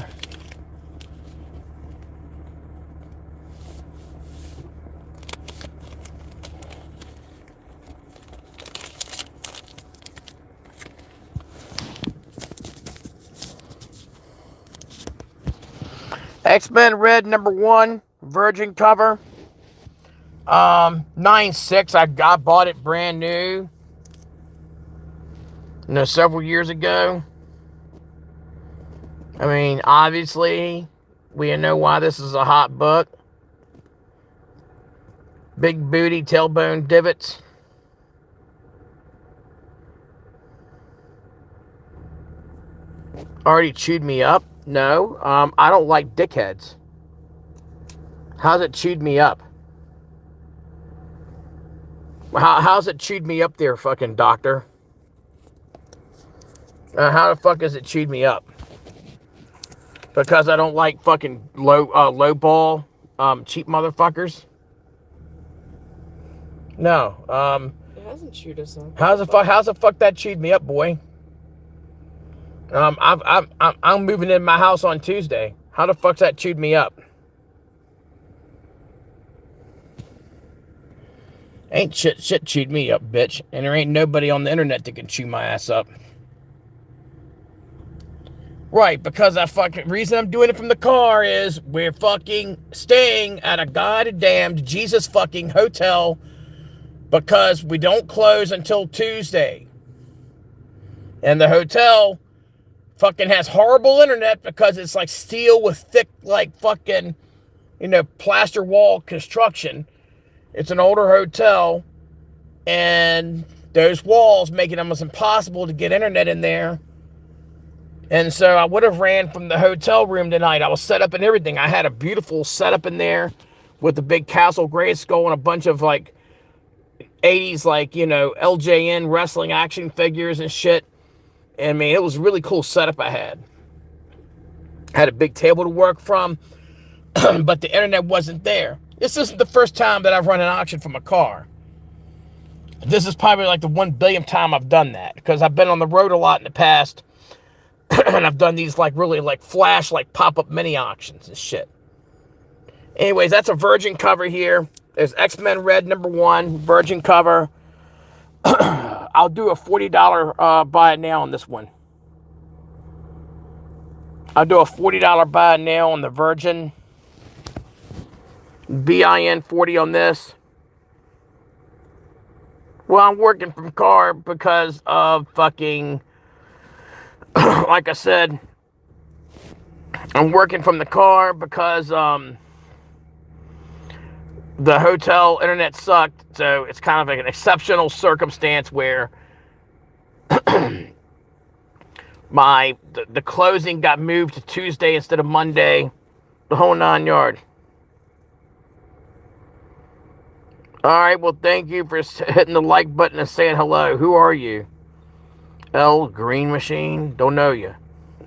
X-Men Red #1, Virgin cover. 9.6. I bought it brand new. Several years ago. I mean, obviously, we know why this is a hot book. Big booty, tailbone divots. Already chewed me up. No, I don't like dickheads. How's it chewed me up? How's it chewed me up there, fucking doctor? How the fuck has it chewed me up? Because I don't like fucking low ball, cheap motherfuckers? No, It hasn't chewed us up. How's the fuck that chewed me up, boy? I'm moving in my house on Tuesday. How the fuck's that chewed me up? Ain't shit chewed me up, bitch. And there ain't nobody on the internet that can chew my ass up. Right, because reason I'm doing it from the car is we're fucking staying at a goddamned Jesus fucking hotel because we don't close until Tuesday. And the hotel fucking has horrible internet because it's like steel with thick, like fucking, plaster wall construction. It's an older hotel, and those walls, making it almost impossible to get internet in there. And so I would have ran from the hotel room tonight. I was set up and everything. I had a beautiful setup in there with the big Castle Grayskull and a bunch of like 80s, like, you know, LJN wrestling action figures and shit. And I mean, it was a really cool setup I had. Had a big table to work from, but the internet wasn't there. This isn't the first time that I've run an auction from a car. This is probably like the 1 billionth time I've done that, because I've been on the road a lot in the past. And I've done these like really like flash, like pop-up mini auctions and shit. Anyways, that's a Virgin cover here. There's X-Men Red #1, Virgin cover. I'll do a $40 buy it now on this one. I'll do a $40 buy it now on the Virgin. BIN 40 on this. Well, I'm working from car because of fucking... like I said, I'm working from the car because the hotel internet sucked. So it's kind of like an exceptional circumstance where the closing got moved to Tuesday instead of Monday. The whole 9 yards. All right, well, thank you for hitting the like button and saying hello. Who are you? L Green Machine? Don't know you.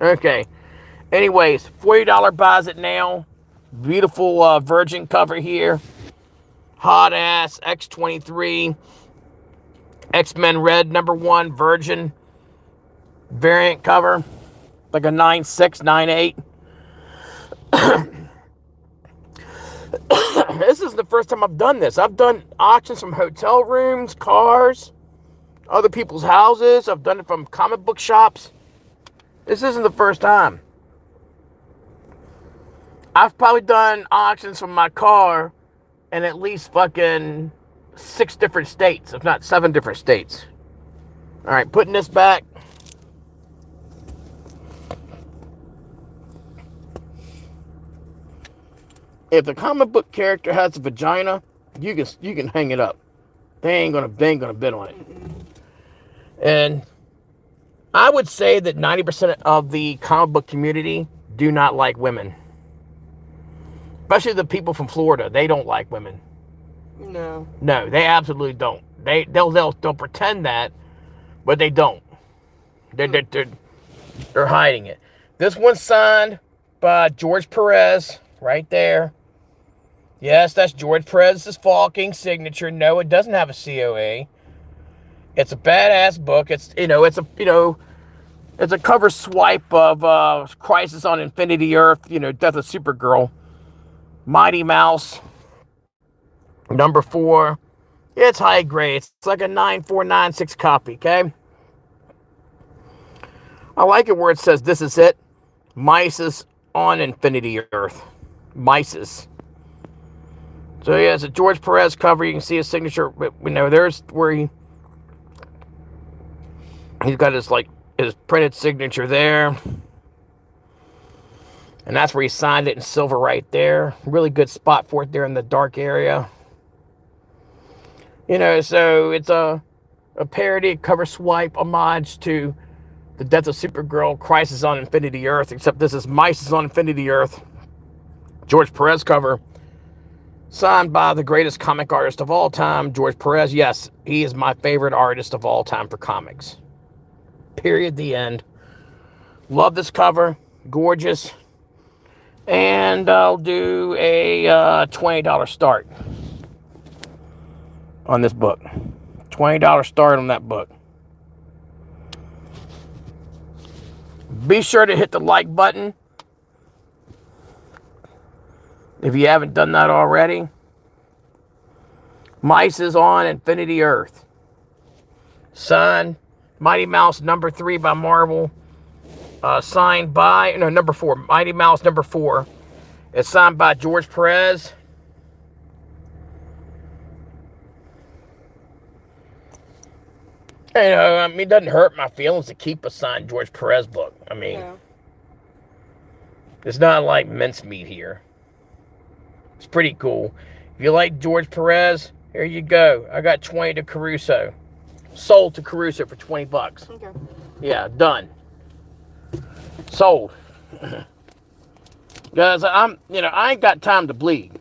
Okay. Anyways, $40 buys it now. Beautiful Virgin cover here. Hot ass X23. X-Men Red #1 Virgin variant cover. Like a 9.6, 9.8. This is the first time I've done this. I've done auctions from hotel rooms, cars, other people's houses. I've done it from comic book shops. This isn't the first time. I've probably done auctions from my car in at least fucking 6 different states, if not 7 different states. All right, putting this back. If the comic book character has a vagina, you can hang it up. They ain't gonna bid on it. And I would say that 90% of the comic book community do not like women. Especially the people from Florida. They don't like women. No. No, they absolutely don't. They'll pretend that, but they don't. They're hiding it. This one's signed by George Perez, right there. Yes, that's George Perez's Falking signature. No, it doesn't have a COA. It's a badass book. It's a cover swipe of Crisis on Infinity Earth, Death of Supergirl. Mighty Mouse, #4. It's high grade. It's like a 9496 copy, okay? I like it where it says, "This is it. Mises on Infinity Earth." Mises. So yeah, it's a George Perez cover. You can see his signature. There's where he's got his printed signature there. And that's where he signed it in silver right there. Really good spot for it there in the dark area. So it's a parody, cover swipe, homage to the Death of Supergirl, Crisis on Infinity Earth, except this is Mises on Infinity Earth. George Perez cover. Signed by the greatest comic artist of all time, George Perez. Yes, he is my favorite artist of all time for comics. Period. The end. Love this cover. Gorgeous. And I'll do a $20 start on this book. $20 start on that book. Be sure to hit the like button if you haven't done that already. Mises on Infinity Earth. Signed Mighty Mouse #3 by Marvel. Signed by, #4. Mighty Mouse #4. It's signed by George Perez. It doesn't hurt my feelings to keep a signed George Perez book. It's not like mincemeat here. It's pretty cool. If you like George Perez, here you go. I got 20 to Caruso. Sold to Caruso for 20 bucks. Okay. Yeah, done. Sold. Guys, I ain't got time to bleed.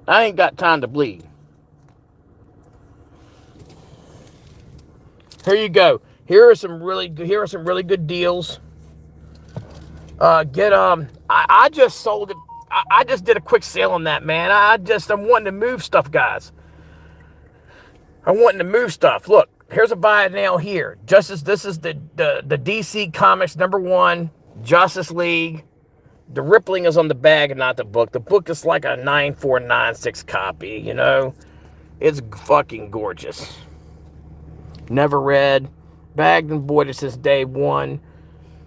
I ain't got time to bleed. Here you go. Here are some really good deals. I just sold it. I just did a quick sale on that, man. I'm wanting to move stuff, guys. I'm wanting to move stuff. Look, here's a buy it now here. This is the DC Comics #1 Justice League. The rippling is on the bag and not the book. The book is like a 9496 copy, you know. It's fucking gorgeous. Never read. Bagged and boarded since day one.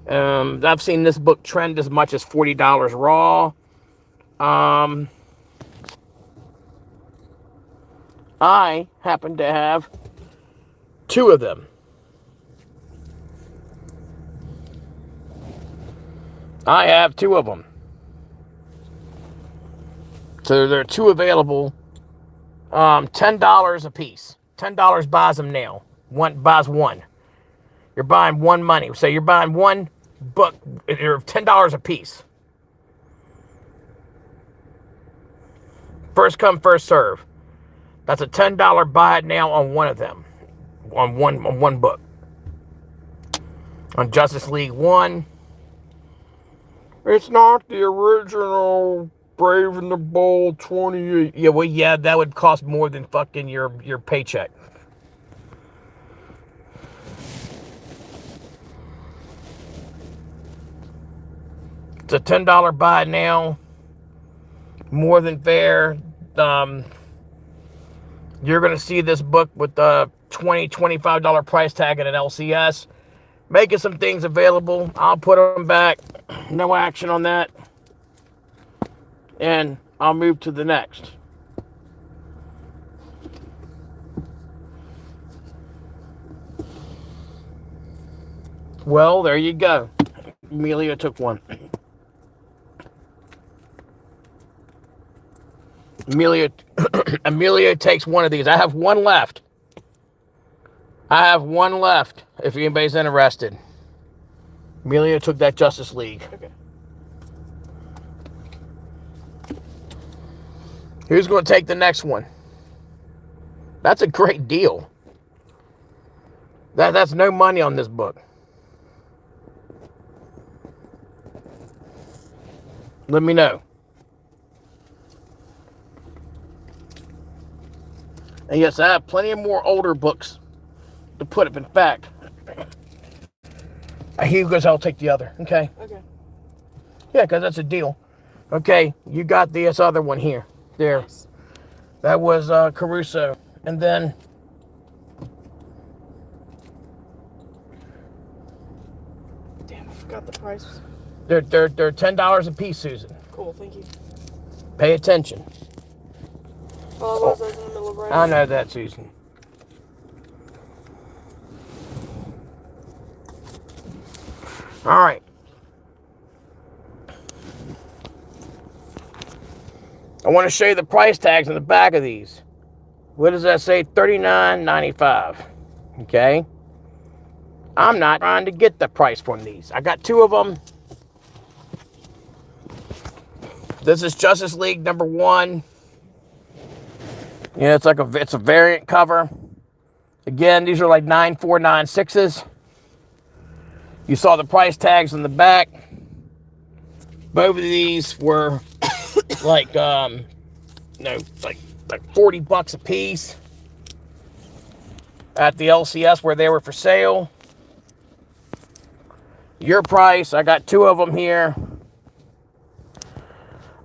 I've seen this book trend as much as $40 raw. I happen to have 2 of them. I have 2 of them. So there are 2 available. $10 a piece. $10 buys them now. One buys 1. You're buying 1 money. So you're buying 1 book. They're $10 a piece. First come, first serve. That's a $10 buy it now on 1 of them. On one book. On Justice League 1. It's not the original Brave and the Bold 28. Yeah, well, yeah, that would cost more than fucking your paycheck. It's a $10 buy now. More than fair. You're going to see this book with the $20, $25 price tag at an LCS. Making some things available. I'll put them back. No action on that. And I'll move to the next. Well, there you go. Amelia took one. Amelia takes one of these. I have 1 left. If anybody's interested. Amelia took that Justice League. Okay. Who's going to take the next one? That's a great deal. That's no money on this book. Let me know. And yes, I have plenty of more older books to put up. In fact, Hugo's, I'll take the other. Okay. Okay. Yeah, because that's a deal. Okay, you got this other one here. There. Nice. That was Caruso. And then Damn, I forgot the price. they're $10 a piece, Susan. Cool, thank you. Pay attention. Oh, I was in the middle of writing. I know that, Susan. All right. I want to show you the price tags on the back of these. What does that say? $39.95. Okay. I'm not trying to get the price from these. I got 2 of them. This is Justice League #1. Yeah, it's a variant cover. Again, these are like 9496s. You saw the price tags on the back. Both of these were like 40 bucks a piece at the LCS where they were for sale. Your price, I got 2 of them here.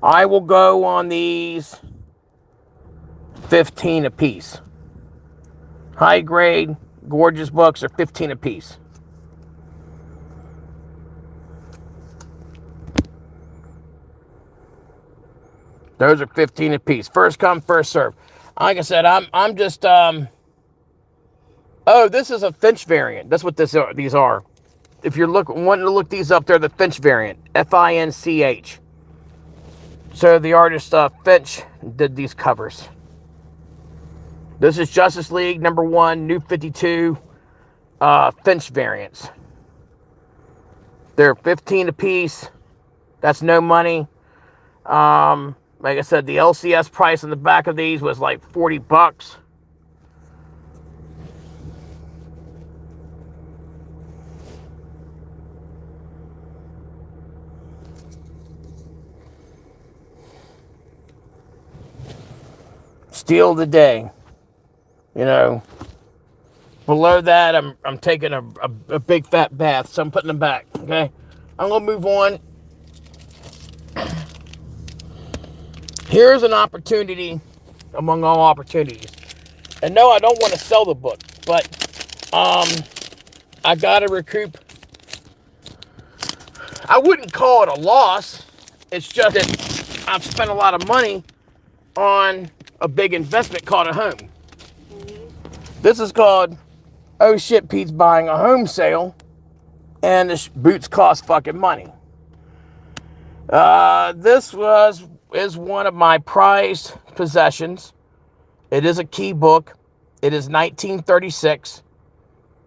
I will go on these 15 a piece. High grade, gorgeous books are 15 a piece. Those are 15 a piece. First come, first serve. Like I said, I'm just oh, this is a Finch variant. That's what these are. If you're wanting to look these up, they're the Finch variant. Finch. So the artist Finch did these covers. This is Justice League #1, New 52, Finch variants. They're 15 a piece. That's no money. Like I said, the LCS price on the back of these was like $40. Steal the day. You know, below that, I'm taking a big fat bath, so I'm putting them back. Okay, I'm gonna move on. Here's an opportunity among all opportunities. And no, I don't want to sell the book, but I gotta recoup. I wouldn't call it a loss. It's just that I've spent a lot of money on a big investment called a home. This is called Oh Shit, Pete's Buying a Home Sale, and the boots cost fucking money. This is one of my prized possessions. It is a key book. It is 1936.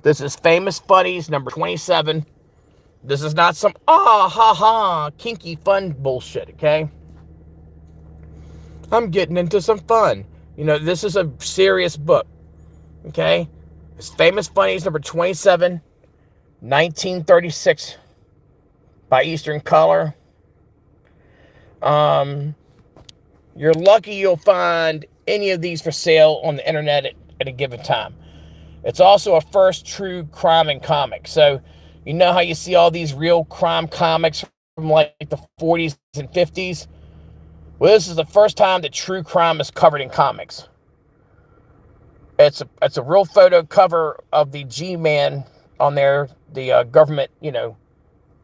This is Famous Funnies #27. This is not some kinky fun bullshit, okay? I'm getting into some fun. You know, this is a serious book, okay? It's Famous Funnies #27, 1936, by Eastern Color. You're lucky you'll find any of these for sale on the internet at a given time. It's also a first true crime in comics. So, you know how you see all these real crime comics from like the 40s and 50s? Well, this is the first time that true crime is covered in comics. It's a real photo cover of the G-Man on there, the government,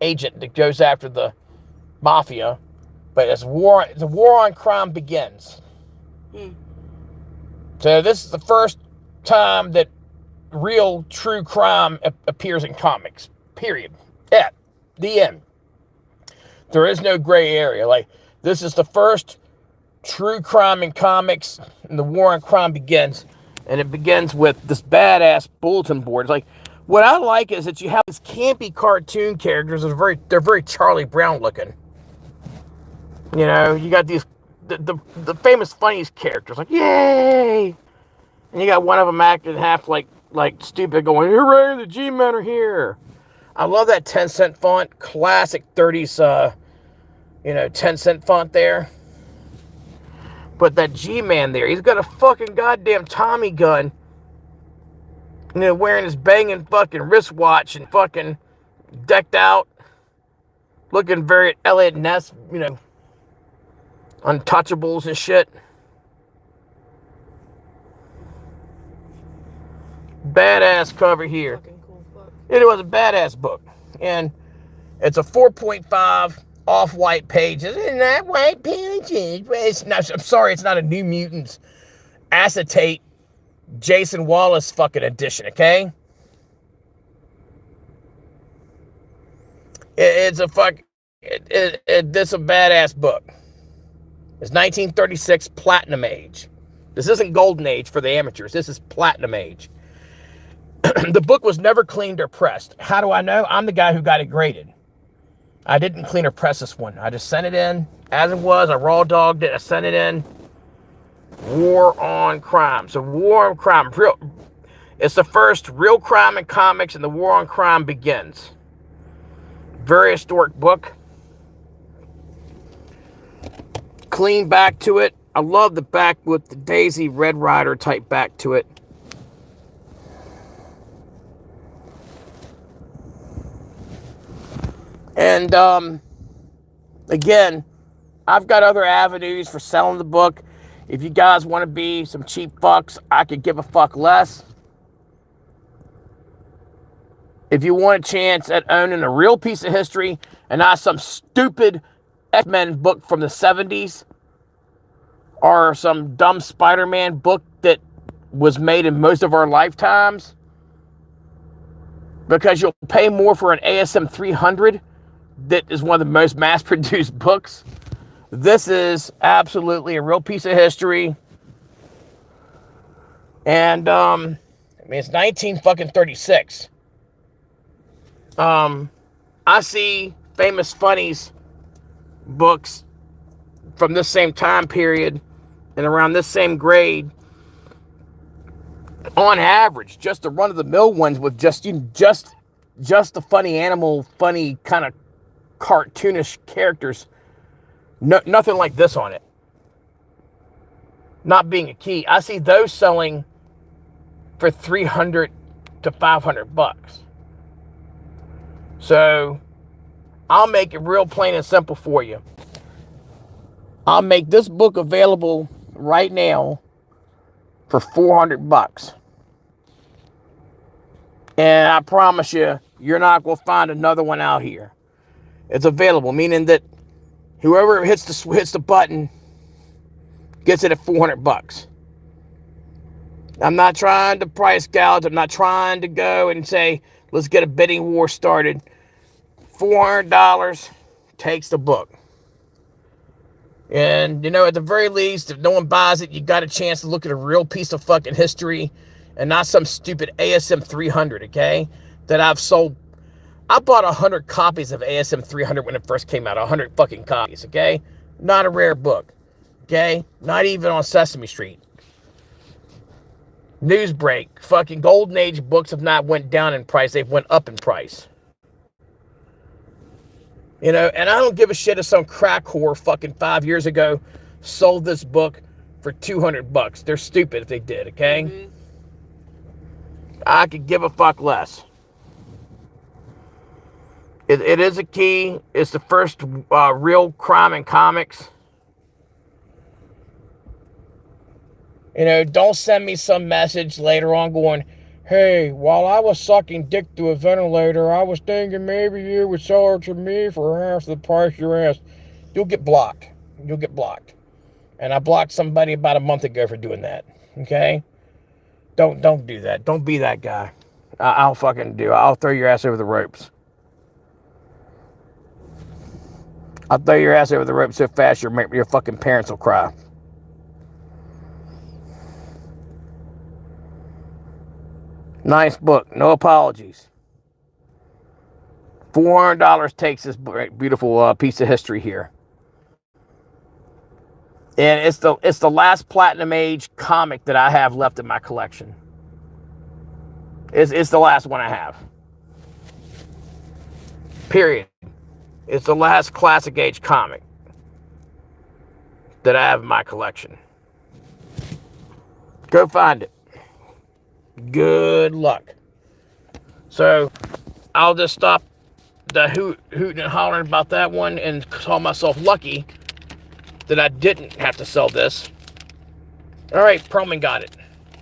agent that goes after the mafia. But as the war on crime begins. So this is the first time that real true crime appears in comics. Period. At the end. There is no gray area. Like, this is the first true crime in comics, and the war on crime begins. And it begins with this badass bulletin board. It's like, what I like is that you have these campy cartoon characters that they're very Charlie Brown looking. You know, you got these the Famous Funnies characters, like, yay! And you got one of them acting half like stupid, going, hooray, the G-Men are here. I love that 10-cent font, classic 30s, 10-cent font there. But that G-Man there, he's got a fucking goddamn Tommy gun, wearing his banging fucking wristwatch and fucking decked out, looking very Elliot Ness, Untouchables and shit. Badass cover here. Cool book. It was a badass book. And it's a 4.5 off-white pages. Isn't that white pages? I'm sorry, it's not a New Mutants acetate Jason Wallace fucking edition, okay? It's a this a badass book. It's 1936 Platinum Age. This isn't Golden Age for the amateurs. This is Platinum Age. The book was never cleaned or pressed. How do I know? I'm the guy who got it graded. I didn't clean or press this one. I just sent it in as it was. I raw dogged it. I sent it in. War on Crime. So War on Crime. It's the first real crime in comics, and the War on Crime begins. Very historic book. Clean back to it. I love the back with the Daisy Red Rider type back to it. And again, I've got other avenues for selling the book. If you guys want to be some cheap fucks, I could give a fuck less. If you want a chance at owning a real piece of history and not some stupid X-Men book from the 70s or some dumb Spider-Man book that was made in most of our lifetimes, because you'll pay more for an ASM 300 that is one of the most mass-produced books. This is absolutely a real piece of history. And I mean, it's 1936. I see Famous Funnies books from this same time period and around this same grade, on average, just the run-of-the-mill ones with just the funny animal, funny kind of cartoonish characters. No, nothing like this on it. Not being a key, I see those selling for $300 to $500. So I'll make it real plain and simple for you. I'll make this book available right now for $400. And I promise you, you're not going to find another one out here. It's available, meaning that whoever hits the button gets it at $400. I'm not trying to price gouge. I'm not trying to go and say, let's get a bidding war started. $400 takes the book. And, you know, at the very least, if no one buys it, you got a chance to look at a real piece of fucking history and not some stupid ASM 300, okay? That I've sold. I bought 100 copies of ASM 300 when it first came out. 100 fucking copies, okay? Not a rare book, okay? Not even on Sesame Street. Newsbreak. Fucking Golden Age books have not went down in price. They've went up in price. You know, and I don't give a shit if some crack whore fucking 5 years ago sold this book for $200. They're stupid if they did, okay? Mm-hmm. I could give a fuck less. It is a key. It's the first real crime in comics. You know, don't send me some message later on going, hey, while I was sucking dick through a ventilator, I was thinking maybe you would sell her to me for half the price you asked. You'll get blocked. You'll get blocked. And I blocked somebody about a month ago for doing that. Okay? Don't do that. Don't be that guy. I'll fucking do. I'll throw your ass over the ropes. I'll throw your ass over the ropes so fast your fucking parents will cry. Nice book. No apologies. $400 takes this beautiful piece of history here. And it's the last Platinum Age comic that I have left in my collection. It's the last one I have. Period. It's the last Classic Age comic that I have in my collection. Go find it. Good luck. So I'll just stop the hooting and hollering about that one and call myself lucky that I didn't have to sell this. All right, Perlman got it.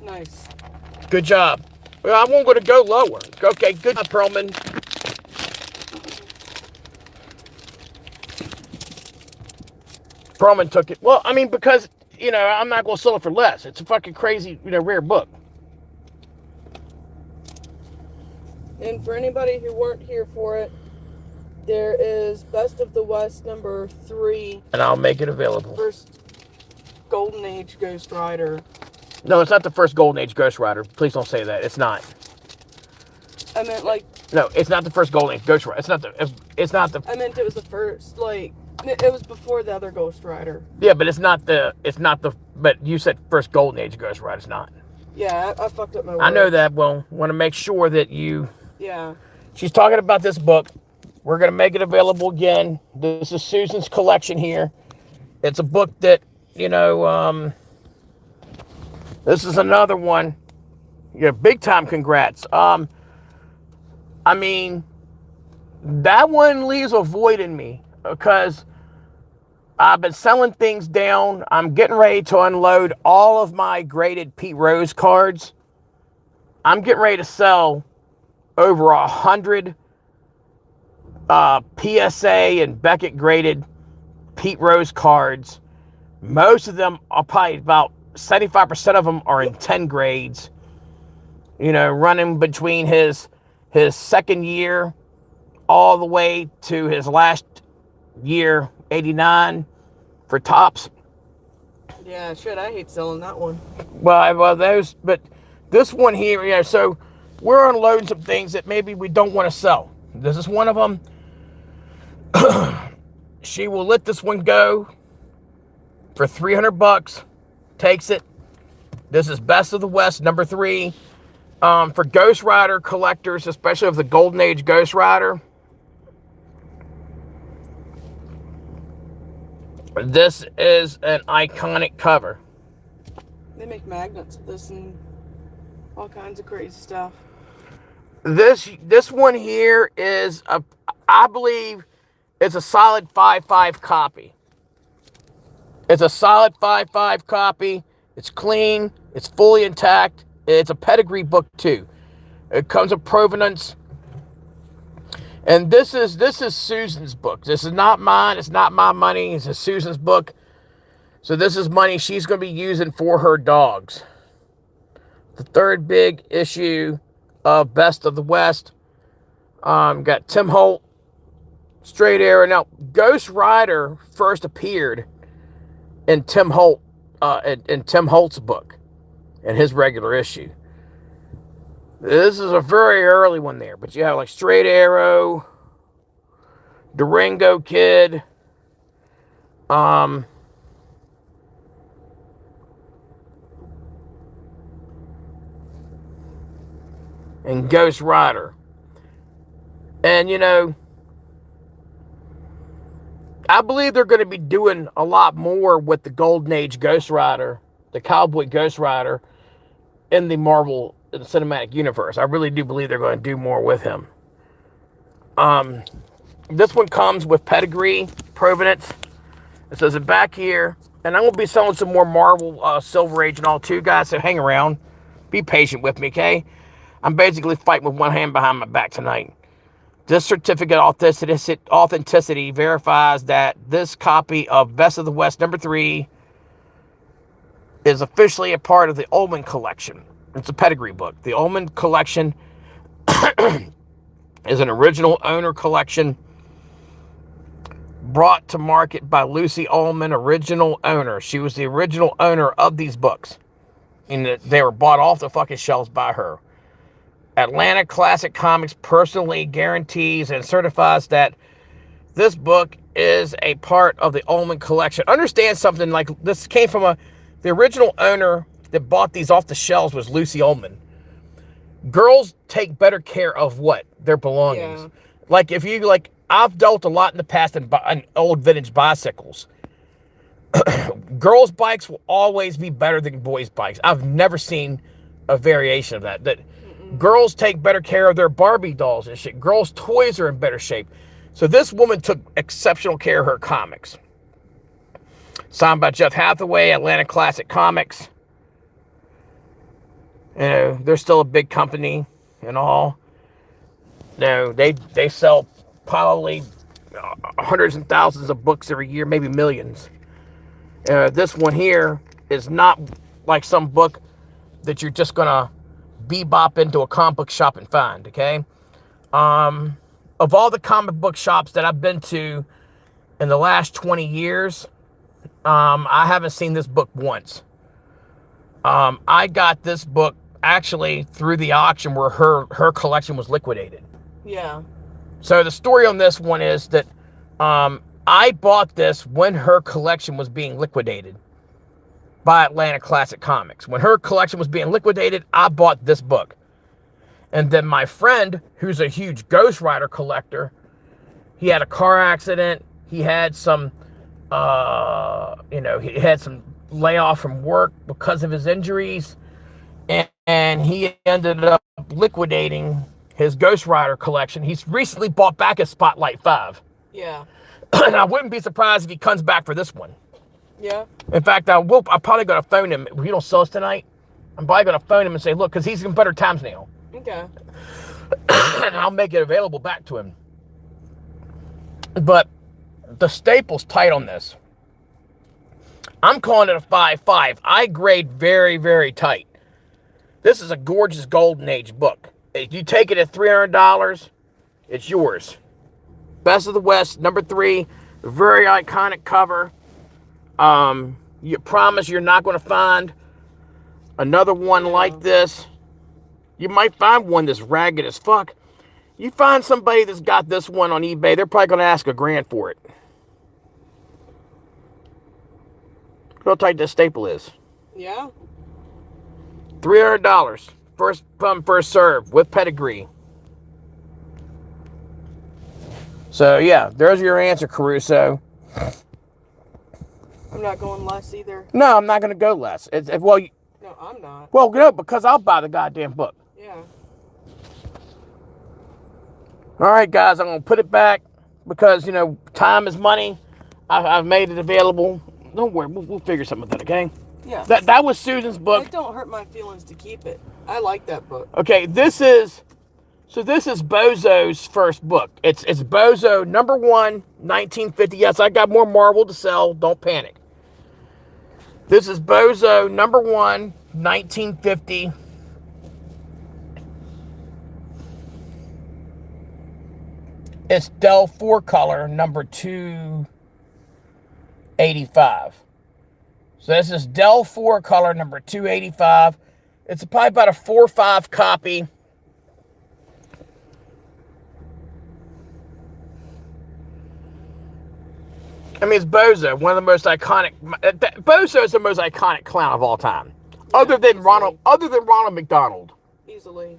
Nice. Good job. Well, I won't go to go lower. Okay, good job, Perlman. Perlman took it. Well, I mean, because, you know, I'm not going to sell it for less. It's a fucking crazy, you know, rare book. And for anybody who weren't here for it, there is Best of the West number 3. And I'll make it available. First Golden Age Ghost Rider. No, it's not the first Golden Age Ghost Rider. Please don't say that. It's not. I meant like... No, it's not the first Golden Age Ghost Rider. It's not the... I meant it was the first, like... It was before the other Ghost Rider. Yeah, but it's not the... But you said first Golden Age Ghost Rider. It's not. Yeah, I fucked up my words. I know that. Well, want to make sure that you... Yeah. She's talking about this book. We're going to make it available again. This is Susan's collection here. It's a book that, you know, this is another one. Yeah, big time congrats. I mean, that one leaves a void in me because I've been selling things down. I'm getting ready to unload all of my graded Pete Rose cards. I'm getting ready to sell over 100 PSA and Beckett graded Pete Rose cards. Most of them are probably about 75% of them are in 10 grades. You know, running between his second year all the way to his last year, 89 for tops. Yeah, shit, I hate selling that one. Well, those, but This one here, so we're unloading some things that maybe we don't want to sell. This is one of them. She will let this one go for $300. Takes it. This is Best of the West, number 3. For Ghost Rider collectors, especially of the Golden Age Ghost Rider, this is an iconic cover. They make magnets of this and all kinds of crazy stuff. This one here is I believe it's a solid 5.5 copy. It's a solid 5.5 copy. It's clean. It's fully intact. It's a pedigree book too. It comes with provenance. And this is Susan's book. This is not mine. It's not my money. It's Susan's book. So this is money she's going to be using for her dogs. The third big issue of Best of the West. Got Tim Holt, Straight Arrow. Now, Ghost Rider first appeared in Tim Holt, in Tim Holt's book, in his regular issue. This is a very early one there, but you have like Straight Arrow, Durango Kid, and Ghost Rider. And I believe they're going to be doing a lot more with the Golden Age Ghost Rider, the Cowboy Ghost Rider, in the Marvel Cinematic Universe. I really do believe they're going to do more with him. This one comes with pedigree, provenance. It says it back here. And I'm going to be selling some more Marvel Silver Age and all too, guys, so hang around. Be patient with me, okay? I'm basically fighting with one hand behind my back tonight. This certificate authenticity verifies that this copy of Best of the West number 3 is officially a part of the Ullman collection. It's a pedigree book. The Ullman collection is an original owner collection brought to market by Lucy Ullman, original owner. She was the original owner of these books. And they were bought off the fucking shelves by her. Atlanta Classic Comics personally guarantees and certifies that this book is a part of the Ullman collection. Understand something, like this came from the original owner that bought these off the shelves was Lucy Ullman. Girls take better care of what? Their belongings. Yeah. Like if you, I've dealt a lot in the past in old vintage bicycles. Girls' bikes will always be better than boys' bikes. I've never seen a variation of that. Girls take better care of their Barbie dolls and shit. Girls' toys are in better shape. So this woman took exceptional care of her comics. Signed by Jeff Hathaway, Atlanta Classic Comics. They're still a big company and all. They sell probably hundreds and thousands of books every year, maybe millions. This one here is not like some book that you're just going to bebop into a comic book shop and find, okay? Of all the comic book shops that I've been to in the last 20 years, I haven't seen this book once. I got this book actually through the auction where her collection was liquidated. Yeah. So the story on this one is that I bought this when her collection was being liquidated by Atlanta Classic Comics. When her collection was being liquidated, I bought this book. And then my friend, who's a huge Ghost Rider collector, he had a car accident. He had some, he had some layoff from work because of his injuries. And he ended up liquidating his Ghost Rider collection. He's recently bought back his Spotlight 5. Yeah. And I wouldn't be surprised if he comes back for this one. Yeah. In fact, I'm probably going to phone him. If he don't sell us tonight, I'm probably going to phone him and say, look, because he's in better times now. Okay. And I'll make it available back to him. But the staple's tight on this. I'm calling it a 5.5. I grade very, very tight. This is a gorgeous Golden Age book. If you take it at $300, it's yours. Best of the West, number 3. Very iconic cover. You promise you're not going to find another one like this You might find one that's ragged as fuck. You find somebody that's got this one on eBay, they're probably going to ask $1,000 for it. Look how tight this staple is. Yeah. $300. First come, first serve with pedigree. So, yeah, there's your answer, Caruso. I'm not going less either. No, I'm not going to go less. No, I'm not. Well, no, because I'll buy the goddamn book. Yeah. All right, guys, I'm going to put it back because, time is money. I've made it available. Don't worry, we'll figure something with that, okay? Yeah. That was Susan's book. It don't hurt my feelings to keep it. I like that book. Okay, this is Bozo's first book. It's Bozo number 1, 1950. Yes, I got more Marvel to sell. Don't panic. This is Bozo number 1, 1950. It's Dell 4-color number 285. So this is Dell 4-color number 285. It's probably about a 4 or 5 copy. I mean, it's Bozo, one of the most iconic. Bozo is the most iconic clown of all time, Yeah, other than easily. Ronald McDonald. Easily.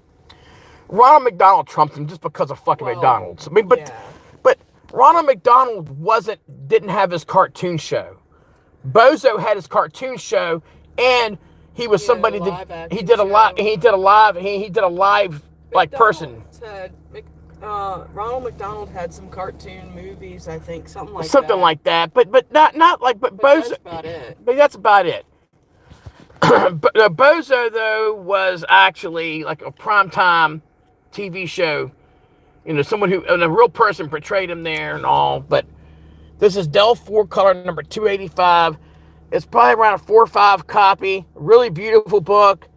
Ronald McDonald trumped him just because of fucking McDonald's. I mean, but Ronald McDonald didn't have his cartoon show. Bozo had his cartoon show, and he was somebody that he did a live like person. Ronald McDonald had some cartoon movies, I think, something like that. But not like Bozo. That's about it. But that's about it. Bozo though was actually like a primetime TV show. Someone a real person portrayed him there and all. But this is Dell 4-color number 285. It's probably around a 4 or 5 copy. Really beautiful book.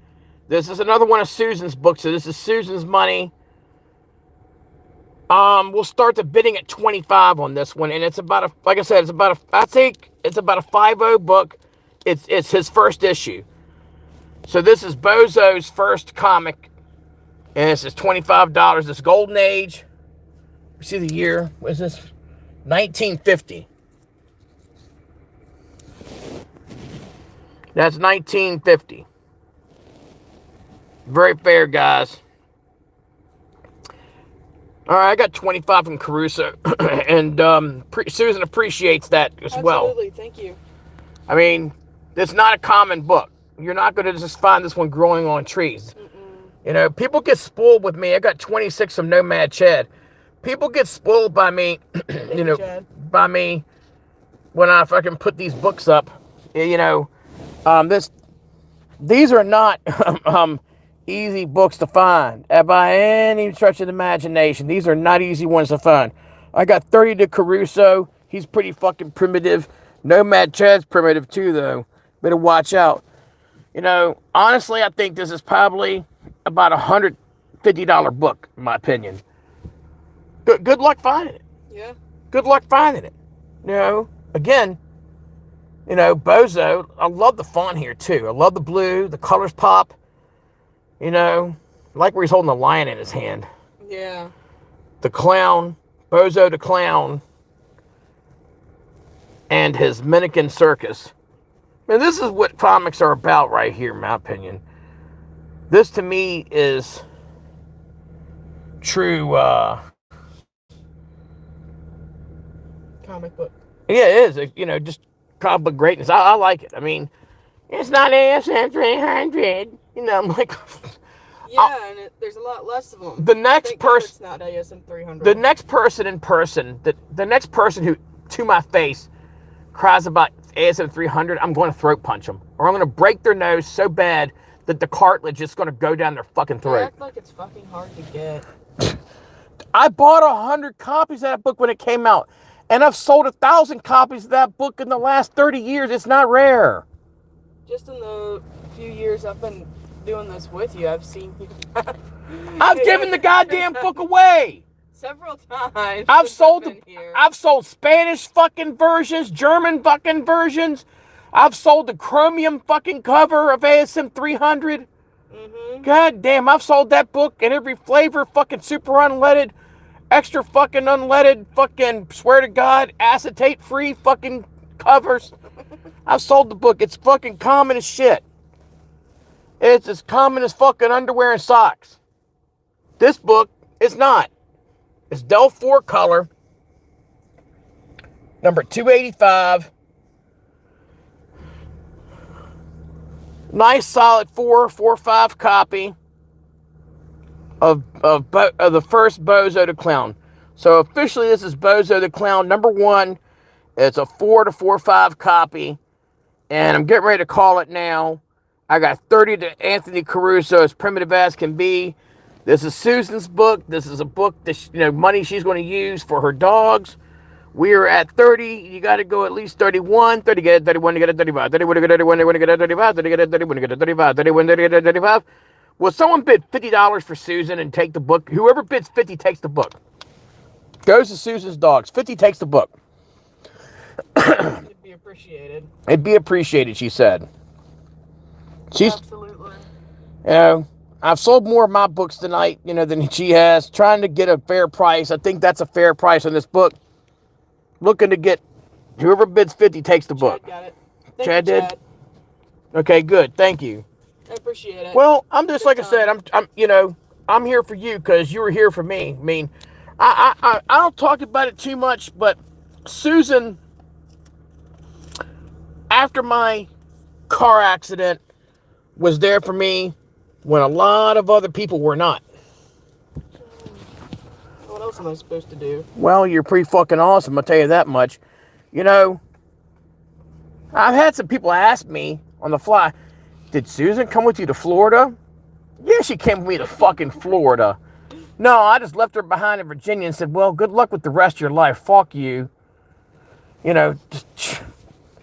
This is another one of Susan's books. So this is Susan's money. We'll start the bidding at 25 on this one, and it's about a 5.0 book. It's his first issue. So this is Bozo's first comic, and this is $25. This Golden Age. See the year? What is this? 1950. That's 1950. Very fair, guys. All right, I got 25 from Caruso, and Susan appreciates that as well. Absolutely, thank you. I mean, it's not a common book. You're not going to just find this one growing on trees. People get spoiled with me. I got 26 from Nomad Chad. People get spoiled by me, by me when I fucking put these books up. These are not easy books to find by any stretch of the imagination. These are not easy ones to find. I got 30 to Caruso. He's pretty fucking primitive. Nomad Chad's primitive too, though. Better watch out. Honestly, I think this is probably about $150 book, in my opinion. Good luck finding it. Yeah. Good luck finding it. Again, Bozo, I love the font here too. I love the blue, the colors pop. I like where he's holding the lion in his hand. Yeah. The clown, Bozo the clown, and his Minikin circus. And this is what comics are about right here, in my opinion. This to me is true comic book. Yeah, it is. Just comic book greatness. I like it. I mean, it's not ASM 300. I'm like, yeah, and there's a lot less of them. The next person, it's not ASM 300. The next person in person, the next person who to my face cries about ASM 300, I'm going to throat punch them, or I'm going to break their nose so bad that the cartilage is going to go down their fucking throat. I act like it's fucking hard to get. I bought 100 copies of that book when it came out, and I've sold 1,000 copies of that book in the last 30 years. It's not rare. Just in the few years I've been doing this with you, I've seen you. I've given the goddamn book away Several times. I've sold Spanish fucking versions, German fucking versions. I've sold the chromium fucking cover of ASM 300. Mm-hmm. God damn, I've sold that book in every flavor, fucking super unleaded, extra fucking unleaded, fucking, swear to God, acetate free fucking covers. I've sold the book. It's fucking common as shit. It's as common as fucking underwear and socks. This book is not. It's Del 4 color, number 285. Nice solid 4.45 copy of the first Bozo the Clown. So officially this is Bozo the Clown number 1. It's a 4 to 4.5 copy. And I'm getting ready to call it now. I got 30 to Anthony Caruso, as primitive as can be. This is Susan's book. This is a book that money she's going to use for her dogs. We're at 30. You got to go at least 31. 30 get it, 31 to get it, 35. 31 to get it, 31 to get it, 35. 30 get it, 31 to get it, 35. 31 to get it, 35. Will someone bid $50 for Susan and take the book? Whoever bids 50 takes the book. Goes to Susan's dogs. 50 takes the book. It'd be appreciated. It'd be appreciated, she said. Absolutely. I've sold more of my books tonight, than she has. Trying to get a fair price. I think that's a fair price on this book. Looking to get whoever bids 50 takes the book. Chad got it. Chad did? Okay, good. Thank you. I appreciate it. Well, I'm just like I said. I'm here for you because you were here for me. I mean, I don't talk about it too much, but Susan, after my car accident, was there for me when a lot of other people were not. What else am I supposed to do? Well, you're pretty fucking awesome, I'll tell you that much. I've had some people ask me on the fly, did Susan come with you to Florida? Yeah, she came with me to fucking Florida. No, I just left her behind in Virginia and said, well, good luck with the rest of your life. Fuck you. That's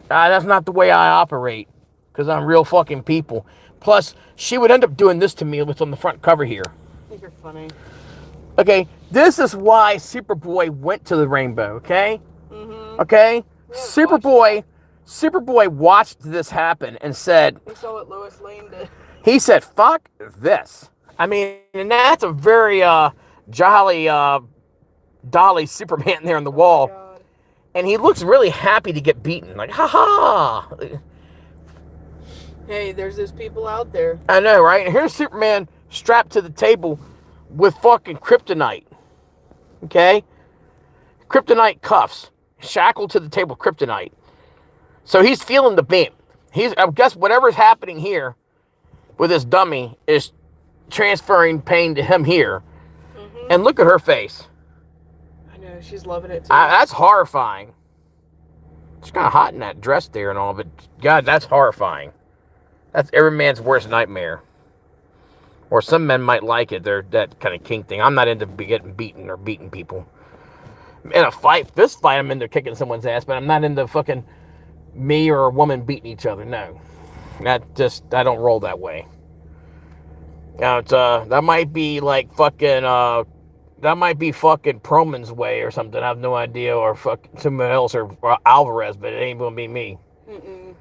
not the way I operate, because I'm real fucking people. Plus, she would end up doing this to me what's on the front cover here. I think you're funny. Okay, this is why Superboy went to the rainbow, okay? Mm-hmm. Okay? Yeah, Superboy watched this happen and said... He saw what Lois Lane did. He said, fuck this. I mean, and that's a very jolly Dolly Superman there on the wall. God. And he looks really happy to get beaten. Like, ha-ha! Hey, there's those people out there. I know, right? And here's Superman strapped to the table with fucking kryptonite. Okay? Kryptonite cuffs. Shackled to the table, kryptonite. So he's feeling the beam. I guess whatever's happening here with this dummy is transferring pain to him here. Mm-hmm. And look at her face. I know, she's loving it too. That's horrifying. It's kind of hot in that dress there and all, but God, that's horrifying. That's every man's worst nightmare. Or some men might like it. They're that kind of kink thing. I'm not into getting beaten or beating people. In a fight, fist fight, I'm into kicking someone's ass, but I'm not into fucking me or a woman beating each other. No. I don't roll that way. That might be like fucking, that might be fucking Proman's way or something. I have no idea. Or fucking someone else or Alvarez, but it ain't gonna be me. Mm-mm.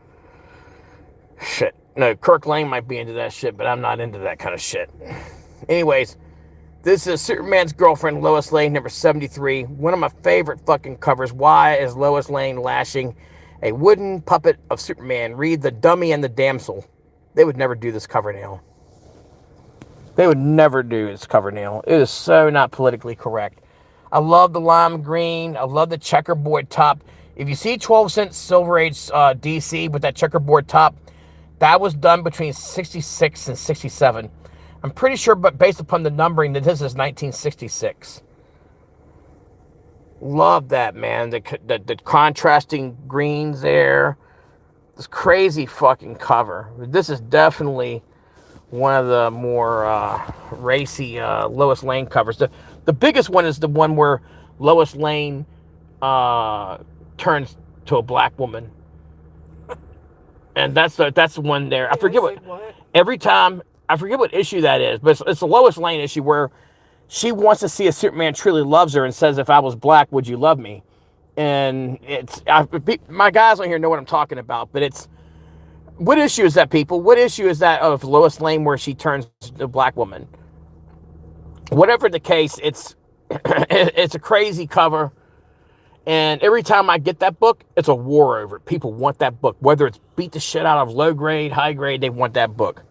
Shit. No, Kirk Lane might be into that shit, but I'm not into that kind of shit. Anyways, this is Superman's Girlfriend, Lois Lane, number 73. One of my favorite fucking covers. Why is Lois Lane lashing a wooden puppet of Superman? Read The Dummy and the Damsel. They would never do this cover now. They would never do this cover now. It is so not politically correct. I love the lime green. I love the checkerboard top. If you see 12-cent Silver Age DC with that checkerboard top, that was done between 66 and 67. I'm pretty sure, but based upon the numbering, that this is 1966. Love that, man. The contrasting greens there. This crazy fucking cover. This is definitely one of the more racy Lois Lane covers. The biggest one is the one where Lois Lane turns to a black woman. And that's the one there. I forget what. Every time, I forget what issue that is, but it's a Lois Lane issue where she wants to see if Superman truly loves her and says, if I was black, would you love me? And my guys on here know what I'm talking about, but What issue is that, people? What issue is that of Lois Lane where she turns to a black woman? Whatever the case, it's it's a crazy cover. And every time I get that book, it's a war over it. People want that book. Whether it's beat the shit out of low grade, high grade, they want that book.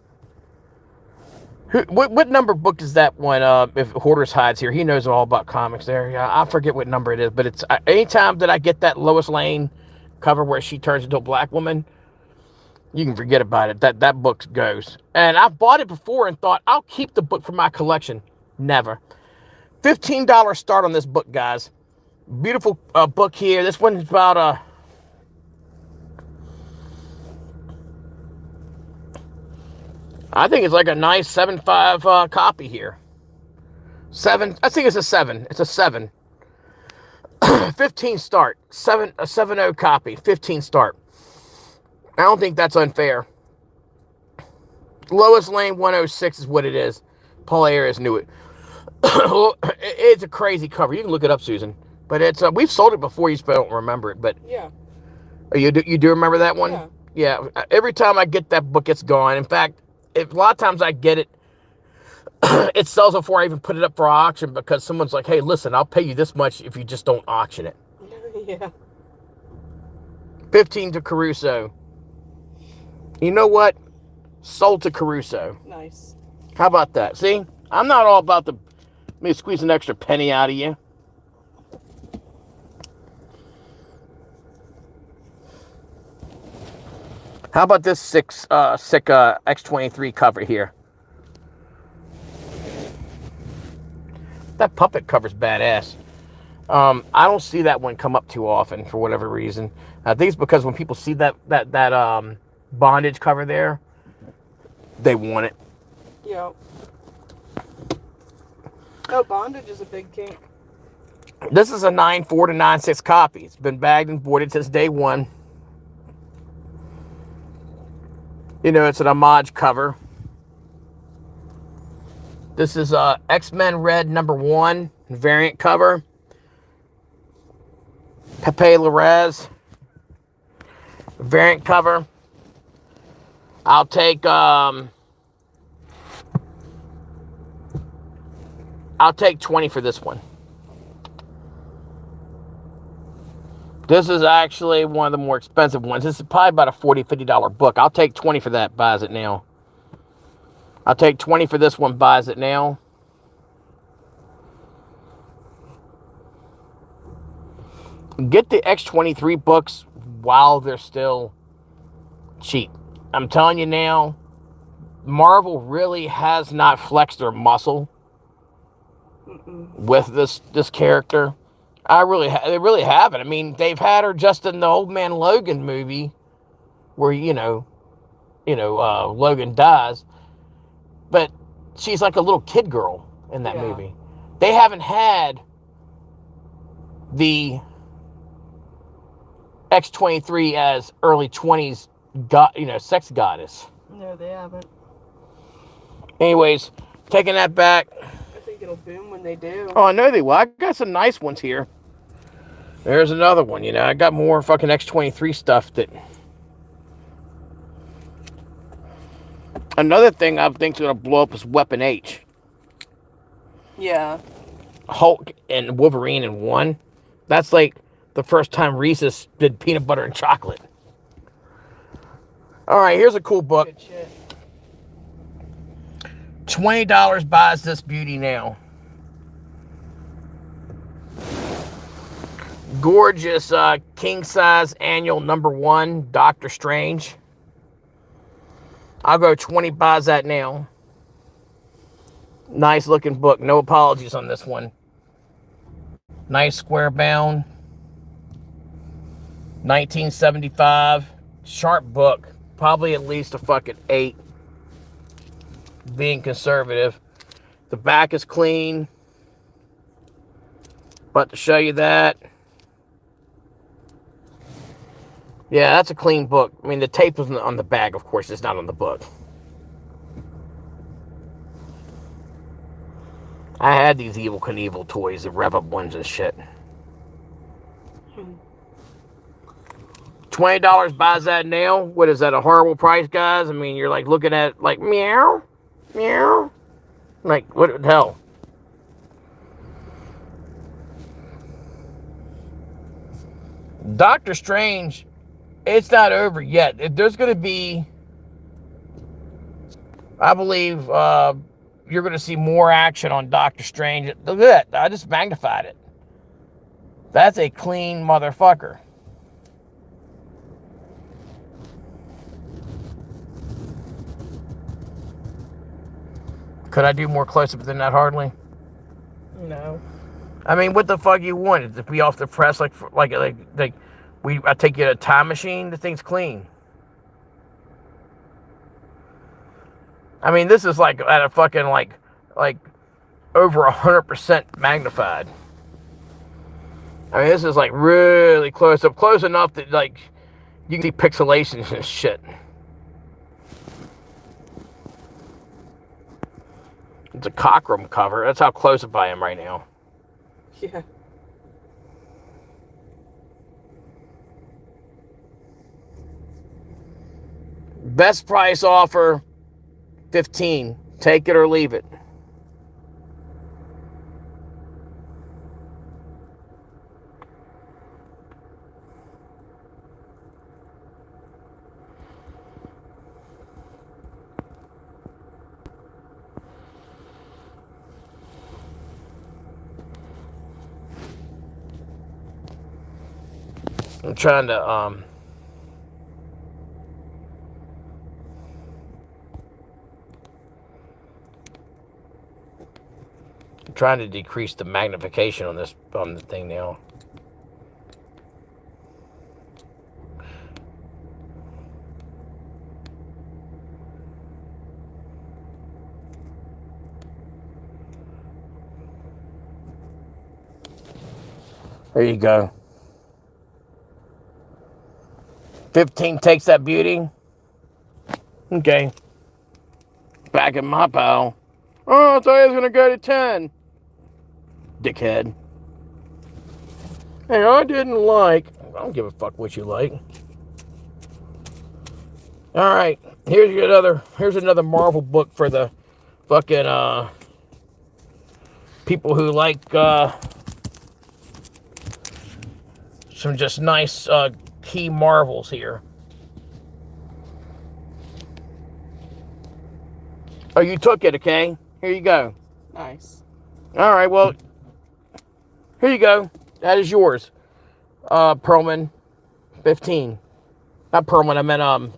What number book is that one? If Hoarders hides here, he knows all about comics there. Yeah, I forget what number it is, but it's anytime that I get that Lois Lane cover where she turns into a black woman, you can forget about it. That book goes. And I bought it before and thought, I'll keep the book for my collection. Never. $15 start on this book, guys. Beautiful book here. This one's about I think it's like a nice 7.5 copy here. 7. I think it's a 7. It's a 7. 15 start. A 7.0 copy. 15 start. I don't think that's unfair. Lois Lane 106 is what it is. Paul Ayres knew it. It's a crazy cover. You can look it up, Susan. But it's we've sold it before. You don't remember it, but yeah. You do remember that one? Yeah. Yeah. Every time I get that book, it's gone. In fact, a lot of times I get it, it sells before I even put it up for auction because someone's like, "Hey, listen, I'll pay you this much if you just don't auction it." Yeah. 15 to Caruso. You know what? Sold to Caruso. Nice. How about that? See, I'm not all about let me squeeze an extra penny out of you. How about this sick X-23 cover here? That puppet cover's badass. I don't see that one come up too often for whatever reason. I think it's because when people see that bondage cover there, they want it. Yeah. Oh, bondage is a big kink. This is a 9.4 to 9.6 copy. It's been bagged and boarded since day one. You know, it's an homage cover. This is X-Men Red #1 variant cover. Pepe Larraz variant cover. I'll take 20 for this one. This is actually one of the more expensive ones. This is probably about a $40, $50 book. I'll take 20 for that, buys it now. I'll take 20 for this one, buys it now. Get the X-23 books while they're still cheap. I'm telling you now, Marvel really has not flexed their muscle with this character. They really haven't. I mean, they've had her just in the Old Man Logan movie, where Logan dies, but she's like a little kid girl in that movie. They haven't had the X-23 as early 20s, sex goddess. No, they haven't. Anyways, taking that back. I think it'll boom when they do. Oh, I know they will. I got some nice ones here. There's another one, I got more fucking X-23 stuff that... Another thing I think's going to blow up is Weapon H. Yeah. Hulk and Wolverine in one. That's like the first time Reese's did peanut butter and chocolate. All right, here's a cool book. Good shit. $20 buys this beauty now. Gorgeous king size annual #1 Doctor Strange. I'll go 20 buys that now. Nice looking book. No apologies on this one. Nice square bound. 1975. Sharp book. Probably at least a fucking 8. Being conservative. The back is clean. But to show you that. Yeah, that's a clean book. I mean, the tape was on the bag, of course. It's not on the book. I had these Evel Knievel toys, the rev-up ones and shit. $20 buys that now. What is that, a horrible price, guys? I mean, you're like looking at like meow, meow. Like, what the hell? Doctor Strange, it's not over yet. There's going to be, I believe, you're going to see more action on Doctor Strange. Look at that. I just magnified it. That's a clean motherfucker. Could I do more close-up than that? Hardly. No. I mean, what the fuck you want? To be off the press like I take you to a time machine? The thing's clean. I mean, this is like at a fucking like over 100% magnified. I mean, this is like really close up, close enough that like you can see pixelations and shit. It's a Cockrum cover. That's how close up I am right now. Yeah. Best price offer, $15. Take it or leave it. I'm trying to decrease the magnification on the thing now. There you go. 15 takes that beauty. Okay. Back in my pile. Oh, I thought I was going to go to 10. Dickhead. Hey, I didn't like. I don't give a fuck what you like. All right. Here's another Marvel book for the fucking people who like some just nice key Marvels here. Oh, you took it, okay? Here you go. Nice. All right, well, here you go. That is yours. Perlman, 15. Not Perlman, I meant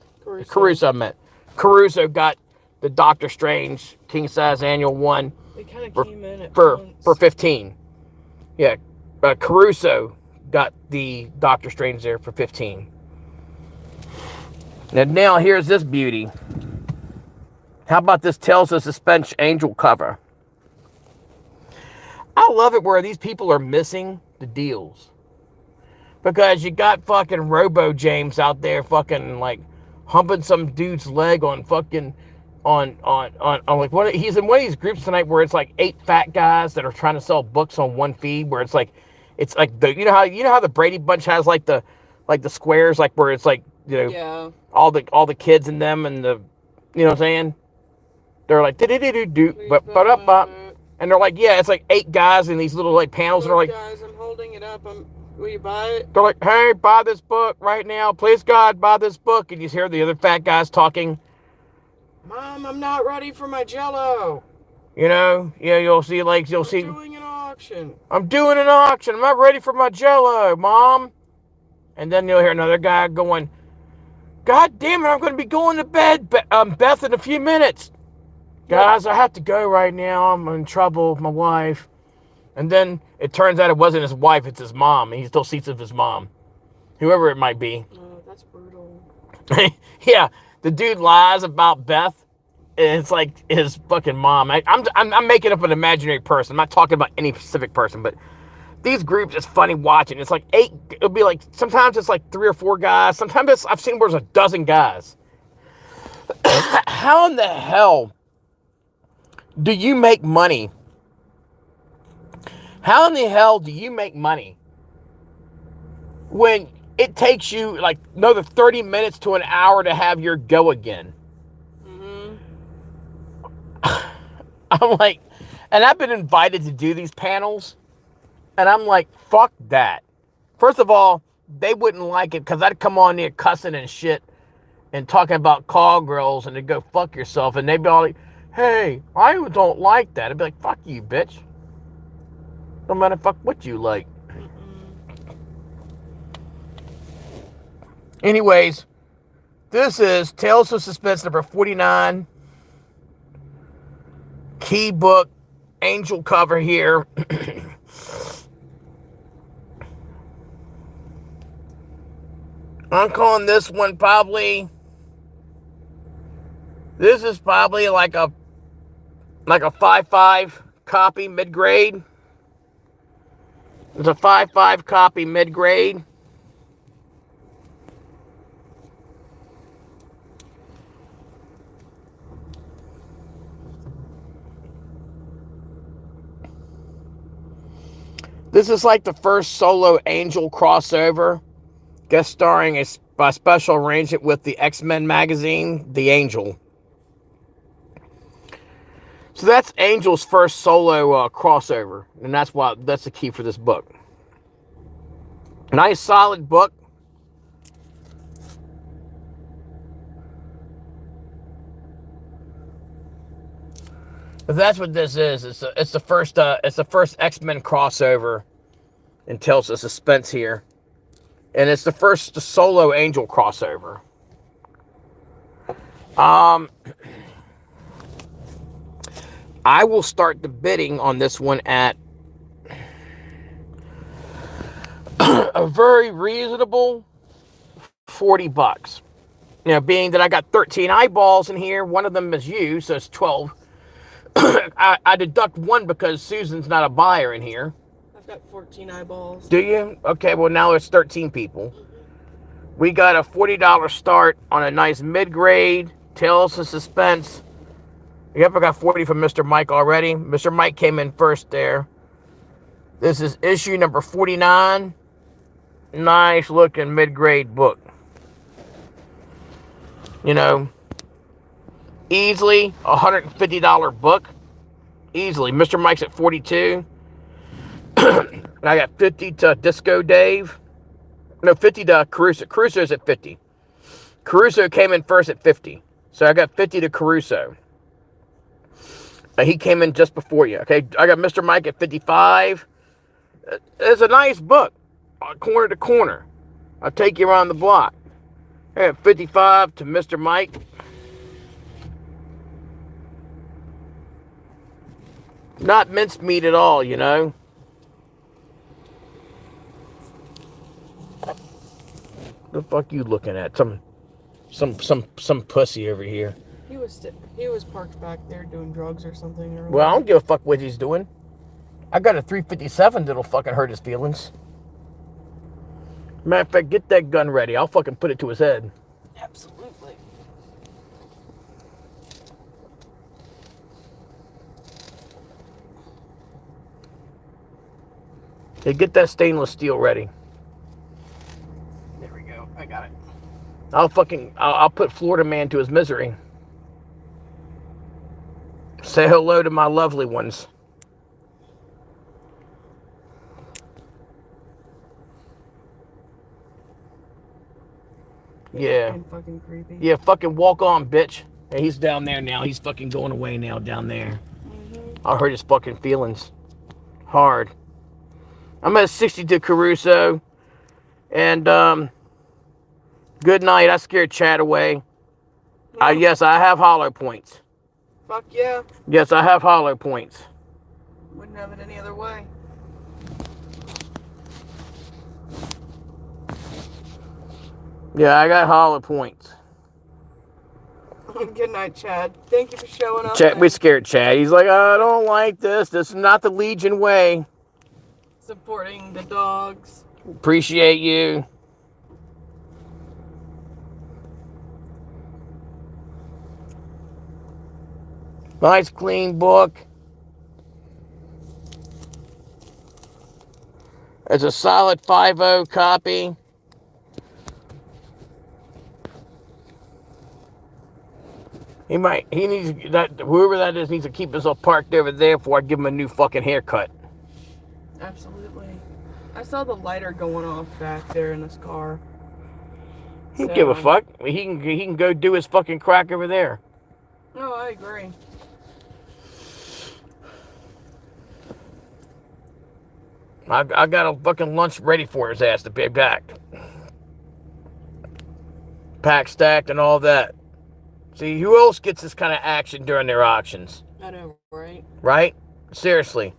Caruso. Caruso got the Doctor Strange King Size Annual 1 They kind of came in at for once. 15. Yeah, Caruso got the Doctor Strange there for 15. And now here's this beauty. How about this Tales of Suspense Angel cover? I love it where these people are missing the deals. Because you got fucking Robo James out there fucking like humping some dude's leg on fucking on like he's in one of these groups tonight where it's like 8 fat guys that are trying to sell books on one feed where it's like the you know how the Brady Bunch has like the squares like where it's like, you know, Yeah. all the kids in them and the, you know what I'm saying? They're like do but and they're like, yeah, it's like 8 guys in these little like panels and they're like, guys, I'm holding it up. Will you buy it? they're like, hey, buy this book right now. Please, God, buy this book. And you hear the other fat guys talking. Mom, I'm not ready for my Jell-O. You know? Yeah, you'll see. I'm doing an auction. I'm doing an auction. I'm not ready for my Jell-O, Mom. And then you'll hear another guy going, God damn it, I'm going to be going to bed, Beth, in a few minutes. Guys, I have to go right now. I'm in trouble with my wife. And then it turns out it wasn't his wife, it's his mom. And he still sees it as his mom. Whoever it might be. Oh, that's brutal. Yeah, the dude lies about Beth. And it's like his fucking mom. I'm making up an imaginary person. I'm not talking about any specific person, but these groups, it's funny watching. It's like 8, it'll be like, sometimes it's like 3 or 4 guys. Sometimes I've seen where there's a dozen guys. How in the hell do you make money? How in the hell do you make money when it takes you like another 30 minutes to an hour to have your go again. I'm like, and I've been invited to do these panels, and I'm like, fuck that. First of all, they wouldn't like it because I'd come on there cussing and shit and talking about call girls and they'd go fuck yourself, and they'd be all like, hey, I don't like that. I'd be like, fuck you, bitch. No matter fuck what you like. Anyways, this is Tales of Suspense number 49. Key book, angel cover here. I'm calling this one probably, this is probably like a 5.5 copy mid-grade. It's a 5.5 copy mid-grade. This is like the first solo Angel crossover, guest starring a special arrangement with the X-Men magazine, The Angel. So that's Angel's first solo crossover, and that's the key for this book. Nice solid book. But that's what this is. It's the first X-Men crossover in Tales of Suspense here. And it's the first solo Angel crossover. I will start the bidding on this one at a very reasonable $40. You know, being that I got 13 eyeballs in here, one of them is you, so it's 12. I deduct one because Susan's not a buyer in here. I've got 14 eyeballs. Do you? Okay, well now it's 13 people. We got a $40 start on a nice mid-grade Tales of Suspense. Yep, I got 40 from Mr. Mike already. Mr. Mike came in first there. This is issue number 49. Nice looking mid-grade book. You know, easily $150 book. Easily. Mr. Mike's at 42. I got 50 to Disco Dave. No, 50 to Caruso. Caruso's at 50. Caruso came in first at 50. So I got 50 to Caruso. He came in just before you. Okay, I got Mr. Mike at 55. It's a nice book. Corner to corner. I'll take you around the block. I got 55 to Mr. Mike. Not mincemeat at all, you know. The fuck you looking at? Some pussy over here. He was parked back there doing drugs or something. Or well, I don't give a fuck what he's doing. I got a 357 that'll fucking hurt his feelings. Matter of fact, get that gun ready. I'll fucking put it to his head. Absolutely. Hey, get that stainless steel ready. There we go. I got it. I'll put Florida Man to his misery. Say hello to my lovely ones. Yeah. Fucking creepy. Yeah, fucking walk on, bitch. Hey, he's down there now. He's fucking going away now down there. I'll hurt his fucking feelings. Hard. I'm at 62 Caruso. And, good night. I scared Chad away. No. Yes, I have hollow points. Fuck yeah. Yes, I have hollow points. Wouldn't have it any other way. Yeah, I got hollow points. Good night, Chad. Thank you for showing up. Chad, we scared Chad. He's like, I don't like this. This is not the Legion way. Supporting the dogs. Appreciate you. Nice clean book. It's a solid 5.0 copy. He needs that. Whoever that is needs to keep himself parked over there before I give him a new fucking haircut. Absolutely. I saw the lighter going off back there in this car. He don't give a fuck. He can go do his fucking crack over there. No, I agree. I got a fucking lunch ready for his ass to be back. Pack stacked and all that. See, who else gets this kind of action during their auctions? I know, right? Right? Seriously.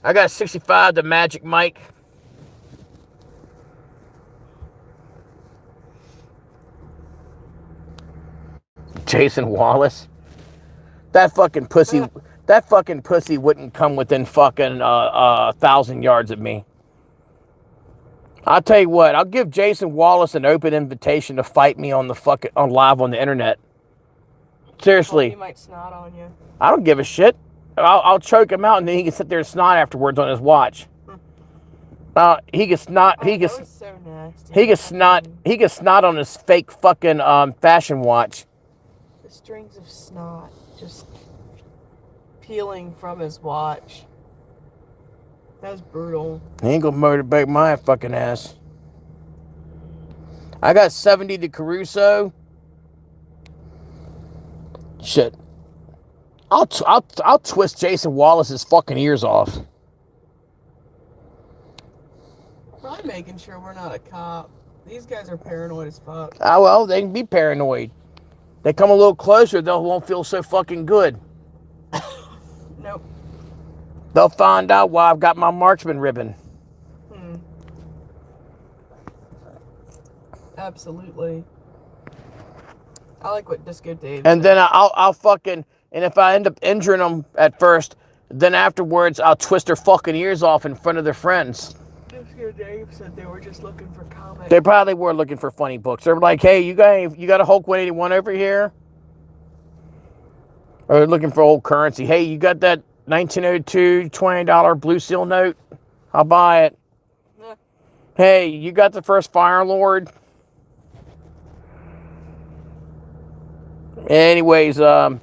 I got 65 to Magic Mike. Jason Wallace. That fucking pussy wouldn't come within fucking 1,000 yards of me. I'll tell you what, I'll give Jason Wallace an open invitation to fight me on live on the internet. Seriously. He might snot on you. I don't give a shit. I'll choke him out and then he can sit there and snot afterwards on his watch. He can snot. He can. So nasty. He can snot. He can snot on his fake fucking fashion watch. The strings of snot just peeling from his watch. That was brutal. He ain't gonna motivate my fucking ass. I got 70 to Caruso. Shit. I'll twist Jason Wallace's fucking ears off. Probably making sure we're not a cop. These guys are paranoid as fuck. Ah, well, they can be paranoid. They come a little closer, they won't feel so fucking good. Nope. They'll find out why I've got my marksman ribbon. Absolutely. I like what Disco Dave And said. then I'll fucking, and if I end up injuring them at first, then afterwards I'll twist their fucking ears off in front of their friends. Disco Dave said they were just looking for comics. They probably were looking for funny books. They're like, hey, you got a Hulk 181 over here? Or they're looking for old currency. Hey, you got that 1902 $20 Blue Seal note? I'll buy it. Yeah. Hey, you got the first Fire Lord? Anyways, we're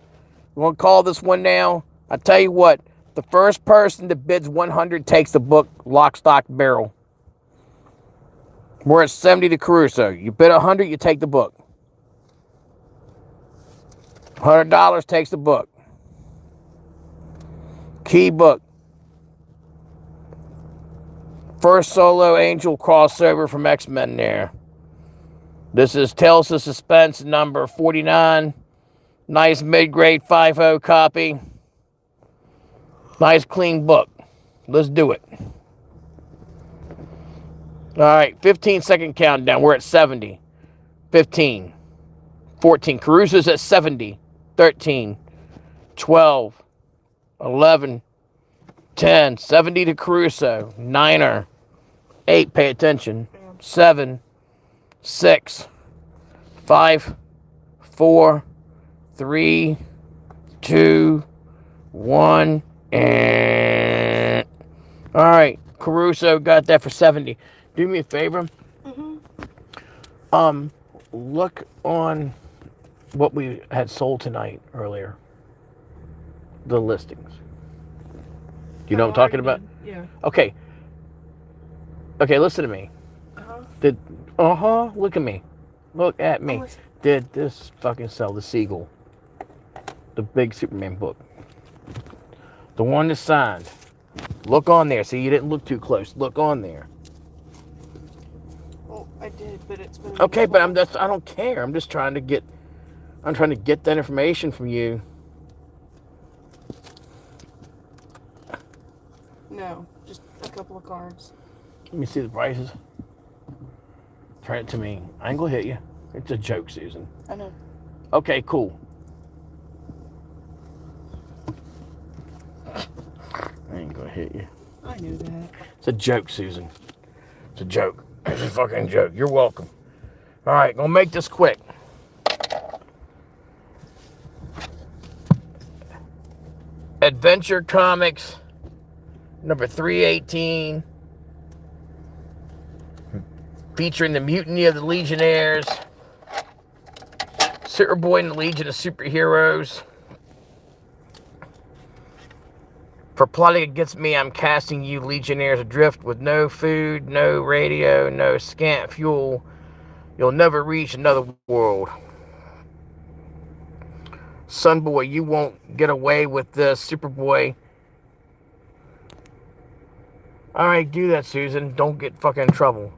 going to call this one now. I tell you what, the first person that bids 100 takes the book lock, stock, barrel. We're at 70 to Caruso. You bid 100, you take the book. $100 takes the book. Key book. First solo Angel crossover from X-Men there. This is Tales of Suspense number 49. Nice mid-grade 5.0 copy. Nice clean book. Let's do it. All right, 15-second countdown. We're at 70. 15. 14. Caruso's at 70. 13. 12. 11. 10. 70 to Caruso. 9er. 8. Pay attention. 7. 6. 5. 4. 3. 2. 1. And all right, Caruso got that for 70. Do me a favor. Look on what we had sold tonight earlier. The listings. Do you know what I'm talking about? Yeah. Okay. Okay, listen to me. Look at me. Look at me. Did this fucking sell the Seagull? The big Superman book. The one that's signed. Look on there. See, you didn't look too close. Look on there. Well, I did, but it's been... Okay, but I don't care. I'm trying to get that information from you. No, just a couple of cards. Let me see the prices. Turn it to me. I ain't gonna hit you. It's a joke, Susan. I know. Okay, cool. I ain't gonna hit you. I knew that. It's a joke, Susan. It's a joke. It's a fucking joke. You're welcome. All right, gonna make this quick. Adventure Comics, number 318, featuring the Mutiny of the Legionnaires, Superboy and the Legion of Superheroes. For plotting against me, I'm casting you legionnaires adrift with no food, no radio, no scant fuel. You'll never reach another world. Sunboy, you won't get away with this. Superboy. Alright, do that, Susan. Don't get fucking in trouble.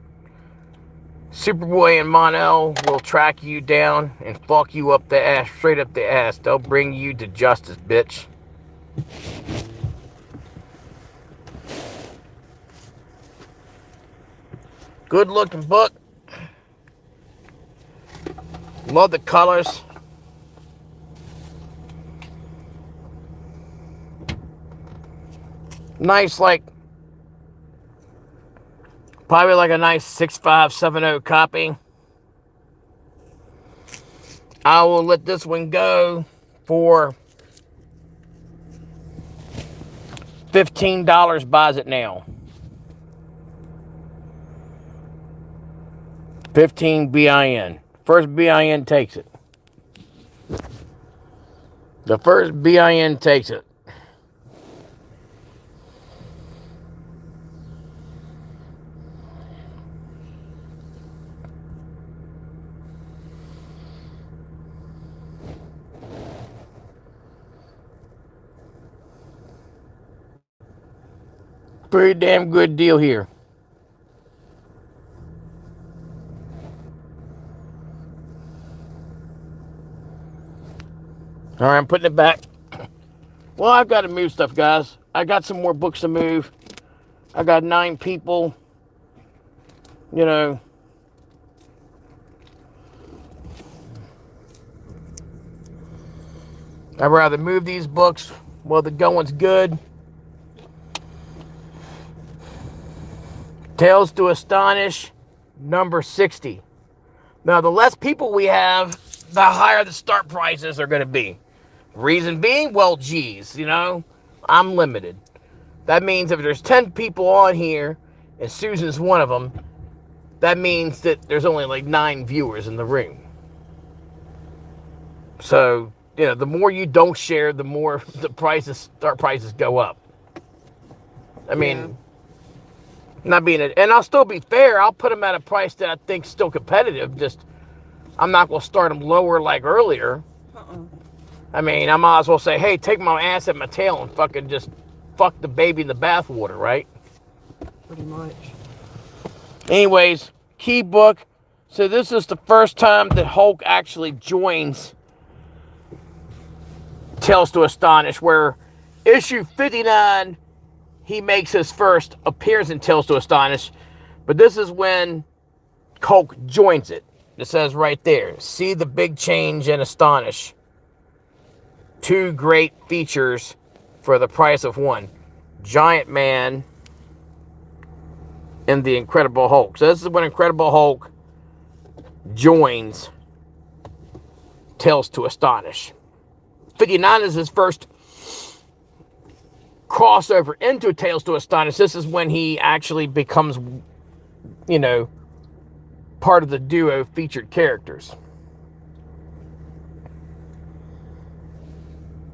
Superboy and Mon-El will track you down and fuck you up the ass, straight up the ass. They'll bring you to justice, bitch. Good looking book. Love the colors. Nice, like, probably like a nice 6570 copy. I will let this one go for $15. Buys it now. 15 BIN. First BIN takes it. The first BIN takes it. Pretty damn good deal here. All right, I'm putting it back. Well, I've got to move stuff, guys. I got some more books to move. I got 9 people. You know. I'd rather move these books while the going's good. Tales to Astonish, number 60. Now, the less people we have, the higher the start prices are going to be. Reason being, well, geez, you know, I'm limited. That means if there's 10 people on here, and Susan's one of them, that means that there's only like 9 viewers in the room. So, you know, the more you don't share, the more the start prices go up. I mean, not being it, and I'll still be fair. I'll put them at a price that I think's still competitive. Just, I'm not going to start them lower like earlier. I mean, I might as well say, hey, take my ass at my tail and fucking just fuck the baby in the bathwater, right? Pretty much. Anyways, key book. So this is the first time that Hulk actually joins Tales to Astonish, where issue 59, he makes his first appearance in Tales to Astonish. But this is when Hulk joins it. It says right there, see the big change in Astonish. 2 great features for the price of one. Giant Man and the Incredible Hulk. So this is when Incredible Hulk joins Tales to Astonish. 59 is his first crossover into Tales to Astonish. This is when he actually becomes, you know, part of the duo featured characters.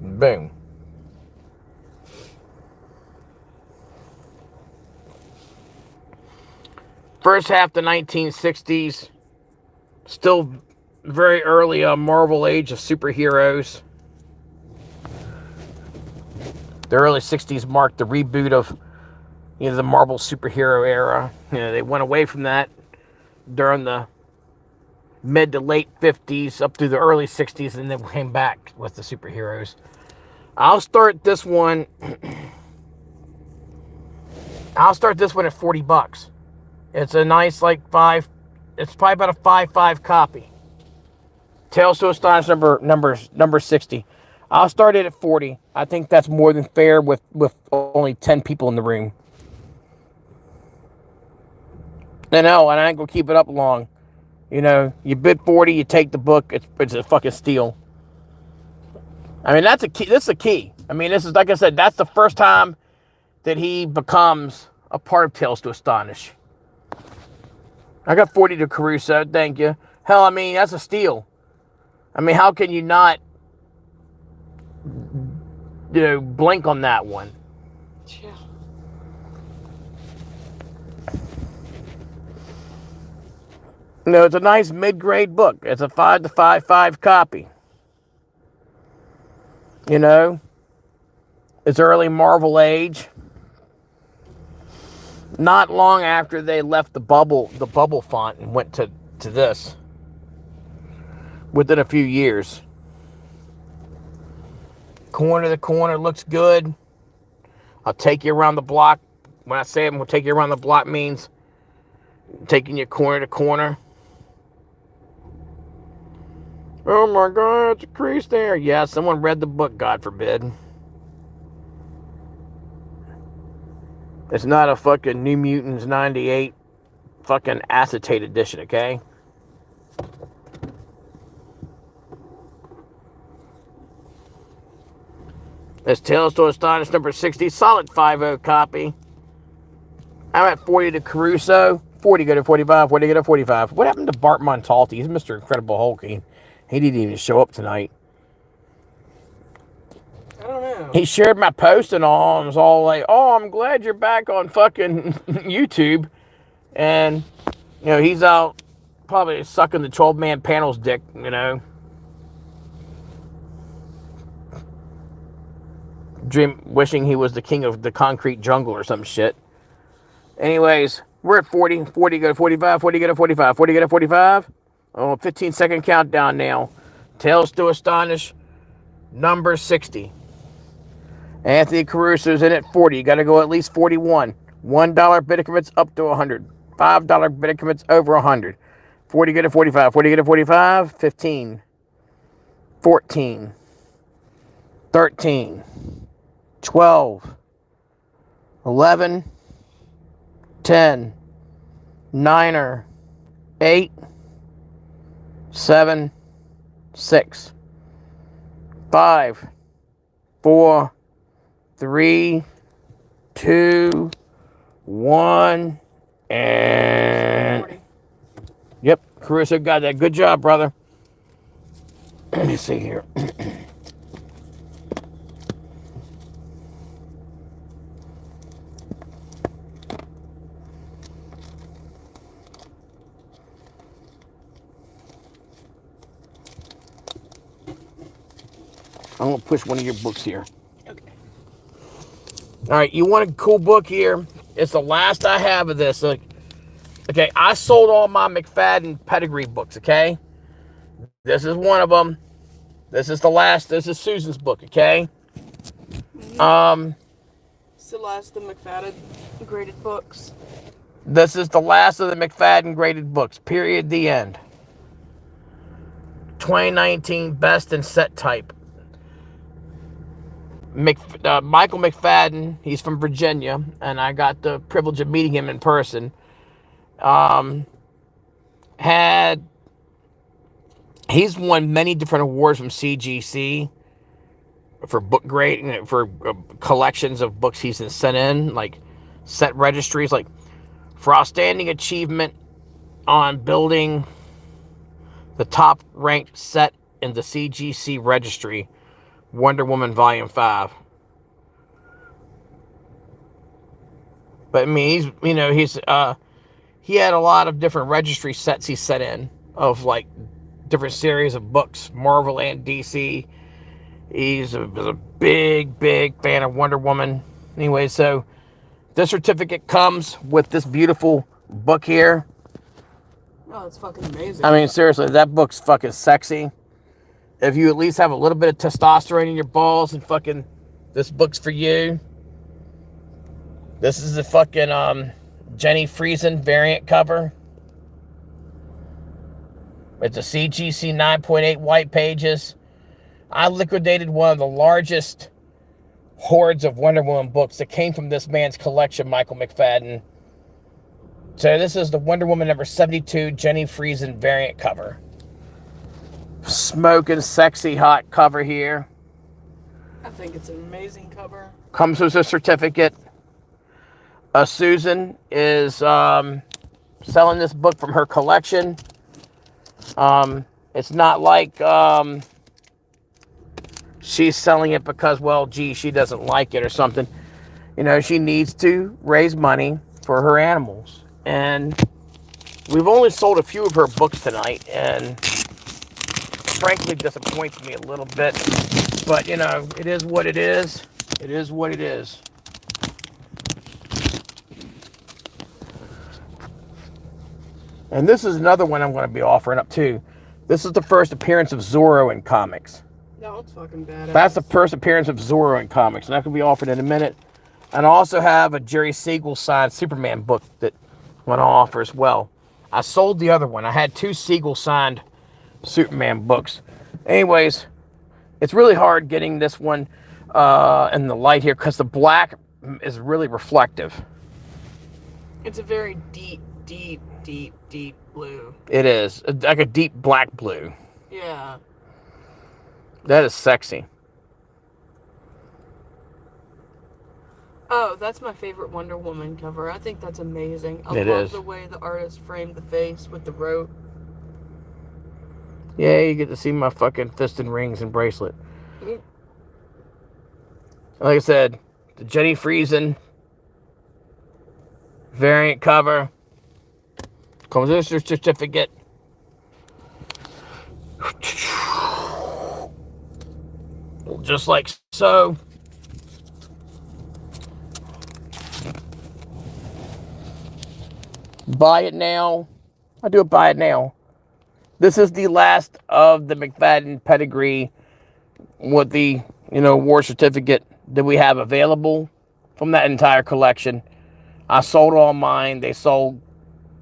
Boom. First half the 1960s, still very early Marvel age of superheroes. The early 60s marked the reboot of, you know, the Marvel superhero era. You know, they went away from that during the mid to late 50s up through the early 60s, and then came back with the superheroes. I'll start this one at $40. It's a nice, like, it's probably about a 5.5 copy. Tales to Astonish number 60. I'll start it at 40. I think that's more than fair with only 10 people in the room. And I ain't gonna keep it up long. You know, you bid 40, you take the book, it's a fucking steal. I mean, that's a key. This is a key. I mean, this is, like I said, that's the first time that he becomes a part of Tales to Astonish. I got 40 to Caruso, thank you. Hell, I mean, that's a steal. I mean, how can you not, blink on that one? Yeah. No, it's a nice mid-grade book. It's a 5 to 5.5 copy. It's early Marvel age. Not long after they left the bubble font and went to this. Within a few years. Corner to corner looks good. I'll take you around the block. When I say I'm going to take you around the block, means taking you corner to corner. Oh my God, it's a crease there. Yeah, someone read the book, God forbid. It's not a fucking New Mutants 98 fucking acetate edition, okay? It's Tales to Astonish number 60, solid 5.0 copy. I'm at 40 to Caruso. 40 go to 45, 40 go to 45. What happened to Bart Montalti? He's Mr. Incredible Hulk. He didn't even show up tonight. I don't know. He shared my post and all, and was all like, oh, I'm glad you're back on fucking YouTube. And, he's out probably sucking the 12-man panel's dick, wishing he was the king of the concrete jungle or some shit. Anyways, we're at 40. 40 go to 45, 40 go to 45, 40 go to 45. Oh, 15-second countdown now. Tales to Astonish, number 60. Anthony Caruso's in at 40. You got to go at least 41. $1 bid increments up to 100. $5 bid increments over 100. 40 go to 45. 40 go to 45. 15. 14. 13. 12. 11. 10. 9er. 8. 7. 6. 5. 4. 3, 2, 1, and... Yep, Caruso got that. Good job, brother. Let me see here. I'm going to push one of your books here. All right, you want a cool book here? It's the last I have of this. Okay, I sold all my McFadden pedigree books, okay? This is one of them. This is the last. This is Susan's book, okay? It's the last of the McFadden graded books. This is the last of the McFadden graded books, period, the end. 2019 best in set type. Michael McFadden, he's from Virginia, and I got the privilege of meeting him in person. He's won many different awards from CGC for book grade, for collections of books he's sent in, like set registries, like for outstanding achievement on building the top ranked set in the CGC registry. Wonder Woman Volume 5. But I mean, he had a lot of different registry sets he set in of like different series of books, Marvel and DC. He's a big fan of Wonder Woman. Anyway, so this certificate comes with this beautiful book here. Oh, it's fucking amazing. I mean, seriously, that book's fucking sexy. If you at least have a little bit of testosterone in your balls, and fucking this book's for you. This is the fucking Jenny Friesen variant cover. It's a CGC 9.8 white pages. I liquidated one of the largest hordes of Wonder Woman books that came from this man's collection, Michael McFadden. So this is the Wonder Woman number 72 Jenny Friesen variant cover. Smoking sexy hot cover here. I think it's an amazing cover. Comes with a certificate. Susan is selling this book from her collection. It's not like she's selling it because, well, gee, she doesn't like it or something. You know, she needs to raise money for her animals. And we've only sold a few of her books tonight, and frankly disappoints me a little bit. But, you know, it is what it is. It is what it is. And this is another one I'm going to be offering up too. This is the first appearance of Zorro in comics. No, it's fucking badass. That's the first appearance of Zorro in comics, and that can be offered in a minute. And I also have a Jerry Siegel signed Superman book that I'm going to offer as well. I sold the other one. I had 2 Siegel signed Superman books. Anyways, it's really hard getting this one in the light here because the black is really reflective. It's a very deep blue. It is. Like a deep black blue. Yeah. That is sexy. Oh, that's my favorite Wonder Woman cover. I think that's amazing. I It love is. the way the artist framed the face with the rope. Yeah, you get to see my fucking fist and rings and bracelet. Mm. Like I said, the Jenny Friesen variant cover comes with a certificate. Just like so. Buy it now. I do it, buy it now. This is the last of the McFadden pedigree with the, you know, war certificate that we have available from that entire collection. I sold all mine. They sold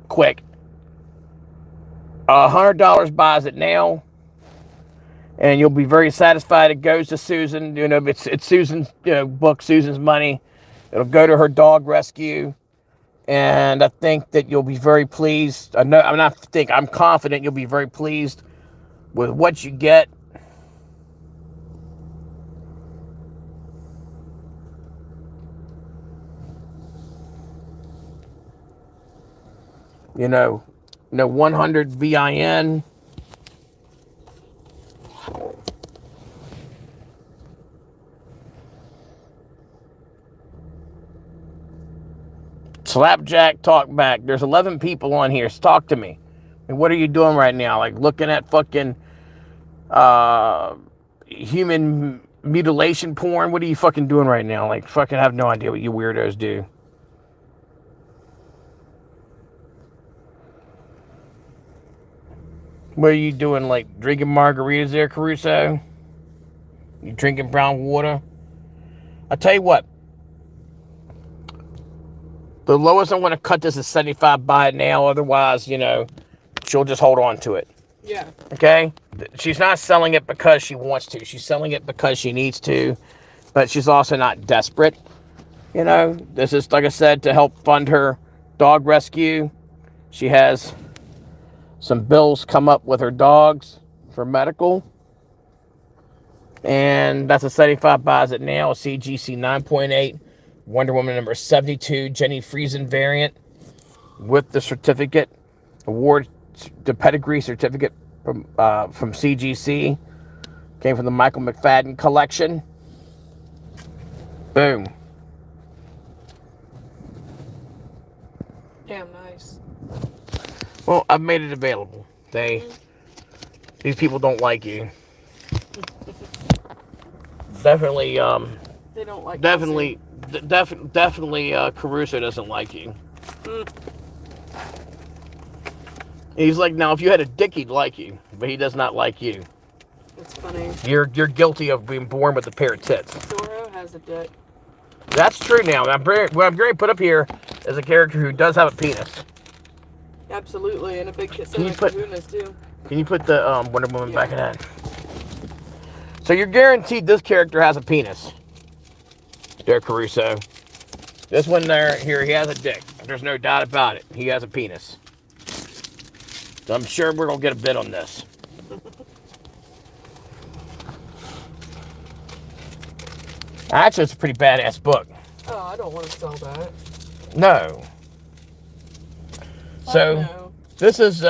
quick. $100 buys it now, and you'll be very satisfied. It goes to Susan. You know, it's Susan's, you know, book, Susan's money. It'll go to her dog rescue, and I think that you'll be very pleased. I'm confident you'll be very pleased with what you get. You know, 100 VIN. Slapjack talk back. There's 11 people on here. So talk to me. And what are you doing right now? Like looking at fucking human mutilation porn? What are you fucking doing right now? Like fucking have no idea what you weirdos do. What are you doing? Like drinking margaritas there, Caruso? You drinking brown water? I tell you what. The lowest I'm going to cut this is 75 buy it now. Otherwise, you know, she'll just hold on to it. Yeah. Okay? She's not selling it because she wants to. She's selling it because she needs to. But she's also not desperate. You know, this is, like I said, to help fund her dog rescue. She has some bills come up with her dogs for medical. And that's a 75 buys it now. A CGC 9.8. Wonder Woman number 72. Jenny Friesen variant. With the certificate. Award, the pedigree certificate from CGC. Came from the Michael McFadden collection. Boom. Damn nice. Well, I've made it available. These people don't like you. Definitely, They don't like definitely, Caruso doesn't like you. He's like, now if you had a dick, he'd like you, but he does not like you. It's funny. You're guilty of being born with a pair of tits. Zorro has a dick. That's true. Now, what I'm going to put up here is a character who does have a penis. Absolutely, and a big set Can you of put- kahunas too. Can you put the Wonder Woman back in that? So you're guaranteed this character has a penis. There, Caruso. This one there, here, he has a dick. There's no doubt about it. He has a penis. So I'm sure we're going to get a bid on this. Actually, it's a pretty badass book. Oh, I don't want to sell that. No. So, no. this is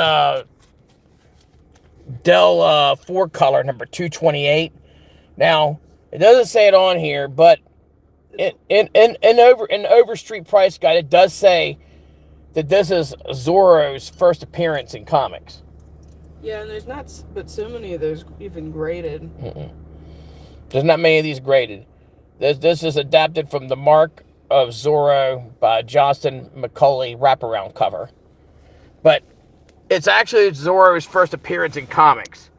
Dell 4-color number 228. Now, it doesn't say it on here, but in Overstreet Price Guide, it does say that this is Zorro's first appearance in comics. Yeah, and there's not but so many of those even graded. There's not many of these graded. This is adapted from the Mark of Zorro by Johnston McCulley wraparound cover. But it's actually Zorro's first appearance in comics.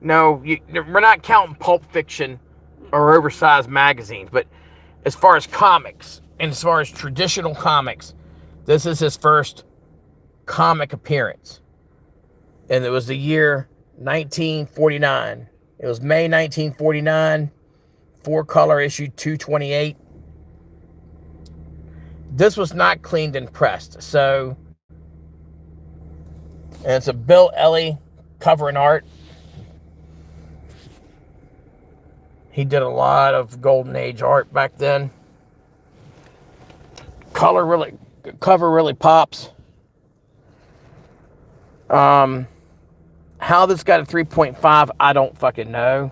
No, we're not counting Pulp Fiction or oversized magazines, but as far as comics, and as far as traditional comics, this is his first comic appearance. And it was the year 1949. It was May 1949, 4-color issue 228. This was not cleaned and pressed. So, and it's a Bill Ellie cover and art. He did a lot of Golden Age art back then. Cover really pops. How this got a 3.5, I don't fucking know.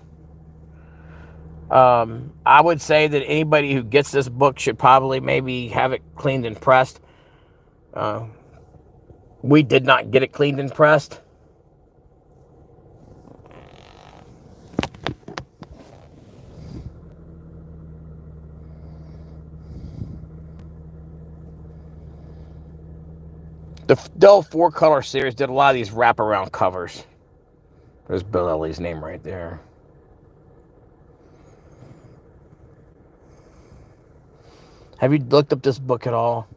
I would say that anybody who gets this book should probably maybe have it cleaned and pressed. We did not get it cleaned and pressed. The Dell 4-color series did a lot of these wraparound covers. There's Bill Ellie's name right there. Have you looked up this book at all?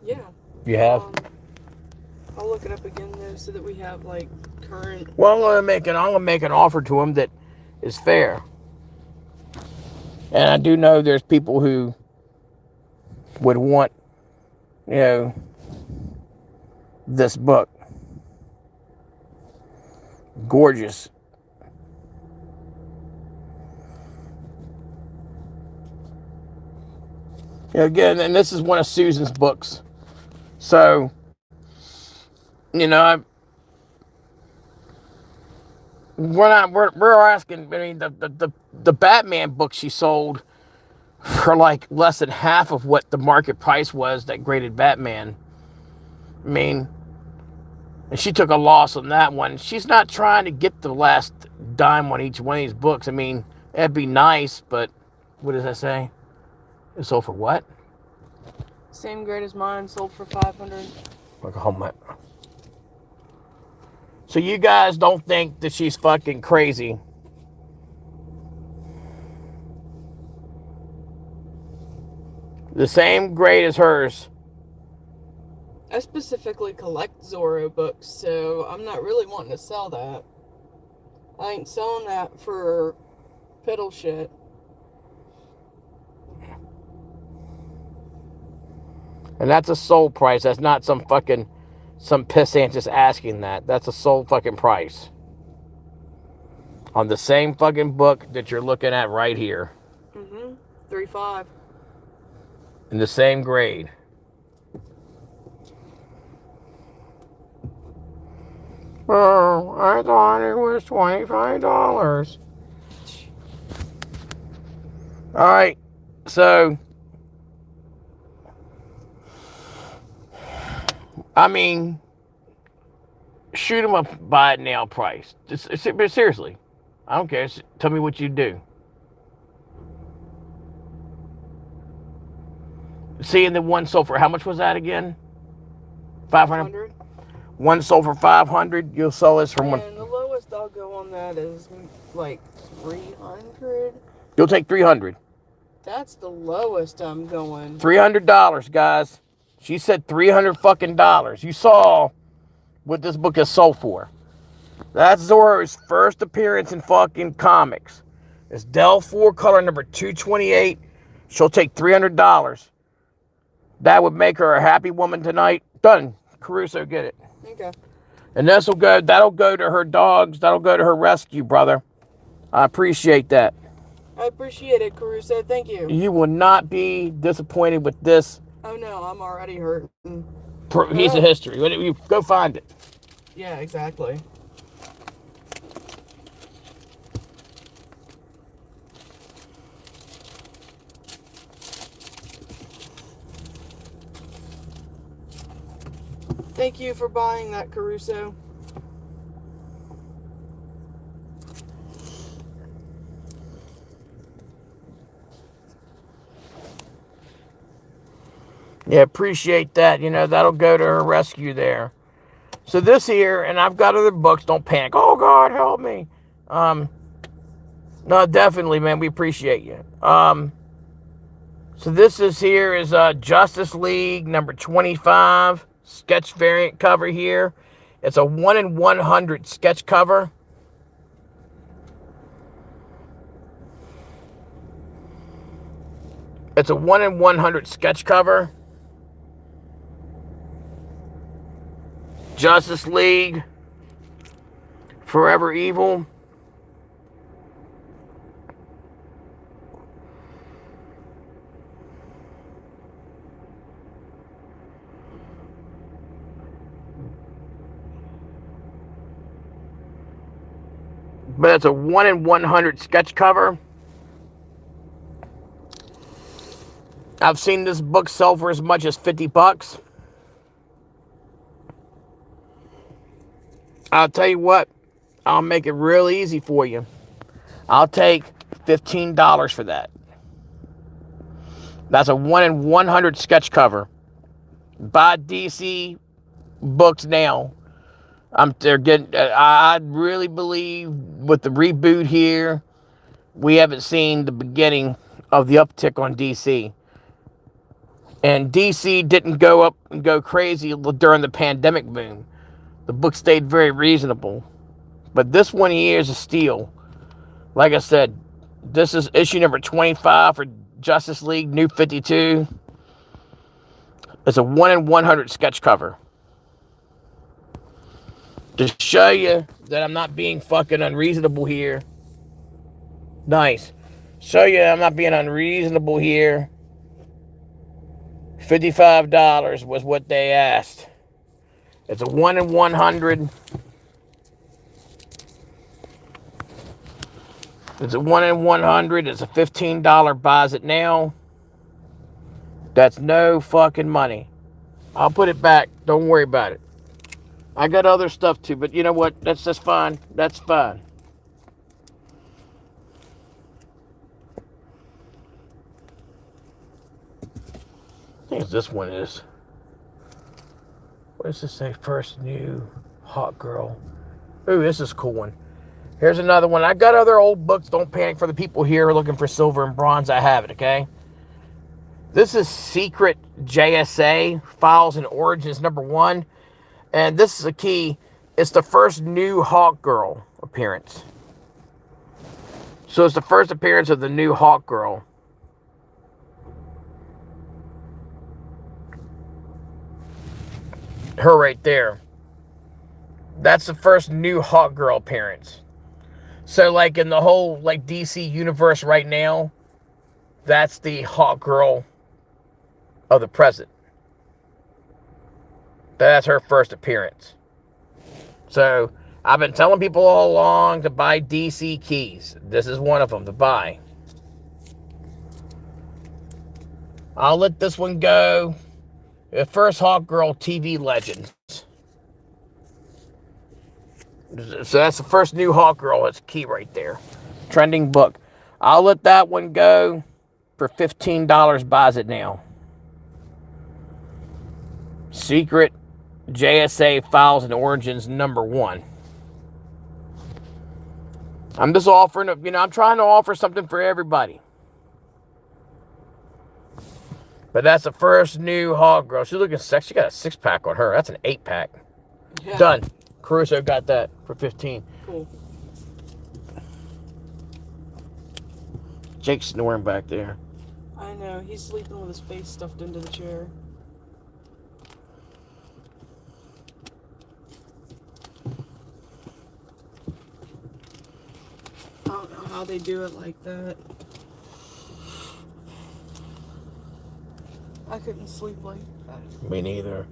Yeah. You have? I'll look it up again though, so that we have like current. Well, I'm gonna make an offer to him that is fair. And I do know there's people who would want, this book. Gorgeous. Again, and this is one of Susan's books. So, we're asking. I mean, the Batman book she sold for like less than half of what the market price was that graded Batman. I mean, and she took a loss on that one. She's not trying to get the last dime on each one of these books. I mean, that'd be nice, but what does that say? It sold for what? Same grade as mine, sold for $500. Like a home. So you guys don't think that she's fucking crazy? The same grade as hers. I specifically collect Zorro books, so I'm not really wanting to sell that. I ain't selling that for piddle shit. And that's a sold price. That's not some pissant just asking that. That's a sold fucking price. On the same fucking book that you're looking at right here. 3.5. In the same grade. Oh, I thought it was $25. All right, so I mean, shoot them up by it now price. But seriously, I don't care. Tell me what you do. Seeing the one sold for, how much was that again? 500. One sold for 500. You'll sell this for one. And the lowest I'll go on that is like 300. You'll take 300. That's the lowest I'm going. $300, guys. She said $300 fucking dollars. You saw what this book is sold for. That's Zorro's first appearance in fucking comics. It's Dell 4-color number 228. She'll take $300. That would make her a happy woman tonight. Done. Caruso, get it. Okay. And that'll go to her dogs. That'll go to her rescue, brother. I appreciate that. I appreciate it, Caruso. Thank you. You will not be disappointed with this. Oh no, I'm already hurting. Piece of history. You go find it. Yeah, exactly. Thank you for buying that, Caruso. Yeah, appreciate that. You know, that'll go to her rescue there. So this here, and I've got other books. Don't panic. Oh, God, help me. No, definitely, man. We appreciate you. So this is here is Justice League number 25 sketch variant cover here. It's a 1 in 100 sketch cover. It's a 1 in 100 sketch cover. Justice League Forever Evil. But it's a 1 in 100 sketch cover. I've seen this book sell for as much as $50. I'll tell you what, I'll make it real easy for you. I'll take $15 for that. That's a 1 in 100 sketch cover. Buy DC books now. I really believe with the reboot here, we haven't seen the beginning of the uptick on DC. And DC didn't go up and go crazy during the pandemic boom. The book stayed very reasonable. But this one here is a steal. Like I said, this is issue number 25 for Justice League New 52. It's a 1 in 100 sketch cover. To show you that I'm not being fucking unreasonable here. Nice. Show you I'm not being unreasonable here. $55 was what they asked. It's a 1 in 100. It's a 1 in 100. It's a $15 buys it now. That's no fucking money. I'll put it back. Don't worry about it. I got other stuff too, but you know what? That's just fine. That's fine. I think this one is. What does this say? First new hot girl. Ooh, this is a cool one. Here's another one. I got other old books. Don't panic for the people here looking for silver and bronze. I have it, okay? This is Secret JSA Files and Origins number 1. And this is a key. It's the first new Hawk Girl appearance. So it's the first appearance of the new Hawk Girl. Her right there. That's the first new Hawk Girl appearance. So like in the whole like DC universe right now, that's the Hawk Girl of the present. That's her first appearance. So I've been telling people all along to buy DC keys. This is one of them to buy. I'll let this one go. The first Hawk Girl TV Legends. So that's the first new Hawk Girl. That's a key right there. Trending book. I'll let that one go for $15. Buys it now. Secret JSA Files and Origins number 1. I'm just offering, I'm trying to offer something for everybody. But that's the first new Hawk Girl. She's looking sexy. She got a 6-pack on her. That's an 8-pack. Yeah. Done. Caruso got that for 15. Cool. Jake's snoring back there. I know. He's sleeping with his face stuffed into the chair. I don't know how they do it like that. I couldn't sleep like that. Me neither.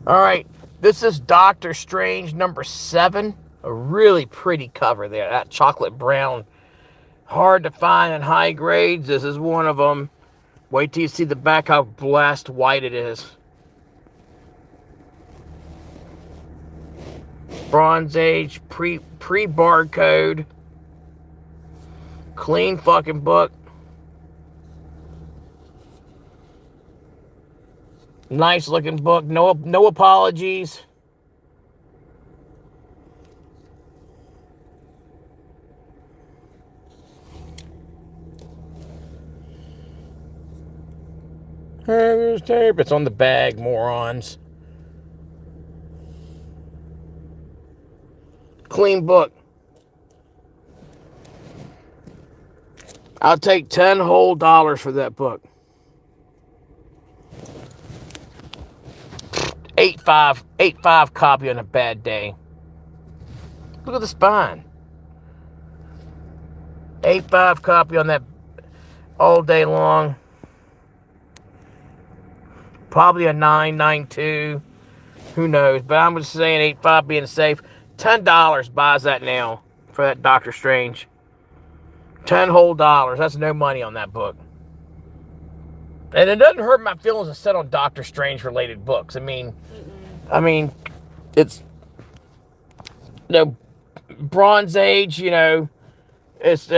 All right. This is Doctor Strange number 7. A really pretty cover there. That chocolate brown. Hard to find in high grades. This is one of them. Wait till you see the back how blessed white it is. Bronze Age, pre-barcode. Clean fucking book. Nice looking book. No apologies. There's tape. It's on the bag, morons. Clean book. I'll take $10 whole for that book. 8.5 copy on a bad day. Look at the spine. 8.5 copy on that all day long. Probably a 9.92. Who knows? But I'm just saying 8.5 being safe. $10 buys that now for that Doctor Strange. $10 whole. That's no money on that book. And it doesn't hurt my feelings to sit on Doctor Strange related books. I mean, it's Bronze Age. It's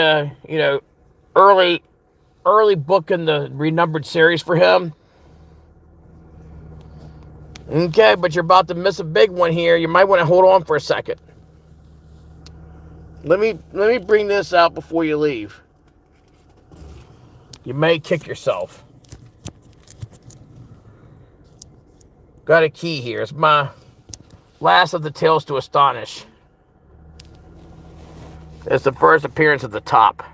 early book in the renumbered series for him. Okay, but you're about to miss a big one here. You might want to hold on for a second. Let me bring this out before you leave. You may kick yourself. Got a key here. It's my last of the Tales to Astonish. It's the first appearance at the top.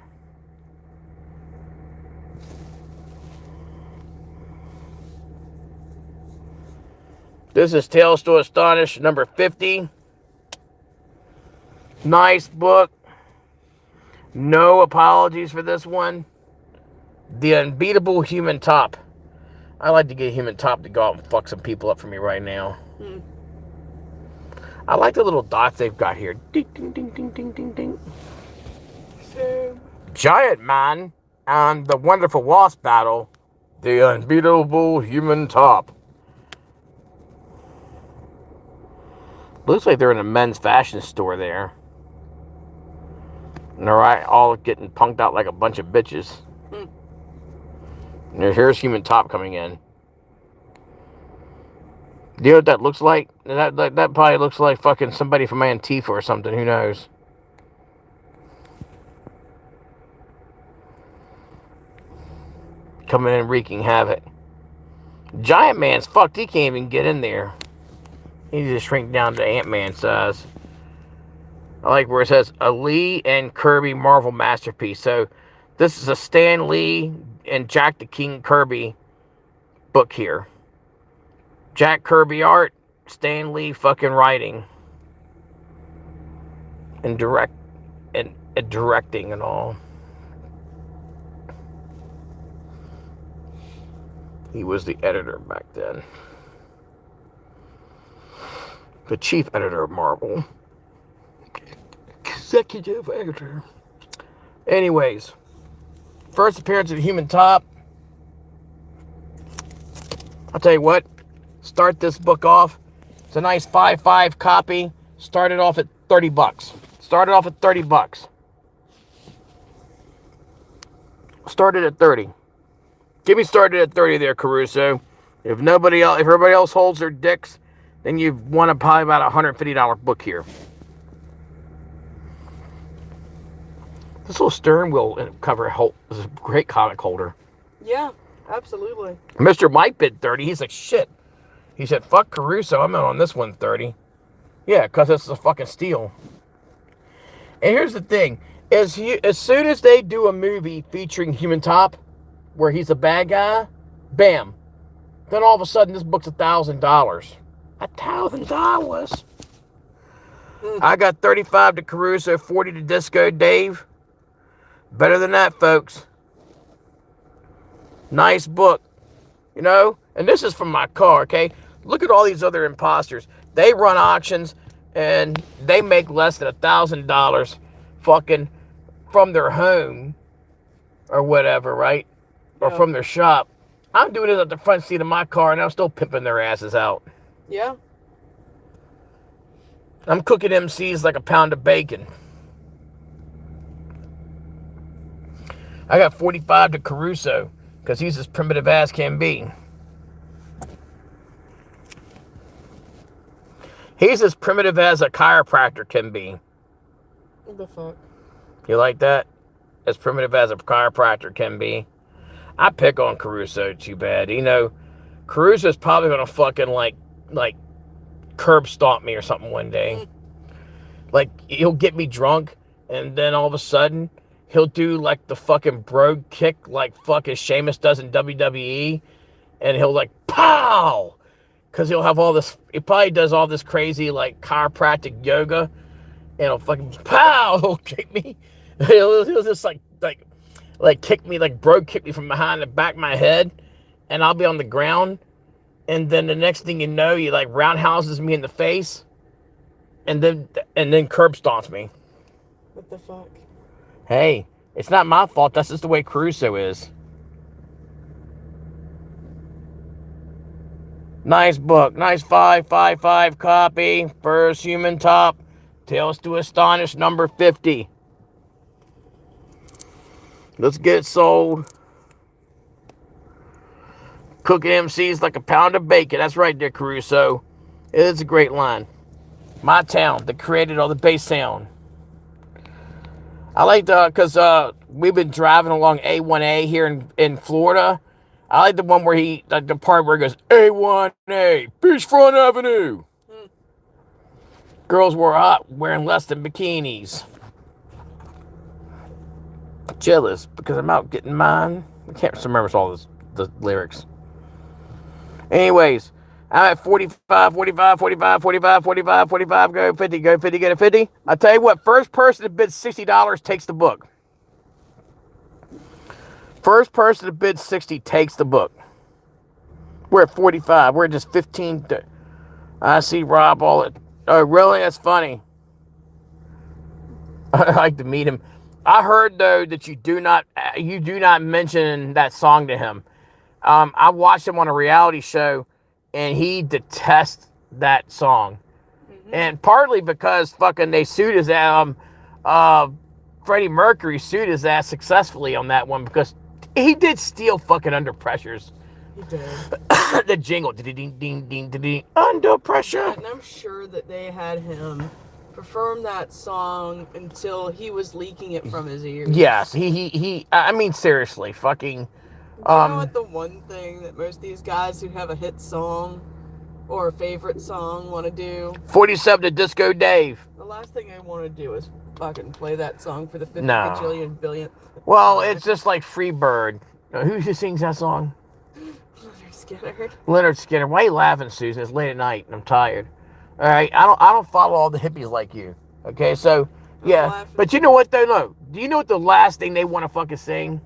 This is Tales to Astonish number 50. Nice book. No apologies for this one. The Unbeatable Human Top. I like to get Human Top to go out and fuck some people up for me right now. I like the little dots they've got here. Ding, ding, ding, ding, ding, ding, ding. Same. Giant Man and the Wonderful Wasp battle. The Unbeatable Human Top. Looks like they're in a men's fashion store there. And they're all getting punked out like a bunch of bitches. And here's Human Top coming in. Do you know what that looks like? That probably looks like fucking somebody from Antifa or something. Who knows? Coming in wreaking havoc. Giant Man's fucked. He can't even get in there. He needs to shrink down to Ant-Man size. I like where it says a Lee and Kirby Marvel masterpiece. So this is a Stan Lee and Jack the King Kirby book here. Jack Kirby art, Stan Lee fucking writing. And directing and all. He was the editor back then. The chief editor of Marvel. Executive editor. Anyways. First appearance of the Human Top. I'll tell you what. Start this book off. It's a nice 5.5 copy. Started off at $30. Started off at $30. Started at 30. Get me started at 30 there, Caruso. If everybody else holds their dicks, then you've won probably about $150 book here. This little steering wheel cover is a great comic holder. Yeah, absolutely. Mr. Mike bid 30. He's like, shit. He said, fuck Caruso. I'm in on this one 30. Yeah, because it's a fucking steal. And here's the thing. As soon as they do a movie featuring Human Top, where he's a bad guy, bam. Then all of a sudden, this book's $1,000. $1,000. I got 35 to Caruso, 40 to Disco Dave. Better than that, folks. Nice book. And this is from my car, okay? Look at all these other imposters. They run auctions, and they make less than $1,000 fucking from their home or whatever, right? Or from their shop. I'm doing this at the front seat of my car, and I'm still pimping their asses out. Yeah. I'm cooking MCs like a pound of bacon. I got 45 to Caruso because he's as primitive as can be. He's as primitive as a chiropractor can be. What the fuck? You like that? As primitive as a chiropractor can be. I pick on Caruso too bad. You know, Caruso's probably gonna fucking like curb stomp me or something one day. Like, he'll get me drunk, and then all of a sudden, he'll do like the fucking bro kick like fucking Sheamus does in WWE, and he'll like pow, because he'll have all this. He probably does all this crazy like chiropractic yoga, and he'll fucking pow. He'll kick me. He'll just like kick me, like bro kick me from behind the back of my head, and I'll be on the ground, and then the next thing you know, he like roundhouses me in the face, and then curb stomps me. What the fuck? Hey, it's not my fault. That's just the way Caruso is. Nice book. Nice 555 copy. First Human Top. Tales to Astonish number 50. Let's get it sold. Cooking MCs like a pound of bacon. That's right there, Caruso. It's a great line. My town that created all the bass sound. I like because we've been driving along A1A here in Florida. I like the one where the part where it goes, A1A, Beachfront Avenue. Girls were hot, wearing less than bikinis. Jealous because I'm out getting mine. I can't remember all the lyrics. Anyways, I'm at 45, 45, 45, 45, 45, 45, go 50, go 50, get a 50. I tell you what, first person to bid $60 takes the book. First person to bid 60 takes the book. We're at 45. We're just 15. I see Rob all it. Oh, really? That's funny. I'd like to meet him. I heard though that you do not mention that song to him. I watched him on a reality show, and he detests that song, and partly because fucking they sued his Freddie Mercury sued his ass successfully on that one because he did steal fucking Under Pressures. He did. The jingle, ding ding ding ding, Under Pressure. Yeah, and I'm sure that they had him perform that song until he was leaking it from his ears. Yes, he. I mean, seriously, fucking. You know what the one thing that most of these guys who have a hit song or a favorite song want to do? 47 to Disco Dave. The last thing I want to do is fucking play that song for the 50 No. bajillion billionth. Well, it's just like Freebird. Who sings that song? Leonard Skinner. Leonard Skinner. Why are you laughing, Susan? It's late at night and I'm tired. All right, I don't follow all the hippies like you. Okay, so yeah, but you know what though? No, do you know what the last thing they want to fucking sing?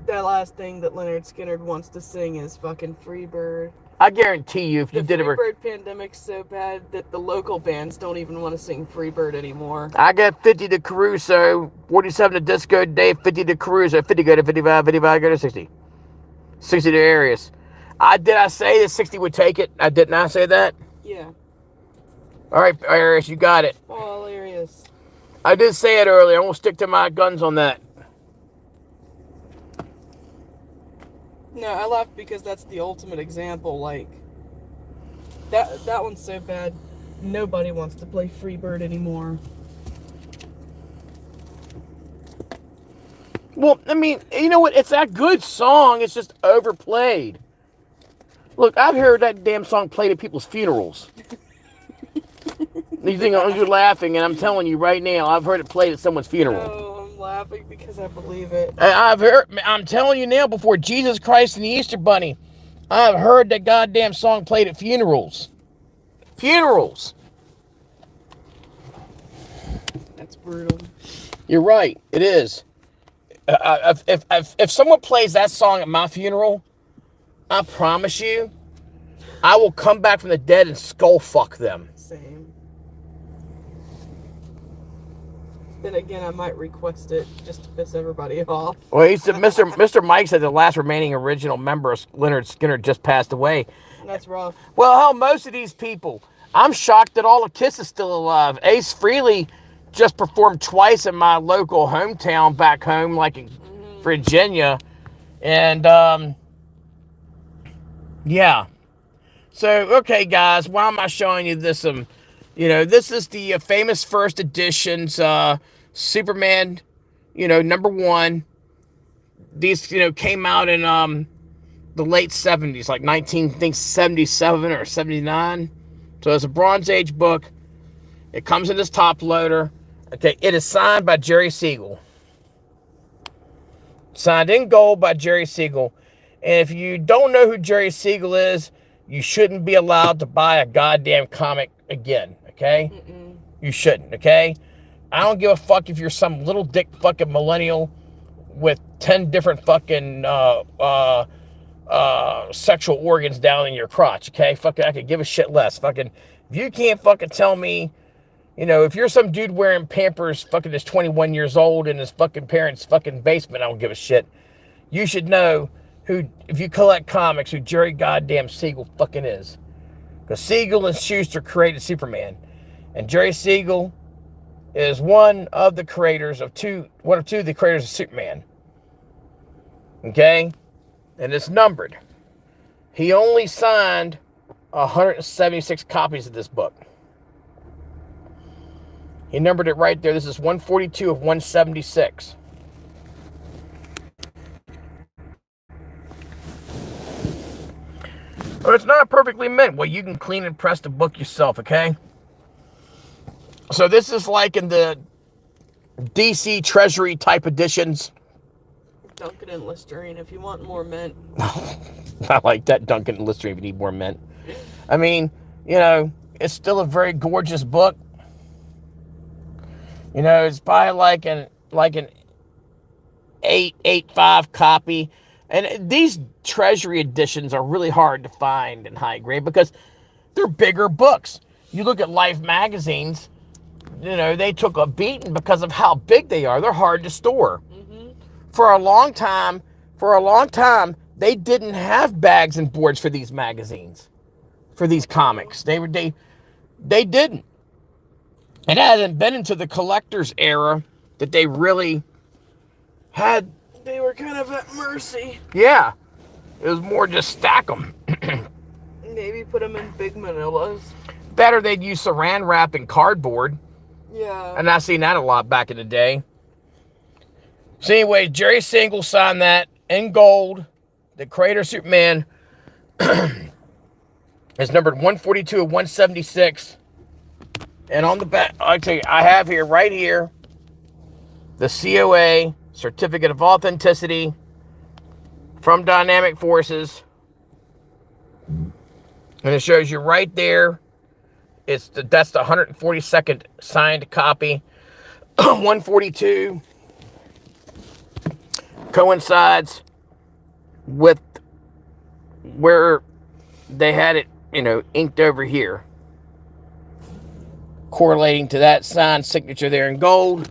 That last thing that Leonard Skinner wants to sing is fucking Freebird. I guarantee you, if you did the Freebird pandemic's so bad that the local bands don't even want to sing Freebird anymore. I got 50 to Caruso, 47 to Disco Dave, 50 to Caruso, 50 go to 55, 55 go to 60. 60 to Arius. Did I say that 60 would take it? I did not say that? Yeah. All right, Arius, you got it. Oh, Arius. I did say it earlier. I won't stick to my guns on that. No, I laughed because that's the ultimate example. Like, that one's so bad, nobody wants to play Freebird anymore. Well, I mean, you know what? It's a good song. It's just overplayed. Look, I've heard that damn song played at people's funerals. You think you're laughing, and I'm telling you right now, I've heard it played at someone's funeral. Oh, I'm laughing because I believe it. I'm telling you now, before Jesus Christ and the Easter Bunny, I've heard that goddamn song played at funerals. Funerals. That's brutal. You're right. It is. If someone plays that song at my funeral, I promise you, I will come back from the dead and skull fuck them. Same. Then again, I might request it just to piss everybody off. Well, he said Mr. Mike said the last remaining original member of Leonard Skinner just passed away. That's rough. Well, hell, most of these people, I'm shocked that all of Kiss is still alive. Ace Frehley just performed twice in my local hometown back home, like in Virginia. And, yeah. So, okay, guys, why am I showing you this? This is the famous first editions, Superman, #1. These, came out in the late 70s, like 1977 or 79. So it's a Bronze Age book. It comes in this top loader. Okay, it is signed by Jerry Siegel. Signed in gold by Jerry Siegel. And if you don't know who Jerry Siegel is, you shouldn't be allowed to buy a goddamn comic again, okay? You shouldn't, okay? I don't give a fuck if you're some little dick fucking millennial with 10 different fucking sexual organs down in your crotch, okay? Fucking, I could give a shit less. Fucking, if you can't fucking tell me, if you're some dude wearing Pampers fucking is 21 years old in his fucking parents' fucking basement, I don't give a shit. You should know who, if you collect comics, who Jerry goddamn Siegel fucking is. Because Siegel and Schuster created Superman. And Jerry Siegel is one of the creators of two of the creators of Superman. Okay? And it's numbered. He only signed 176 copies of this book. He numbered it right there. This is 142 of 176. But it's not perfectly mint. Well, you can clean and press the book yourself, okay? So this is like in the DC Treasury type editions. Duncan and Listerine if you want more mint. I like that, Duncan and Listerine, if you need more mint. I mean, it's still a very gorgeous book. It's by like an 885 copy. And these Treasury editions are really hard to find in high grade because they're bigger books. You look at Life magazines, they took a beating because of how big they are. They're hard to store. For a long time, they didn't have bags and boards for these magazines, for these comics. They didn't. It hasn't been into the collector's era that they really had. They were kind of at mercy. Yeah. It was more just stack them. Maybe put them in big manillas. Better they'd use saran wrap and cardboard. Yeah. And I've seen that a lot back in the day. So anyway, Jerry Siegel signed that in gold. The creator of Superman is numbered 142 of 176. And on the back, I'll tell you, I have here, right here, the COA, Certificate of Authenticity, from Dynamic Forces. And it shows you right there. That's the 142nd signed copy. 142 coincides with where they had it, inked over here. Correlating to that signed signature there in gold.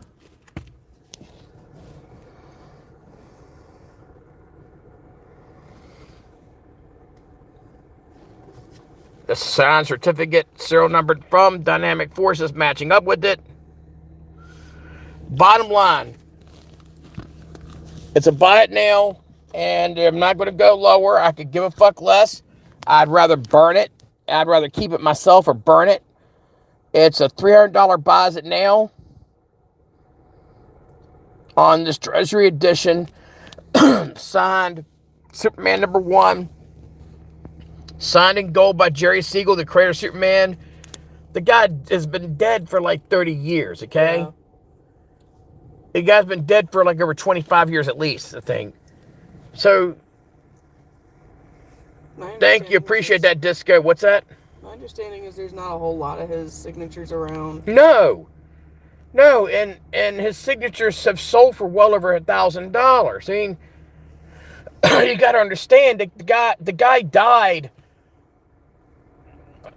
The signed certificate, serial numbered from Dynamic Forces, matching up with it. Bottom line, it's a buy it now, and I'm not going to go lower. I could give a fuck less. I'd rather burn it. I'd rather keep it myself or burn it. It's a $300 buys it now on this Treasury edition. Signed Superman #1. Signed in gold by Jerry Siegel, the creator of Superman. The guy has been dead for like 30 years, okay? Yeah. The guy's been dead for like over 25 years at least, I think. So, thank you. Appreciate that, Disco. What's that? My understanding is there's not a whole lot of his signatures around. No, and his signatures have sold for well over $1,000. I mean, you got to understand that the guy died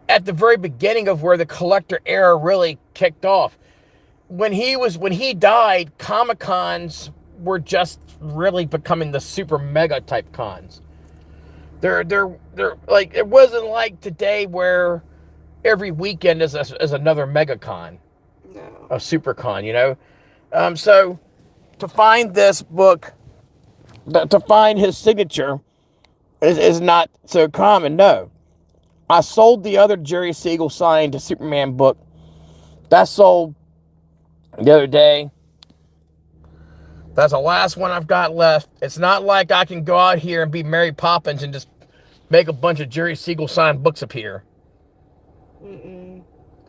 at the very beginning of where the collector era really kicked off. When he died, Comic-Cons were just really becoming the super mega type cons. They're like, it wasn't like today where every weekend is another MegaCon, No. a SuperCon, you know. So to find this book, to find his signature is not so common. No, I sold the other Jerry Siegel signed Superman book. That sold the other day. That's the last one I've got left. It's not like I can go out here and be Mary Poppins and just make a bunch of Jerry Siegel signed books appear. Mm-mm.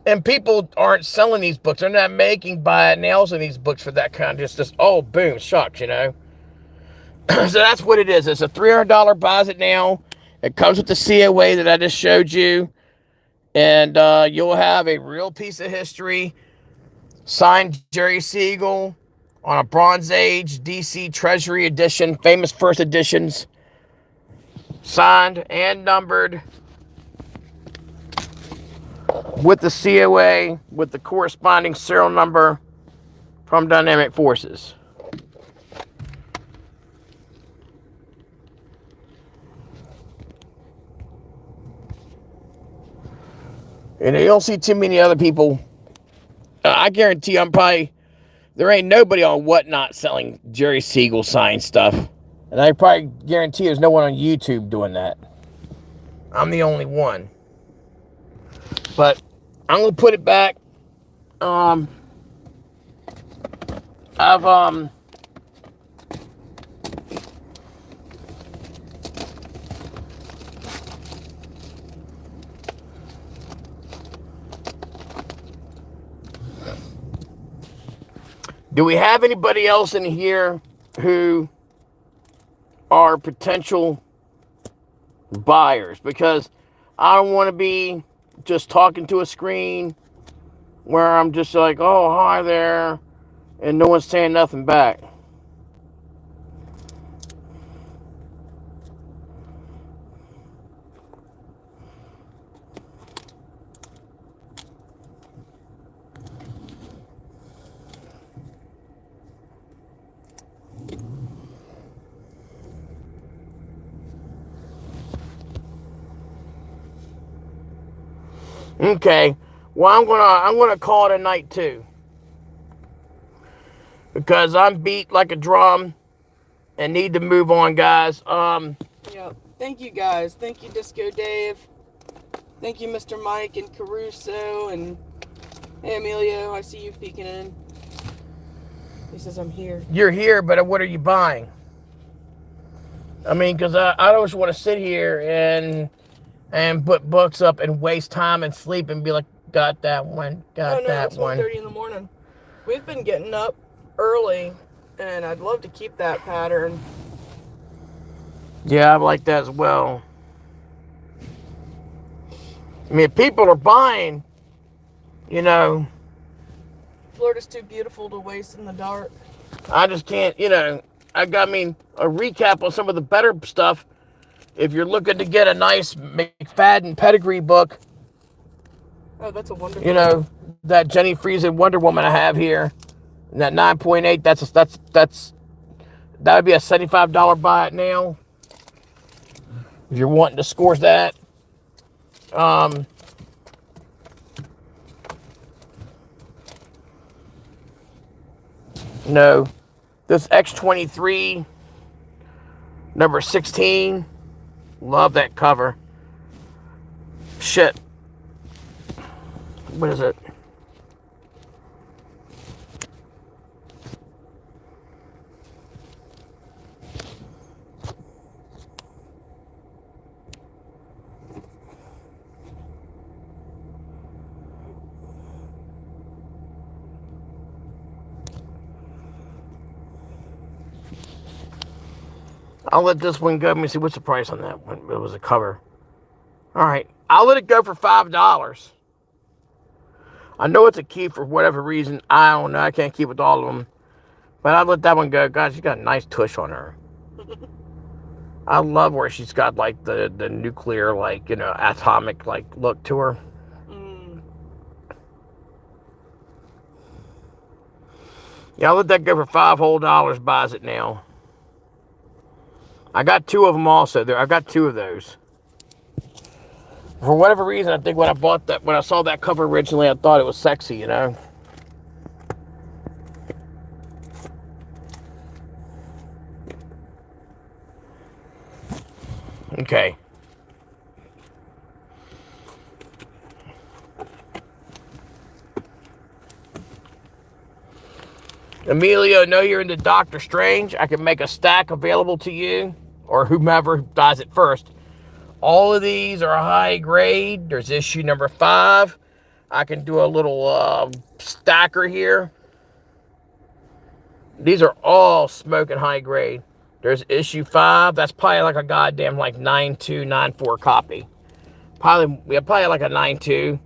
And people aren't selling these books. They're not making buy it nails in these books for that kind of just oh, boom, shucks, you know. So that's what it is. It's a $300 buys it now. It comes with the COA that I just showed you. And you'll have a real piece of history. Signed Jerry Siegel on a Bronze Age DC Treasury edition, famous first editions. Signed and numbered with the COA, with the corresponding serial number from Dynamic Forces. And you don't see too many other people. I guarantee there ain't nobody on Whatnot selling Jerry Siegel signed stuff. And I probably guarantee there's no one on YouTube doing that. I'm the only one. But I'm going to put it back. Do we have anybody else in here who are potential buyers? Because I don't want to be just talking to a screen where I'm just like, oh, hi there, and no one's saying nothing back. Okay, well, I'm gonna call it a night too, because I'm beat like a drum and need to move on, guys. Yep. Thank you, guys. Thank you, Disco Dave. Thank you, Mr. Mike and Caruso, and hey, Emilio, I see you peeking in. He says I'm here. You're here, but what are you buying? I mean, because I don't just want to sit here and put books up and waste time and sleep and be like, got that one, It's 1:30 in the morning. We've been getting up early, and I'd love to keep that pattern. Yeah, I like that as well. I mean, people are buying, you know. Florida's too beautiful to waste in the dark. I just can't, you know. A recap on some of the better stuff. If you're looking to get a nice McFadden pedigree book, oh, that's a wonderful. You know, that Jenny Friesen Wonder Woman I have here, and that 9.8. That would be a $75 buy it now. If you're wanting to score that, no, this X-23 number 16. Love that cover. Shit. What is it? I'll let this one go. Let me see what's the price on that one. It was a cover. All right, I'll let it go for $5. I know it's a key for whatever reason. I don't know. I can't keep with all of them, but I'll let that one go. God, she's got a nice tush on her. I love where she's got like the nuclear, like, you know, atomic like look to her. Yeah, I'll let that go for $5 whole. Buys it now. I got two of them also there. I've got two of those. For whatever reason, I think when I saw that cover originally, I thought it was sexy, you know. Okay. Emilio, know you're into Doctor Strange. I can make a stack available to you, or whomever buys it first. All of these are high grade. There's issue number 5. I can do a little stacker here. These are all smoking high grade. There's issue 5. That's probably like a goddamn like 9.2, 9.4 copy. Probably like a 9.2.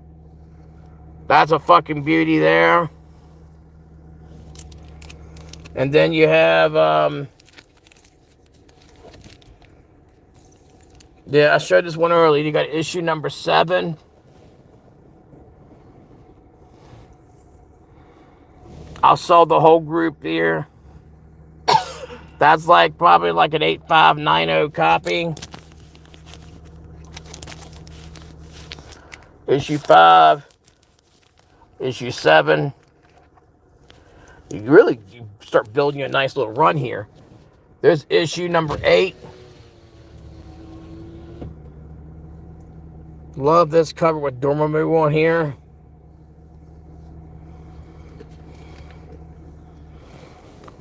That's a fucking beauty there. And then you have, yeah, I showed this one earlier. You got issue number 7. I'll sell the whole group here. That's like probably like an 8590 copy. Issue 5. Issue 7. You start building a nice little run here. There's issue number 8. Love this cover with Dormammu on here.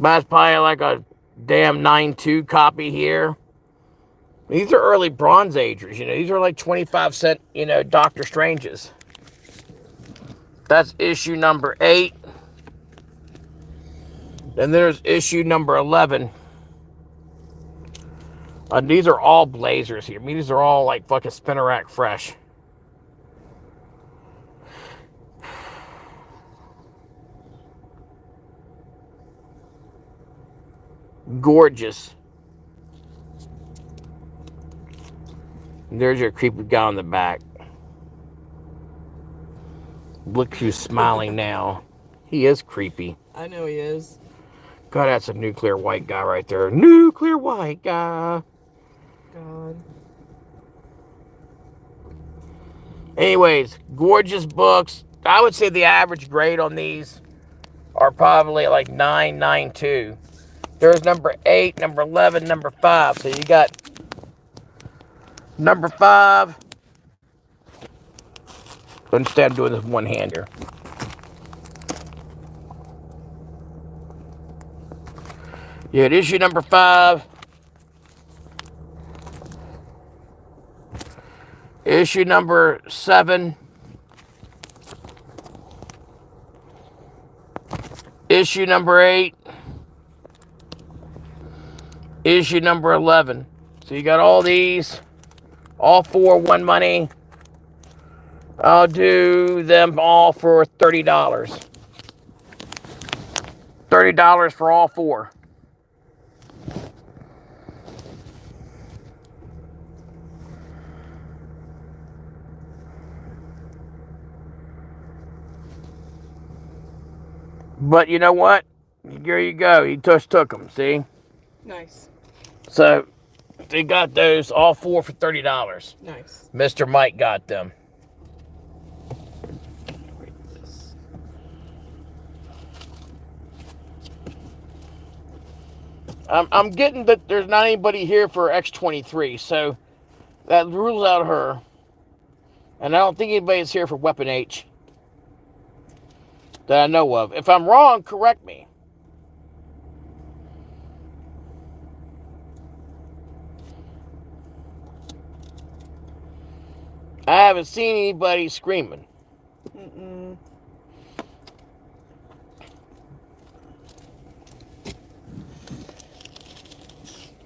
That's probably like a damn 9.2 copy here. These are early Bronze Agers, you know. These are like 25-cent, you know, Doctor Stranges. That's issue number 8. Then there's issue number 11. These are all blazers here. I mean, these are all like fucking spinner rack fresh. Gorgeous. There's your creepy guy on the back. Look who's smiling now. He is creepy. I know he is. God, that's a nuclear white guy right there. Nuclear white guy. God. Anyways, gorgeous books. I would say the average grade on these are probably like 9.92. There's number 8, number 11, number 5. So you got number 5. Instead of doing this one-hander. You had issue number 5. Issue number 7. Issue number 8. Issue number 11. So you got all these. All 4, 1 money. I'll do them all for $30. $30 for all 4. But you know what? There you go. He just took them, see? Nice. So they got those all 4 for $30. Nice. Mr. Mike got them. I'm getting that there's not anybody here for X-23, so that rules out her. And I don't think anybody's here for Weapon H that I know of. If I'm wrong, correct me. I haven't seen anybody screaming. Mm-mm.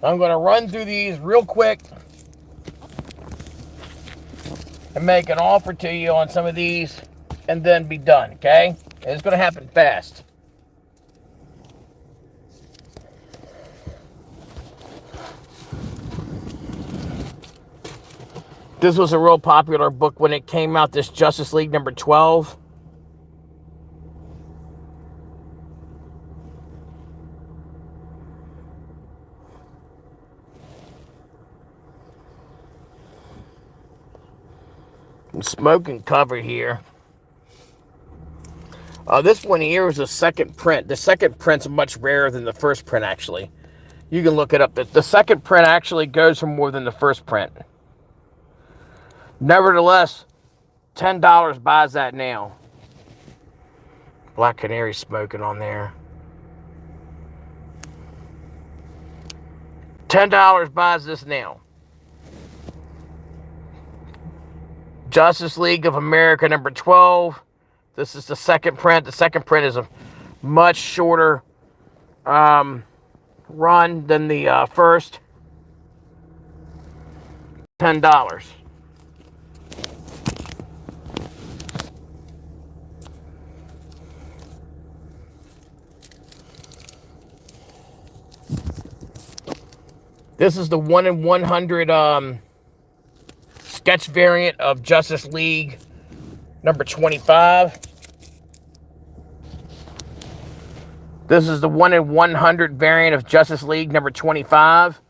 I'm going to run through these real quick and make an offer to you on some of these and then be done, okay? And it's going to happen fast. This was a real popular book when it came out, this Justice League number 12. Smoking cover here. This one here is a second print. The second print's much rarer than the first print, actually. You can look it up. The second print actually goes for more than the first print. Nevertheless, $10 buys that now. Black Canary smoking on there. $10 buys this now. Justice League of America number 12. This is the second print. The second print is a much shorter run than the first. $10. This is the 1 in 100 sketch variant of Justice League number 25. This is the 1 in 100 variant of Justice League number 25.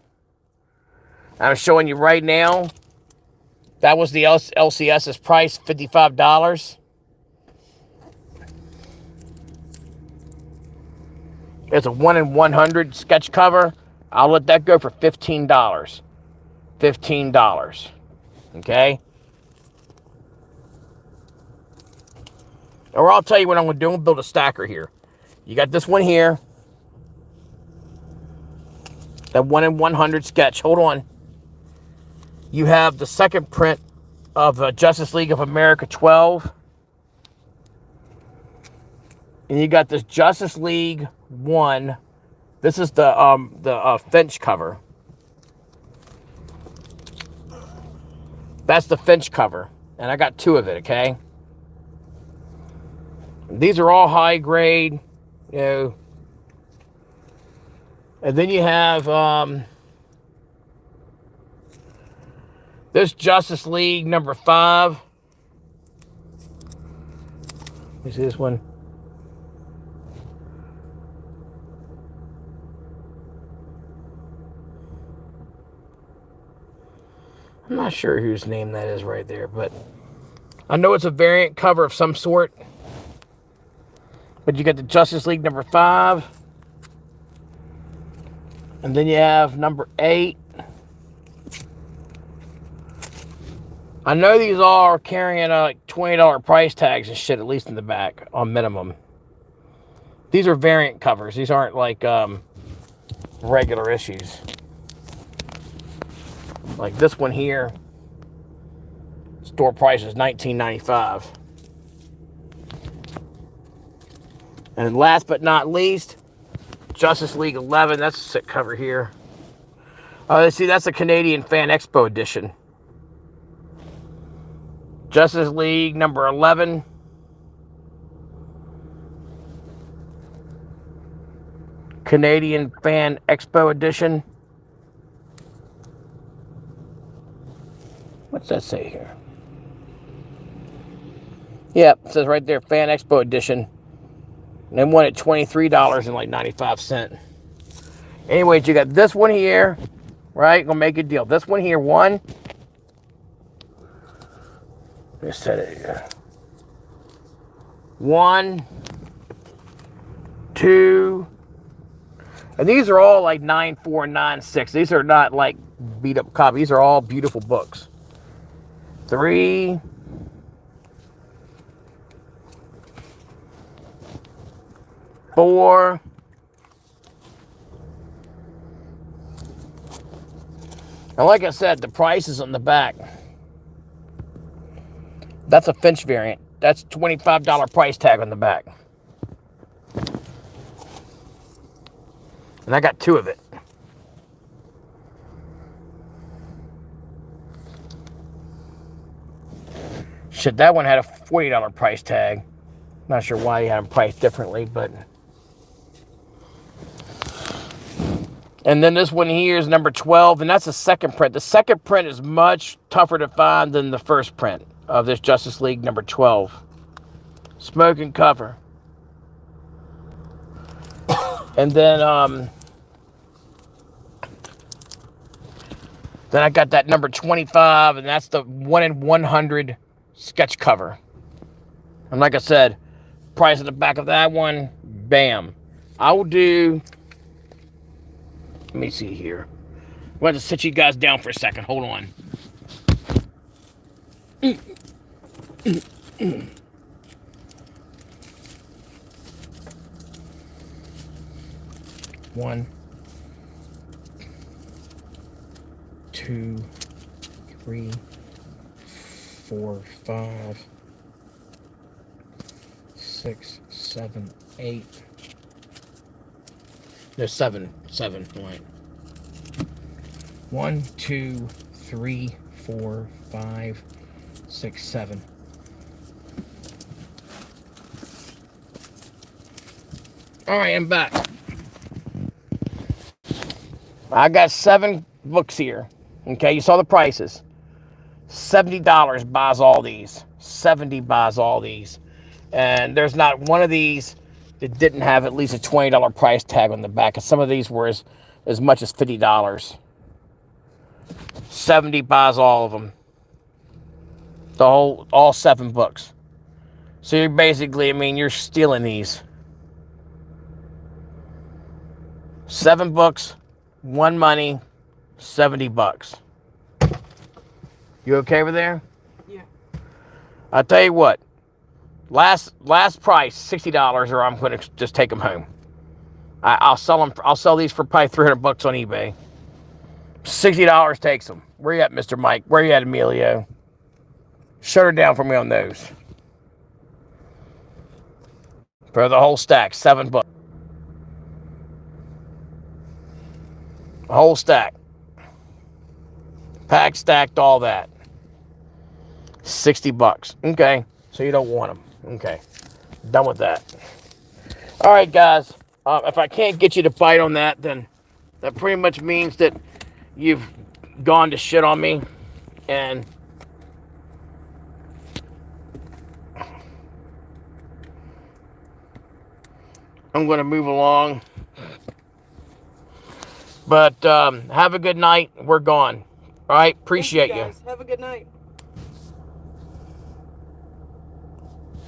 I'm showing you right now. That was the LCS's price, $55. It's a 1 in 100 sketch cover. I'll let that go for $15. $15. Okay? Or I'll tell you what I'm going to do. I'm going to build a stacker here. You got this one here. That 1 in 100 sketch. Hold on. You have the second print of Justice League of America 12. And you got this Justice League 1. This is the Finch cover. That's the Finch cover. And I got 2 of it, okay? These are all high grade, you know. And then you have this Justice League number 5. Let me see this one. I'm not sure whose name that is right there, but I know it's a variant cover of some sort. But you got the Justice League number 5. And then you have number 8. I know these all are carrying like $20 price tags and shit, at least in the back, on minimum. These are variant covers. These aren't like regular issues. Like this one here, store price is $19.95. And last but not least, Justice League 11. That's a sick cover here. See, that's a Canadian Fan Expo edition. Justice League number 11. Canadian Fan Expo edition. What's that say here? Yep, it says right there, Fan Expo edition. And then one at $23.95. Anyways, you got this one here, right? Gonna make a deal. This one here, one. Let's set it here. 1, 2, and these are all like 9.4 and 9.6. These are not like beat up copies. These are all beautiful books. 3, 4, and like I said, the price is on the back. That's a Finch variant. That's $25 price tag on the back. And I got 2 of it. Shit, that one had a $40 price tag. Not sure why you had them priced differently, but... And then this one here is number 12, and that's the second print. The second print is much tougher to find than the first print of this Justice League number 12. Smoking cover. And then I got that number 25, and that's the 1 in 100 sketch cover. And like I said, price on the back of that one, bam. I will do, let me see here. I'm going to sit you guys down for a second. Hold on. One, two, three, 4, 5, 6, 7, 8. There's 7. Right. 1, 2, 3, 4, 5, 6, 7. All right, I'm back. I got 7 books here. Okay, you saw the prices. $70 buys all these. 70 buys all these. And there's not one of these that didn't have at least a $20 price tag on the back. And some of these were as much as $50. 70 buys all of them. All 7 books. So you're basically, I mean, you're stealing these. 7 books, 1 money, $70. You okay over there? Yeah. I'll tell you what. Last price, $60, or I'm going to just take them home. I'll sell them. I'll sell these for probably $300 on eBay. $60 takes them. Where you at, Mr. Mike? Where you at, Emilio? Shut her down for me on those. For the whole stack, $7. A whole stack. Packed, stacked, all that. $60. Okay. So you don't want them. Okay. Done with that. All right, guys. If I can't get you to bite on that, then that pretty much means that you've gone to shit on me. And I'm going to move along. But have a good night. We're gone. All right. Appreciate you. Have a good night.